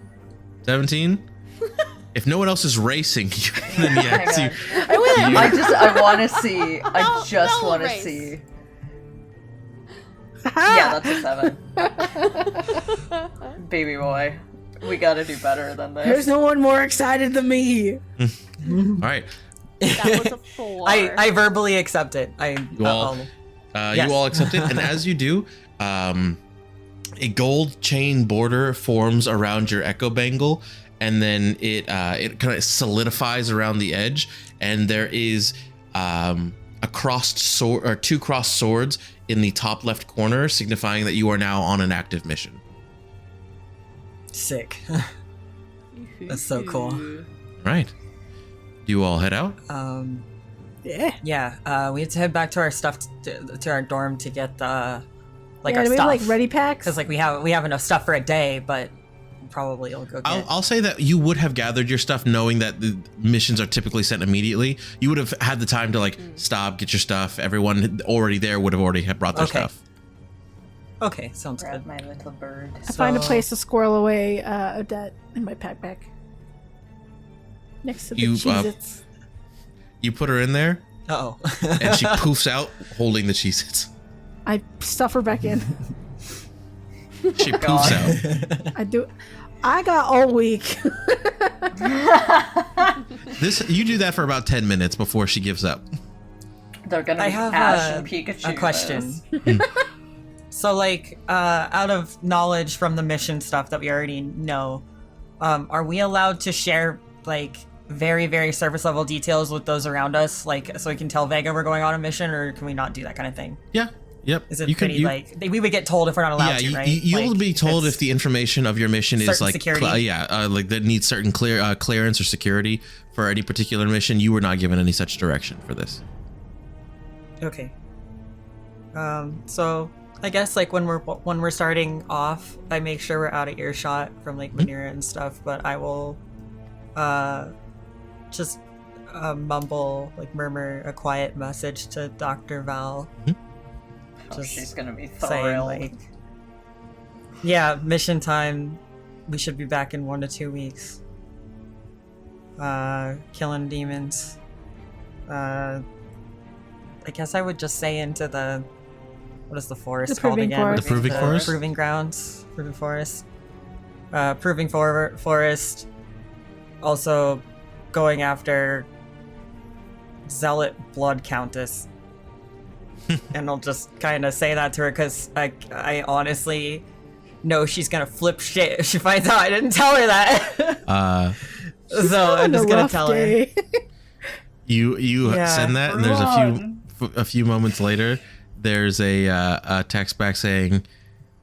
17. If no one else is racing, then yes. I want to see. I just want to see. Yeah, that's a 7. Baby boy. We gotta do better than this. There's no one more excited than me. All right. That was a 4. I verbally accept it. You all accept it, and as you do, a gold chain border forms around your echo bangle, and then it kind of solidifies around the edge, and there is a crossed sword or 2 crossed swords in the top left corner, signifying that you are now on an active mission. Sick. That's so cool. Right. Do you all head out? Yeah. Yeah. We have to head back to our stuff to our dorm to get the our do stuff. we have ready packs? Because we have enough stuff for a day, but probably it'll go get. I'll say that you would have gathered your stuff knowing that the missions are typically sent immediately. You would have had the time to stop, get your stuff. Everyone already there would have already brought their stuff. Okay, sounds Grab good. my little bird. I find a place to squirrel away Odette in my backpack. Next to the Cheez-Its. You put her in there. Uh-oh. And she poofs out holding the Cheez-Its. I stuff her back in. She poofs out. I do. I got all week. You do that for about 10 minutes before she gives up. They're gonna be have Ash and Pikachu. a question. So, out of knowledge from the mission stuff that we already know, are we allowed to share, very, very surface level details with those around us, so we can tell Vega we're going on a mission, or can we not do that kind of thing? Yeah. Yep. Is it you pretty we would get told if we're not allowed to, right? You'll Like, be told it's if the information of your mission is certain like security. like that needs certain clearance or security for any particular mission. You were not given any such direction for this. Okay. So I guess like when we're starting off, I make sure we're out of earshot from like Manira and stuff, but I will just murmur a quiet message to Dr. Val. Just she's gonna be saying thrilled. like, yeah, mission time. We should be back in 1 to 2 weeks. Killing demons. I guess I would just say into the, what is the forest The called Proving again? Forest. The Proving Forest? Proving grounds. Proving forest. Proving forest. Also going after Zealot Blood Countess. And I'll just kind of say that to her because I honestly know she's gonna flip shit if she finds out I didn't tell her that. So I'm just gonna tell her. You send that, and there's a few moments later, there's a text back saying,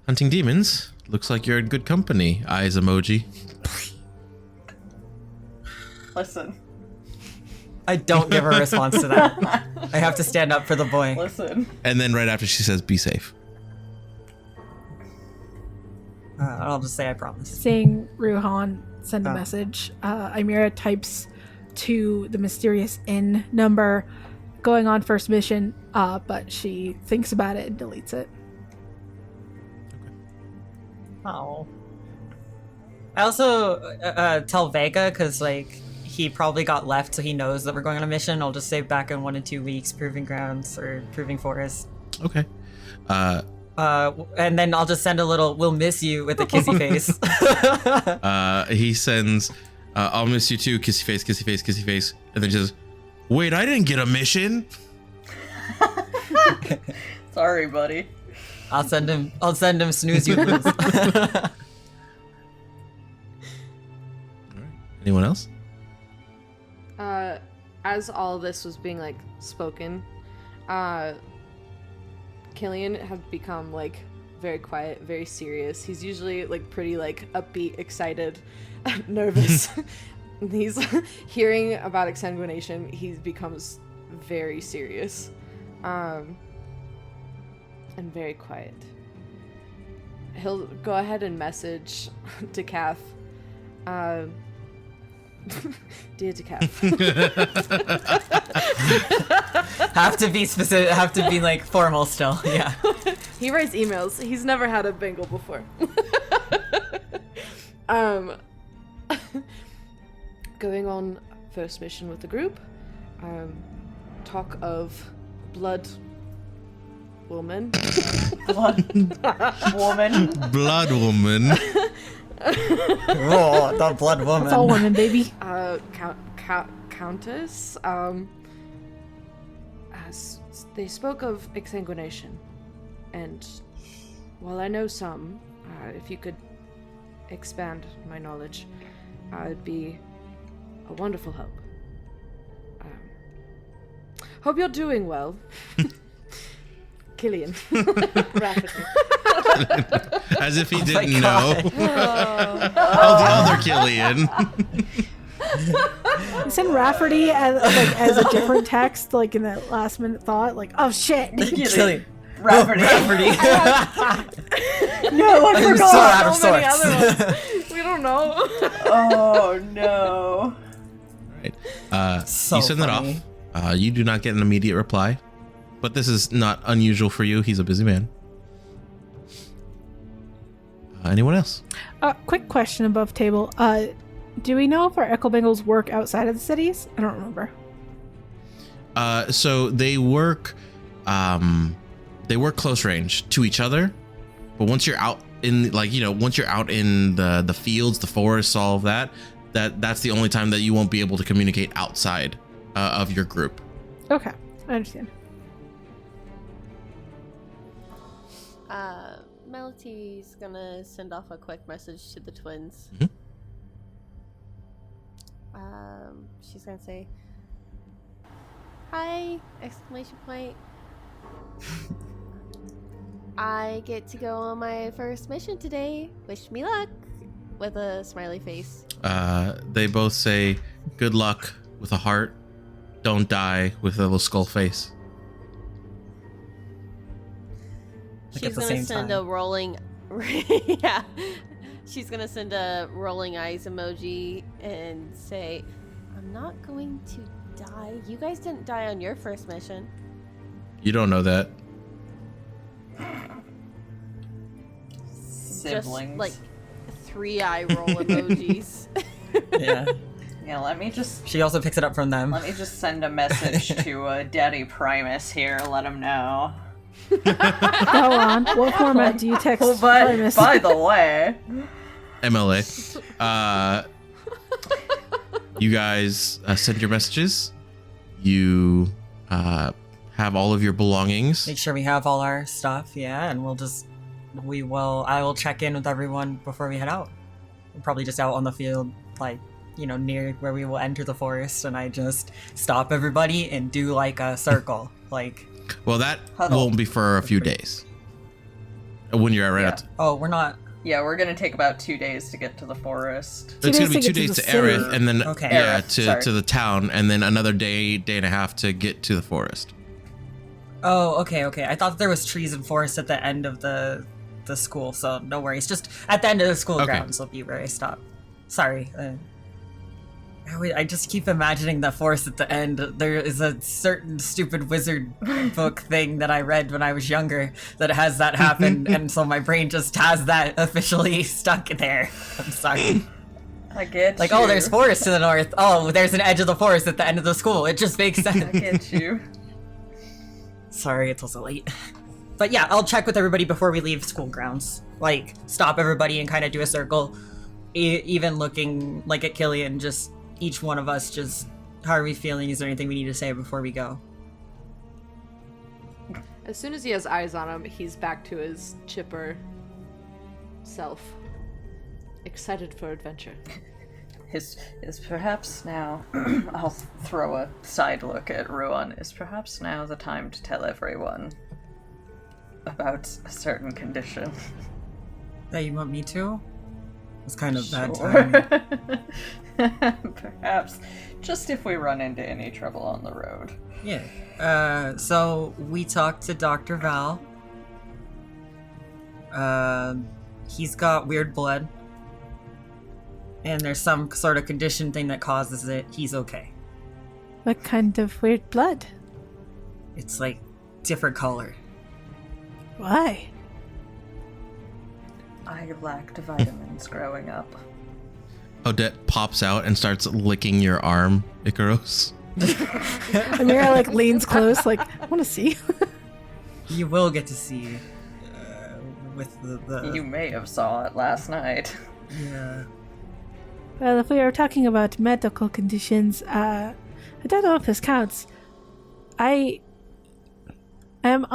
"Hunting demons. Looks like you're in good company." Eyes emoji. Listen. I don't give a response to that. I have to stand up for the boy. Listen. And then right after she says, "Be safe." I'll just say I promise. Seeing Ruhan send a message, Ymira types to the mysterious inn number, going on first mission, but she thinks about it and deletes it. Oh. I also tell Vega because like he probably got left, so he knows that we're going on a mission. I'll just say back in 1 to 2 weeks, Proving Grounds or Proving Forest. Okay. And then I'll just send a little "we'll miss you" with a kissy face. He sends, "I'll miss you too, kissy face, kissy face, kissy face," and then just, "Wait, I didn't get a mission." Sorry, buddy. I'll send him snooze you lose. Anyone else? As all this was being like spoken, Killian had become like very quiet, very serious. He's usually like pretty like upbeat, excited, nervous. And he's hearing about exsanguination, he becomes very serious, and very quiet. He'll go ahead and message to Kath. Dear to Kath. Have to be specific. Have to be like formal still. Yeah. He writes emails. He's never had a bingle before. Going on first mission with the group. Talk of blood woman. Blood woman. Blood woman. Oh, the blood woman. It's all women, baby. Countess. As they spoke of exsanguination, and while I know some, if you could expand my knowledge, it'd be a wonderful help. Hope you're doing well. Killian. Rapidly. As if he didn't know. Oh, the other Killian. Send Rafferty as a different text, like in that last minute thought, like, oh shit. Killian. Rafferty. Rafferty. No, I I'm forgot. so out of So many sorts. other ones. We don't know. Oh no. Right. So you send that funny. off. You do not get an immediate reply, but this is not unusual for you. He's a busy man. Anyone else? Quick question above table. Do we know if our Echo Bengals work outside of the cities? I don't remember. So they work close range to each other, but once you're out in once you're out in the fields, the forests, all of that's the only time that you won't be able to communicate outside of your group. Okay, I understand. Melody's gonna send off a quick message to the twins. Mm-hmm. She's gonna say, "Hi!" Exclamation point. I get to go on my first mission today. Wish me luck. With a smiley face. They both say, good luck with a heart. Don't die with a little skull face. She's gonna send a rolling... yeah. She's gonna send a rolling eyes emoji and say, I'm not going to die. You guys didn't die on your first mission. You don't know that. Siblings. Just, like, 3-eye roll emojis. Yeah. Yeah, let me just... She also picks it up from them. Let me just send a message to Daddy Primus here, let him know. Go on. What format do you text? Oh, but, Primus? by the way... MLA. You guys send your messages. You have all of your belongings. Make sure we have all our stuff, yeah, and I will check in with everyone before we head out. We're probably just out on the field, like, near where we will enter the forest, and I just stop everybody and do like a circle, like. Well, that won't be for a few days. When you're at Oh, we're not. Yeah, we're gonna take about 2 days to get to the forest. It's gonna be 2 days to Aerith, and then to the town, and then another day and a half to get to the forest. Oh, okay. I thought there was trees and forest at the end of the school, so no worries. Just at the end of the school grounds will be where I stop. Sorry. I just keep imagining the forest at the end. There is a certain stupid wizard book thing that I read when I was younger that has that happen, and so my brain just has that officially stuck there. I'm sorry. I get like, you. oh, there's forest to the north. Oh, there's an edge of the forest at the end of the school. It just makes sense. I get you. Sorry, it's also late. But yeah, I'll check with everybody before we leave school grounds. Like, stop everybody and kind of do a circle. Even looking like at Killian, just each one of us, just, how are we feeling? Is there anything we need to say before we go? As soon as he has eyes on him, he's back to his chipper self. Excited for adventure. Is perhaps now, I'll throw a side look at Ruan, is perhaps now the time to tell everyone about a certain condition. That you want me to? It's kind of bad time. Perhaps, just if we run into any trouble on the road. Yeah. So we talked to Dr. Val. He's got weird blood. And there's some sort of condition thing that causes it. He's okay. What kind of weird blood? It's like different color. Why? I lacked vitamins growing up. Odette pops out and starts licking your arm, Icaros. Amira like leans close, like, I want to see. You will get to see with the. You may have saw it last night. Yeah. Well, if we are talking about medical conditions, I don't know if this counts. I am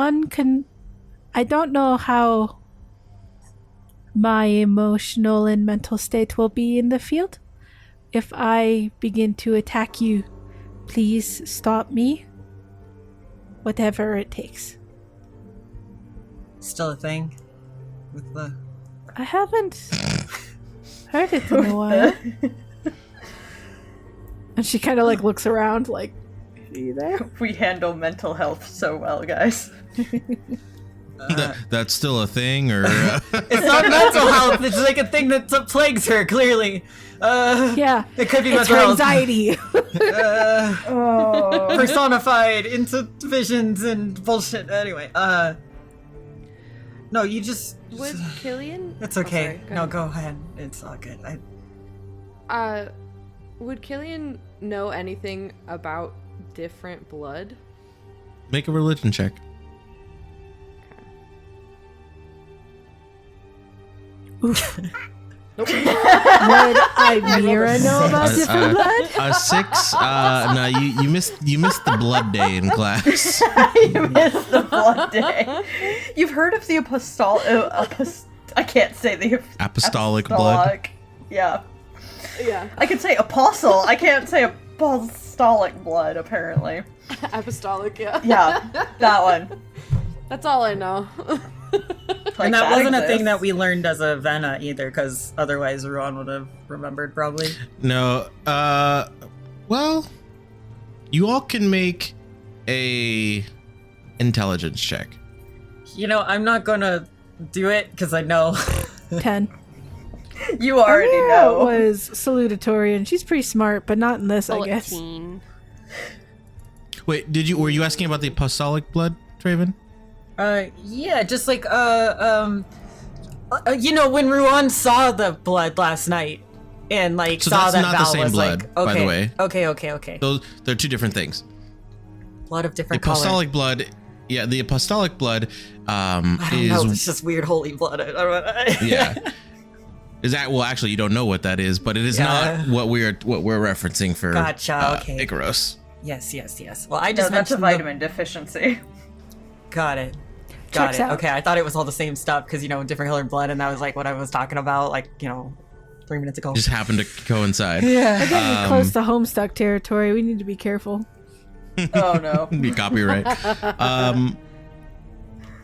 I don't know how my emotional and mental state will be in the field. If I begin to attack you, please stop me. Whatever it takes. Still a thing with the. I haven't heard it in a while. And she kind of like looks around like, are you there? We handle mental health so well, guys. That's still a thing, or it's not mental health. It's like a thing that plagues her. Clearly, yeah, it could be it's mental her health. anxiety. Personified into visions and bullshit. Anyway, no, you just. Would Killian? It's okay. Oh, sorry, no, go ahead. It's all good. Would Killian know anything about different blood? Make a religion check. Would Amira know about different blood? A 6. No, you missed the blood day in class. You missed the blood day. You've heard of the I can't say the apostolic blood. Yeah. Yeah. I can say apostle. I can't say apostolic blood. Apparently. Apostolic. Yeah. Yeah, that one. That's all I know. And that wasn't a thing that we learned as a Vena either, because otherwise Ruan would have remembered probably. No. Well, you all can make a intelligence check. You know, I'm not gonna do it because I know. 10. You already Amira know. was salutatorian, and she's pretty smart, but not in this, I guess. 14. Wait, were you asking about the apostolic blood, Traven? Yeah, just like, you know, when Ruan saw the blood last night, and like So saw that's that not the Val same was blood, like, by the way. Okay. They're two different things. Blood of The different color. apostolic blood, yeah, the apostolic blood I don't know, it's just weird holy blood. I don't know. yeah. Is that, well, actually, you don't know what that is, but it is not what we're referencing for Gotcha, okay. Icaros. Yes. Well, I just that's a mentioned vitamin deficiency. Got it. Checks out. Okay, I thought it was all the same stuff because, you know, different colored blood, and that was like what I was talking about, like, you know, 3 minutes ago. Just happened to coincide. Yeah. We're getting close to Homestuck territory. We need to be careful. Oh no. Be copyright.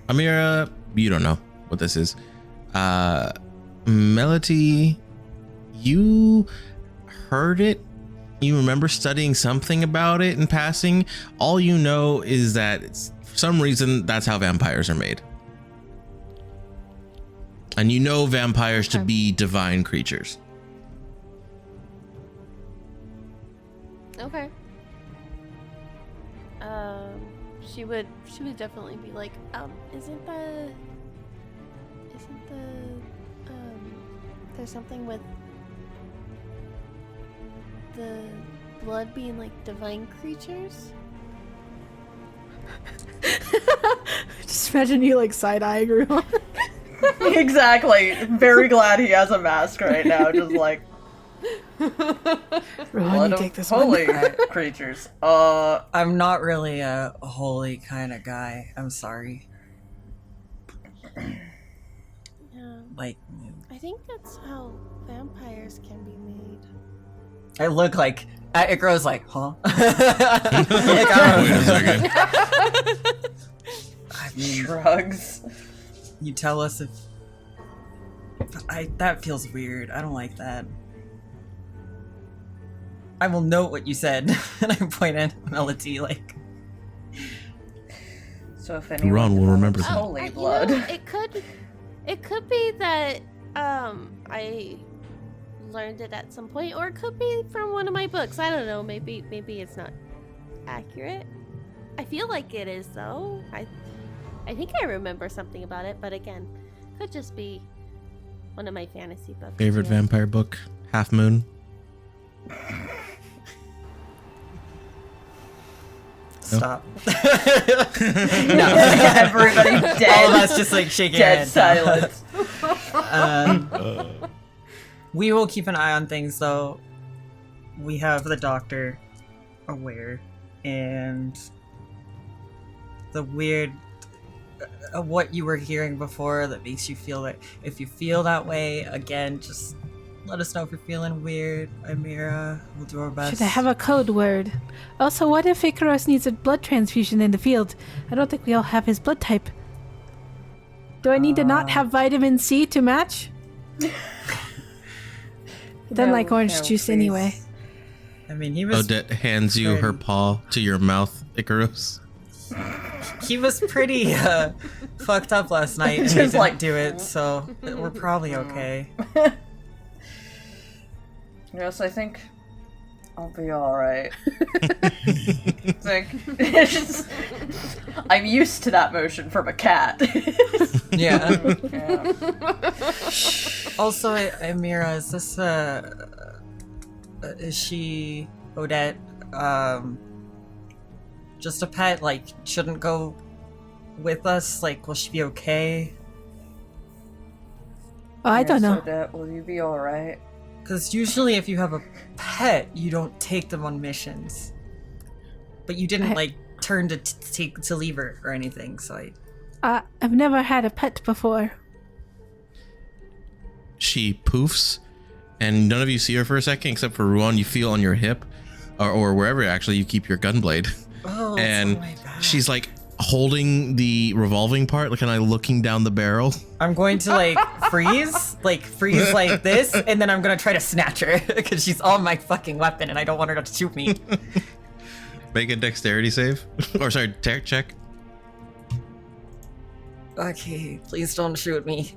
Amira, you don't know what this is. Melody, you heard it. You remember studying something about it in passing. All you know is that for some reason that's how vampires are made. And you know vampires to be divine creatures. Okay. She would definitely be like, isn't there's something with the blood being like divine creatures? Just imagine you like side-eyeing Ruan. Exactly. Very glad he has a mask right now. Just like Ruan, blood you of take this holy one. creatures. I'm not really a holy kind of guy. I'm sorry. Yeah. Like, I think that's how vampires can be made. I look like it grows like, huh? Wait a second. I mean, Drugs. you tell us if that feels weird. I don't like that. I will note what you said, and I point at Melody like. So if anyone Ron will remember that. holy blood. You know, it could be that I learned it at some point, or it could be from one of my books. I don't know. Maybe it's not accurate. I feel like it is though. I think I remember something about it, but again, could just be one of my fantasy books. Favorite too. vampire book? Half Moon. Stop. No. Everybody dead. All of us just like shaking our Dead heads. silence. We will keep an eye on things, though. We have the doctor aware, and the weird what you were hearing before that makes you feel that. If you feel that way again, just let us know if you're feeling weird. Amira, we'll do our best. Should I have a code word? Also, what if Icaros needs a blood transfusion in the field? I don't think we all have his blood type. Do I need to not have vitamin C to match? Don't like orange juice please. anyway. I mean, he was Odette hands you her paw to your mouth, Icaros. he was pretty fucked up last night, and he Just didn't like- do it, so we're probably okay. Yes, I think I'll be alright. It's just, I'm used to that motion from a cat. Yeah. Yeah. Also, Amira, is this is she Odette just a pet? Like, shouldn't go with us? Like, will she be okay? Oh, I don't Yes, know. Odette, will you be alright? Because usually, if you have a pet, you don't take them on missions. But you didn't like turn to leave her or anything. So I've never had a pet before. She poofs, and none of you see her for a second, except for Ruan. You feel on your hip, or wherever actually you keep your gun blade, oh, and it's on my back. she's like, holding the revolving part, like, kind of looking down the barrel. I'm going to like freeze like this, and then I'm gonna try to snatch her because she's on my fucking weapon, and I don't want her to shoot me. Make a dexterity save, or sorry, check. Okay, please don't shoot me.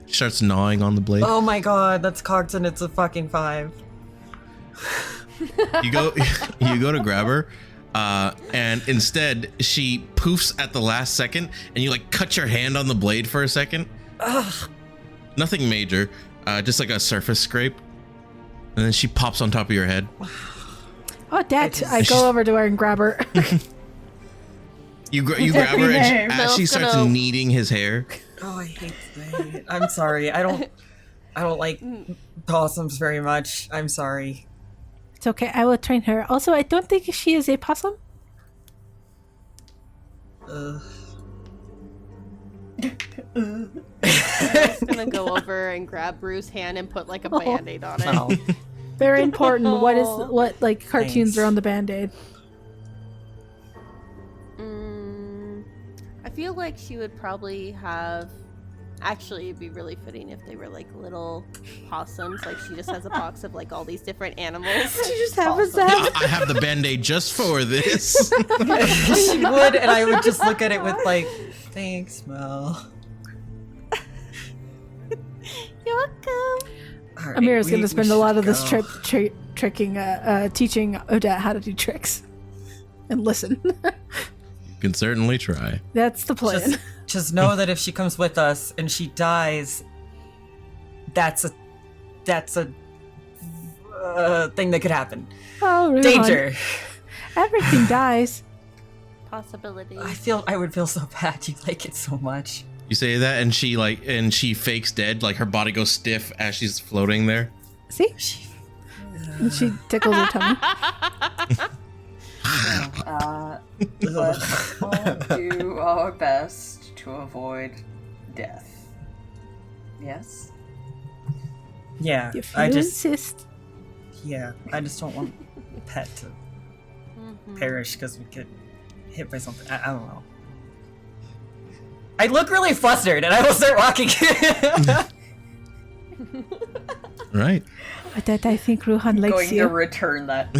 She starts gnawing on the blade. Oh my god, that's cocked and it's a fucking 5. You go to grab her, and instead she poofs at the last second, and you like cut your hand on the blade for a second. Ugh. Nothing major, just like a surface scrape, and then she pops on top of your head. Oh, Dad! I go over to her and grab her. You grab her, and as she starts kneading his hair. Oh, I hate that. I'm sorry. I don't like possums very much. I'm sorry. It's okay. I will train her. Also, I don't think she is a possum. I'm just gonna go over and grab Rue's hand and put like a band-aid on it. No. Very important. What like cartoons are on the Band-Aid? I feel like she would probably have. Actually, it'd be really fitting if they were like little possums. Like she just has a box of like all these different animals. She just happens to have. I have the Band-Aid just for this. She would, and I would just look at it with like, thanks, Mel. You're welcome. Right, Amira's going to spend a lot of this go. trip teaching Odette how to do tricks and listen. You can certainly try. That's the plan. Just know that if she comes with us and she dies, that's a thing that could happen. Oh, Ruhan. Danger. Everything dies. Possibility. I would feel so bad. You like it so much. You say that, and she fakes dead, like her body goes stiff as she's floating there. See? And she tickles her tummy. Let's all do our best to avoid death. Yes? Yeah, If you insist. Yeah, I just don't want Pet to perish because we get hit by something. I don't know. I look really flustered, and I will start walking. Right. But I think Ruhan likes Going you. to return that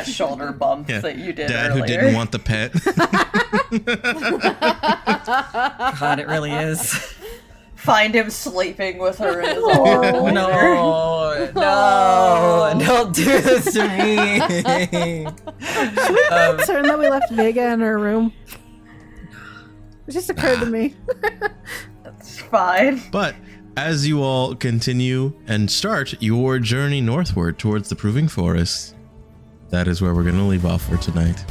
shoulder bump that you did Dad, earlier. who didn't want the pet. God, it really is. Find him sleeping with her in his arms. No, don't do this to me. Should we be concerned that we left Vega in her room? It just occurred to me. That's fine. But as you all continue and start your journey northward towards the Proving Forest, that is where we're going to leave off for tonight.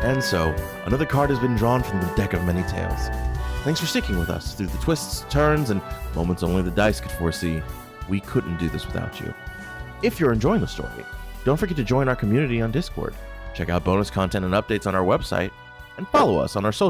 And so, another card has been drawn from the deck of many tales. Thanks for sticking with us through the twists, turns, and moments only the dice could foresee. We couldn't do this without you. If you're enjoying the story, don't forget to join our community on Discord, check out bonus content and updates on our website, and follow us on our social